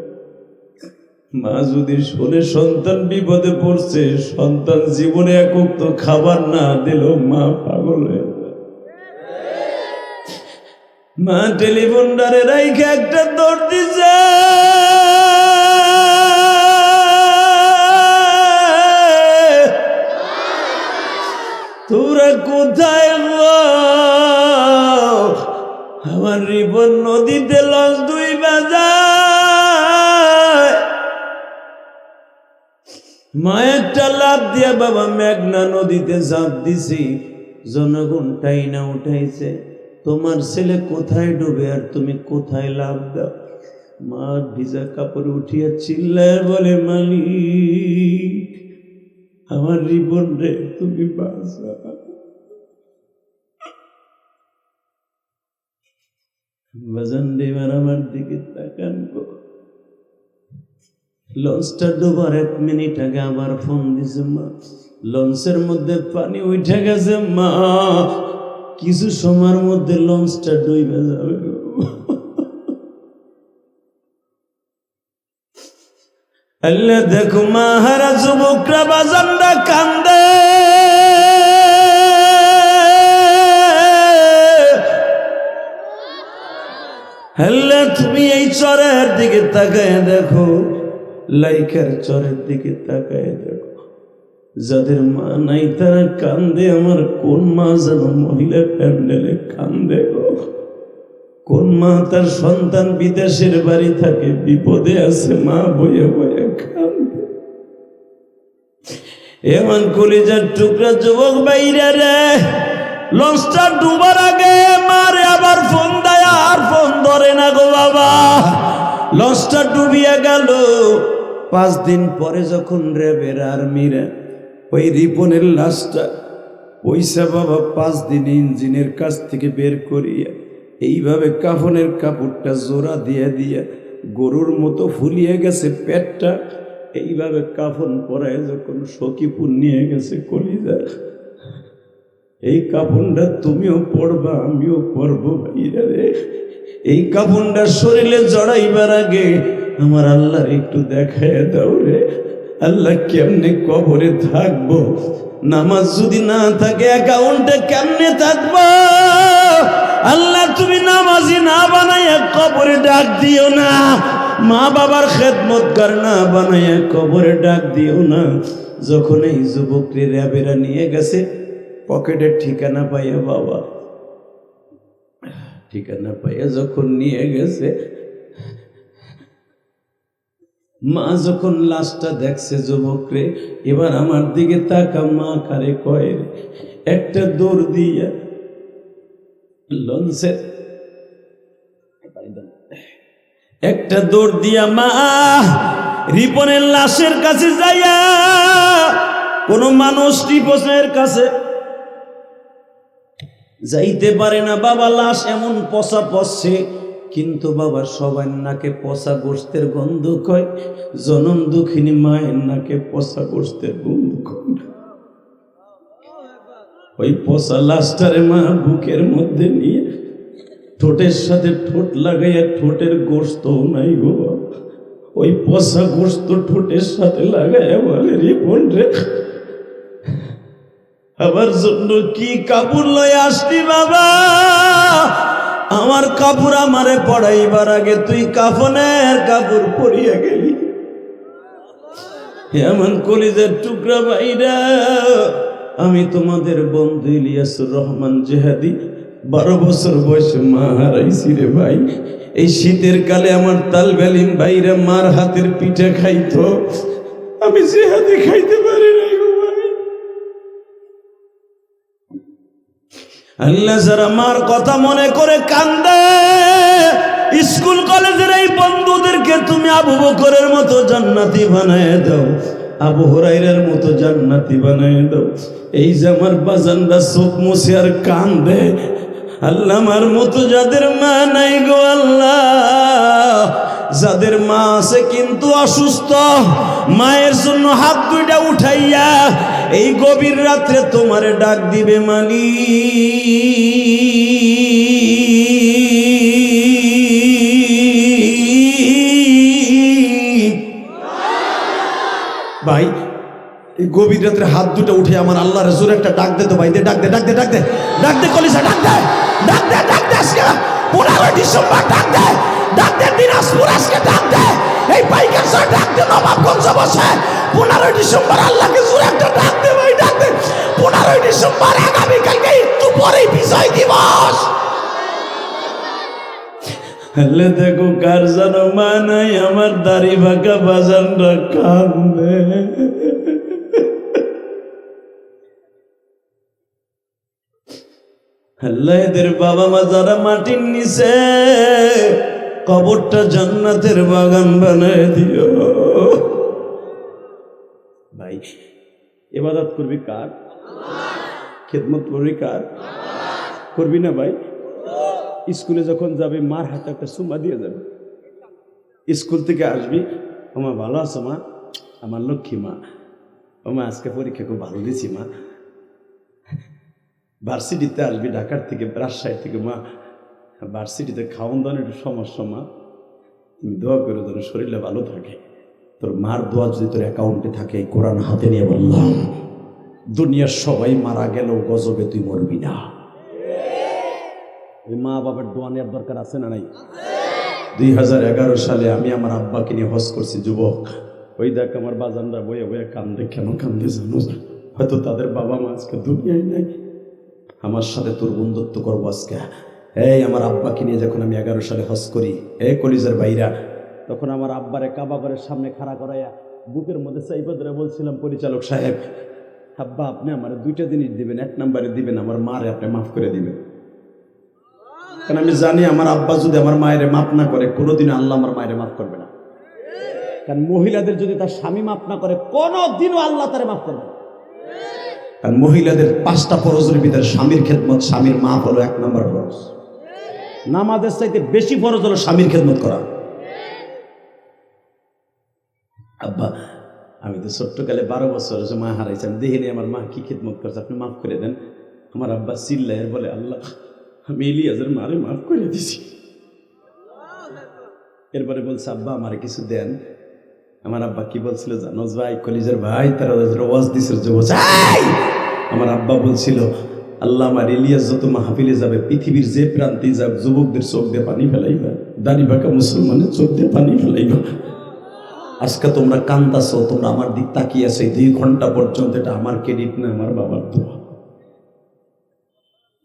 মা যদি শোনে সন্তান বিপদে পড়ছে, সন্তান জীবনে একক তো খাবার না দিল, মা পাগল হয়ে যায়। মা টেলিফোন ডারে রাইখে একটা দৌড় দিছে, তোরা কোথায় গো? আমার রিপন নদীতে লঞ্চ ডুইবা যায়। মা একটা লাফ দিয়া বাবা মেঘনা নদীতে ঝাঁপ দিছি, জনগণ টাইনা উঠাইছে, তোমার ছেলে কোথায় ডুবে আর তুমি কোথায় লাফ দাও? মা ভিজা কাপড় উঠিয়া চিল্লায় বলে, মালিক আমার রিপন রে তুমি বাঁচা। বাজান দেবার আমার দিকে তাকান গো। লঞ্চটা ডুবার 1 মিনিট আগে আবার ফোন দিছে, মা লঞ্চের মধ্যে পানি উঠে গেছে মা, কিছু সময়ের মধ্যে লঞ্চটা ডুবে যাবে। আল্লাহ দেখো মা হারা যুবকরা বাজানরা কান্দে, আল্লাহ তুমি এই চরের দিকে তাকায় দেখো, লাইকার চরের দিকে তাকায় দেখো, যাদের মা নাই তারা কান্দে। আমার কোন মা যেন মহিলা প্যান্ডেলে কান্দে গো, কোন মা তার সন্তান বিদেশের বাড়ি থাকে বিপদে আছে, মা বয়ে বয়ে কান্দে। এমন কলিজার টুকরা যুবক বাইরে রে, লঞ্চটা ডুবার আগে মারে আবার ফোন দেয়, আর ফোন ধরে না গো বাবা। লঞ্চটা ডুবিয়া গেল। 5 দিন পরে যখন র্যাবের আর্মিরা ওই রিপনের লাশটা পয়সা বাবা 5 দিন ইঞ্জিনের কাছ থেকে বের করিয়া এইভাবে কাফনের কাপড়টা জোড়া দিয়ে দিয়ে গরুর মতো ফুলিয়ে গেছে পেটটা, এইভাবে কাফন পরায় যখন সখীপুর নিয়ে গেছে কলিজা, এই কাফনটা তুমিও পড়বা আমিও পড়বো ভাইরা রে। এই কাফনটা শরীরে জড়াইবার আগে আমার আল্লাহর একটু দেখায় দাও রে। আল্লাহ কেমনে কবরে থাকবো, নামাজ যদি না থাকে অ্যাকাউন্টে কেমনে থাকবো? আল্লাহ তুমি নামাজি না বানাইয়া কবরে ডাক দিও না, মা বাবার খেদমতগার না বানাইয়া কবরে ডাক দিও না। যখন এই যুবককে র্যাবেরা নিয়ে গেছে, পকেটের ঠিকানা পাইয়া, বাবা ঠিকানা পাইয়া যখন নিয়ে গেছে, মা যখন লাশটা দেখছে যুবকরে, এবার আমার দিকে তাকা, মা কারে কয়, একটা দৌড় দিয়া লঞ্চের একটা দৌড় দিয়া মা রিপনের লাশের কাছে যাইয়া, কোন মানুষ রিপনের কাছে যাইতে পারে না। বাবা লাশ এমন পচা পচছে, কিন্তু বাবার সবার নাকে পচা গোস্তের গন্ধ কয়, জনম দুঃখিনী মায়ের নাকে পচা গোস্তের গন্ধ কয় না। ওই পচা লাশটারে মা বুকের মধ্যে নিয়ে ঠোঁটের সাথে ঠোঁট লাগাইয়া, ঠোঁটের গোস্ত নাই গো, ওই পচা গোস্ত ঠোঁটের সাথে লাগাইয়া বলে, রিপন রে আমার জন্য কি কাপড় লয়ে আসলি বাবা? আমার কাপড় আমারে পড়াইবার আগে তুই কাফনের কাপড় পরিয়া গেলি। এমন কলিজার টুকরা ভাইরা, আমি তোমাদের বন্ধু ইলিয়াসুর রহমান জেহাদি, 12 বছর বয়সে মা হারাইছি রে ভাই। এই শীতের কালে আমার তালবেলিম ভাইরা মার হাতের পিঠা খাইতো, আমি জেহাদি খাইতে পারি নাই গো ভাই। আল্লাহ যারা মার কথা মনে করে কান্দে, স্কুল কলেজের এই বন্ধুদেরকে তুমি আবু বকরের মতো জান্নাতি বানায় দাও, আবু হুরায়রার মতো জান্নাতি বানায় দাও। এই যে আমার বাজানরা চোখ মুছে আর কান্দে, আল্লাহ আমার মতো যাদের মা নাই গো আল্লাহ, যাদের মা আছে কিন্তু অসুস্থ, মায়ের জন্য হাত দুইটা উঠাইয়া এই গভীর রাত্রে তোমারে ডাক দিবে মালিক। ভাই এই গভীর রাত্রে হাত দুটো উঠে আমার আল্লাহর জোরে একটা ডাক দে তো ভাই, দে ডাক দে, ডাক দে, ডাক দে, ডাক দে, কলিজা ডাক দে, ডাক দে, ডাক দে, আজকে 15 ডিসেম্বর ডাক দে, ডাক দে, দিনাজপুর আজকে ডাক দে, এই বাইকের সাথে ডাক দে, নবাবগঞ্জ বসে 15 ডিসেম্বর আল্লাহকে জোরে একটা ডাক দে ভাই, ডাক দে। 15 ডিসেম্বর আগামীকালকে একটু পরেই বিজয় দিবস। হলে দেখো কার যেন মা নাই, আমার দাড়ি বাঁকা বাজানরা কান্দে। আল্লাহ এদের বাবা মা যারা মাটির নিচে, কবরটা জান্নাতের বাগান বানায় দিও ভাই। ইবাদত করবি কার? খেদমত করবি কার? করবি না ভাই? স্কুলে যখন যাবে মার হাতে একটা চুমা দিয়ে যাবে, স্কুল থেকে আসবি, ওমা ভালো আছো মা, আমার লক্ষ্মী মা, ওমা আজকে পরীক্ষা খুব ভালো দিছি মা। ভার্সিটিতে আসবি ঢাকার থেকে, রাজশাহী থেকে, মা ভার্সিটিতে খাওয়ান দাওয়ার একটু সমস্যা মা, তুমি দোয়া করে যেন শরীরটা ভালো থাকে। তোর মার দোয়া যদি তোর অ্যাকাউন্টে থাকে, কোরআন হাতে নিয়ে বললাম, দুনিয়ার সবাই মারা গেলেও গজবে তুই মরবি না। ওই মা বাবার দোয়া নেওয়ার দরকার আছে না নাই? 2011 সালে আমি আমার আব্বাকে নিয়ে হজ করছি, যুবক। ওই দেখ আমার বাজানরা বয়ে বয়ে কান্দে, কেন কান্দে জানো? হয়তো তাদের বাবা মা আজকে দুনিয়ায় নাই। আমার সাথে তোর বন্ধুত্ব করবো আজকে। এই আমার আব্বাকে নিয়ে যখন আমি 11 সালে হজ করি, এই কলিজার ভাইরা, তখন আমার আব্বারে কাবা ঘরের সামনে খাড়া করাইয়া বুকের মধ্যে চাইবা ধরে বলছিলাম, পরিচালক সাহেব, আব্বা আপনি আমার 2টা জিনিস দিবেন, 1 নম্বরে দিবেন আমার মারে আপনি মাফ করে দিবেন। কারণ আমি জানি আমার আব্বা যদি আমার মায়ের মাফ না করে, কোনোদিনও আল্লাহ আমার মায়ের মাফ করবে না। কারণ মহিলাদের যদি তার স্বামী মাফ না করে, কোনোদিনও আল্লাহ তারে মাফ করবে না। কারণ মহিলাদের 5টা ফরজের ভিতরে স্বামীর খেদমত, স্বামীর মাফ হলো 1 নম্বর ফরজ। নামাজের চাইতে বেশি ফরজ হলো স্বামীর খেদমত করা। আব্বা আমি তো ছোট্টকালে 12 বছর মা হারাইছি, আমি দেখিনি আমার মা কি খেদমত করছে, আপনি মাফ করে দেন। আমার আব্বা চিল্লায় বলে, আল্লাহ আমি ইলিয়াসের মারে মাফ করে দিছি। এরপরে বলছে, আব্বা আমারে কিছু দেন। আমার আব্বা কি বলছিল জানোস ভাই, কলিজার ভাই, তারা ওয়াজ দিছিল যে, আমার আব্বা বলছিল, আল্লাহ আমার ইলিয়াস যত মাহফিলে যাবে, পৃথিবীর যে প্রান্তে যাবে, যুবকদের চোখ দিয়ে পানি ফেলাইবা, দাড়ি বাঁকা মুসলমানের চোখ দিয়ে পানি ফেলাইবা। আজকে তোমরা কান্দাছো, তোমরা আমার দিক তাকিয়ে আছো 2 ঘন্টা পর্যন্ত, এটা আমার ক্রেডিট না, আমার বাবার দোয়া।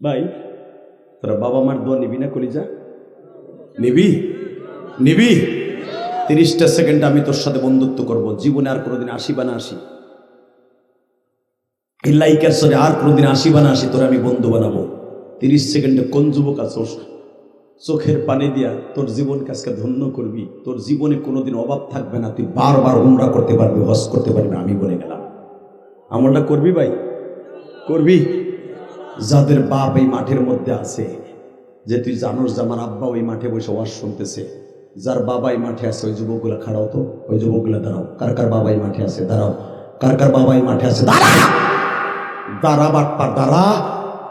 ভাই তোরা বাবা মার দোয়া নিবি না কলিজা? নিবি নিবি? 30টা সেকেন্ড আমি তোর সাথে বন্ধুত্ব করব, জীবনে আর কোনোদিন আসি বা না আসি, এই লাইকের সাথে আর কোনোদিন আসি বা না আসি, তোর আমি বন্ধু বানাবো। 30 সেকেন্ডে কোন যুবক আছোস চোখের পানি দিয়া তোর জীবনকে আজকে ধন্য করবি, তোর জীবনে কোনোদিন অভাব থাকবে না, তুই বারবার উমরা করতে পারবি, হজ করতে পারবি। আমি বলে গেলাম, আমলটা করবি ভাই, করবি? যাদের বাপ এই মাঠের মধ্যে আছে, যে তুই জানোস যে আমার আব্বা ওই মাঠে বসে ওয়াজ শুনতেছে, যার বাবা এই মাঠে আছে, ওই যুবকগুলা খাড়াও তো, ওই যুবকগুলা দাঁড়াও। কার কার বাবা এই মাঠে আছে? দাঁড়াও। কার কার বাবা এই মাঠে আছে? দাঁড়া দাঁড়া বাটপার দাঁড়া।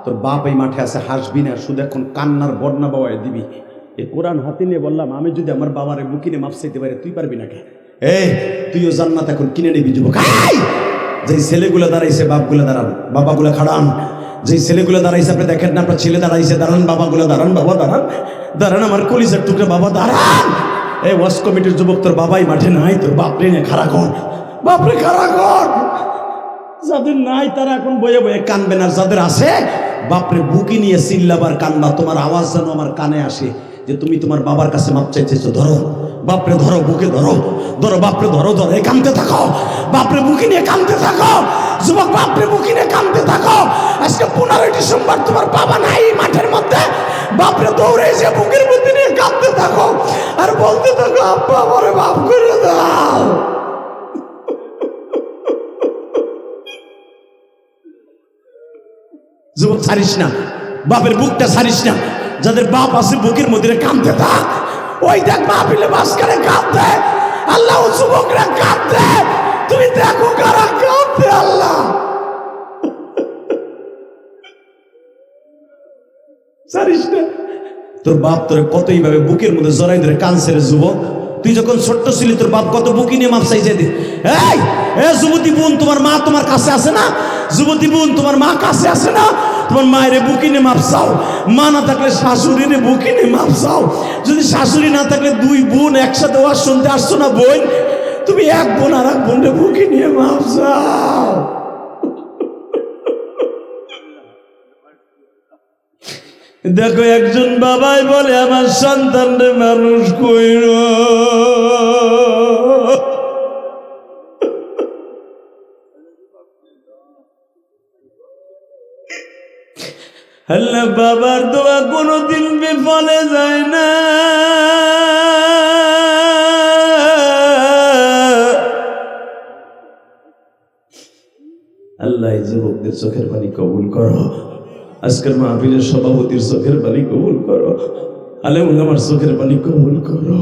তোর বাপ এই মাঠে আছে, হাসবি না, শুধু এখন কান্নার বন্যা বাবায় দিবি। এই কোরআন হাতে নিয়ে বললাম, আমি যদি আমার বাবারে বুকিনে মাপ চাইতে পারি, তুই পারবি না কে? তুইও জান্নাত এখন কিনে নিবি যুবক। যেই ছেলেগুলো দাঁড়াইছে, বাপগুলো দাঁড়ান, বাবাগুলো খাড়ান। যেই ছেলেগুলো দাঁড়াইছে আপনি দেখেন না, আপনার ছেলে দাঁড়াইছে, দাঁড়ান। বাবাগুলো দাঁড়ান, বাবা দাঁড়ান, দাঁড়ান। আমার কলিজার টুকরা বাবা দাঁড়ান। এই ওয়াজ কমিটির যুবক, তোর বাবাই মাঠে নাই, তোর বাপরে নিয়ে খাড়া কর, বাপরে খাড়া কর। যাদের নাই তারা এখন বয়ে বয়ে কানবেন, আর যাদের আছে বাপরে বুকি নিয়ে চিল্লাবার কানবা। তোমার আওয়াজ যেন আমার কানে আসে যে তুমি তোমার বাবার কাছে মাপ চাইতেছো। ধরো বাপরে, ধরো বুকে, ধরো ধরো বাপরে, ধরো ধরো, এই কানতে থাকো, বাপরে বুকি নিয়ে কানতে থাকো যুবক, বাপরে বুকি নিয়ে কানতে থাকো। আজকে 15 ডিসেম্বর, তোমার বাবা নাই মাঠের মধ্যে, বাপরে দৌড়ে এসে বুকের মধ্যে নিয়ে কানতে থাকো আর বলতে থাকো, আব্বা আমারে মাফ করে দাও। যুবক ছাড়িস না, বাপের বুকটা ছাড়িস না। যাদের বাপ আছে বুকের মধ্যে কাঁদতে থাক। ওই দেখ মাহফিলে মাঝখানে কাঁদতে, আল্লাহ যুবকরা কাঁদতে, তুমি দেখো কারা কাঁদতে। আল্লাহ ছাড়িস না। তোর বাপ তোর কতই ভাবে বুকের মধ্যে জড়াই ধরে কাঁদছে রে যুবক। তুই যখন ছোট্ট ছিলি তোর বাপ কত বুকি নিয়ে মাপ চাইছে। এই যুবতী বোন, তোমার মা তোমার কাছে আছে না? যুবতী বোন, তোমার মা কাছে আছে না? তোমার মায়ের বুকি নিয়ে মাপ চাও। মা না থাকলে শাশুড়ির বুকি নিয়ে মাপ চাও। যদি শাশুড়ি না থাকলে 2 বোন একসাথে ওয়াজ শুনতে আসছো না বোন, তুমি এক বোন আর এক বোনের বুকি নিয়ে মাপ চাও। দেখো একজন বাবাই বলে, আমার সন্তানরে মানুষ কইর। আল্লাহ বাবার দোয়া কোনোদিন বিফলে যায় না। আল্লাহ যুবকদের চোখের পানি কবুল করো। আজকের মাহফিলের সভাপতির চোখের পানি কবুল করো। আলেম ওলামার চোখের পানি কবুল করো।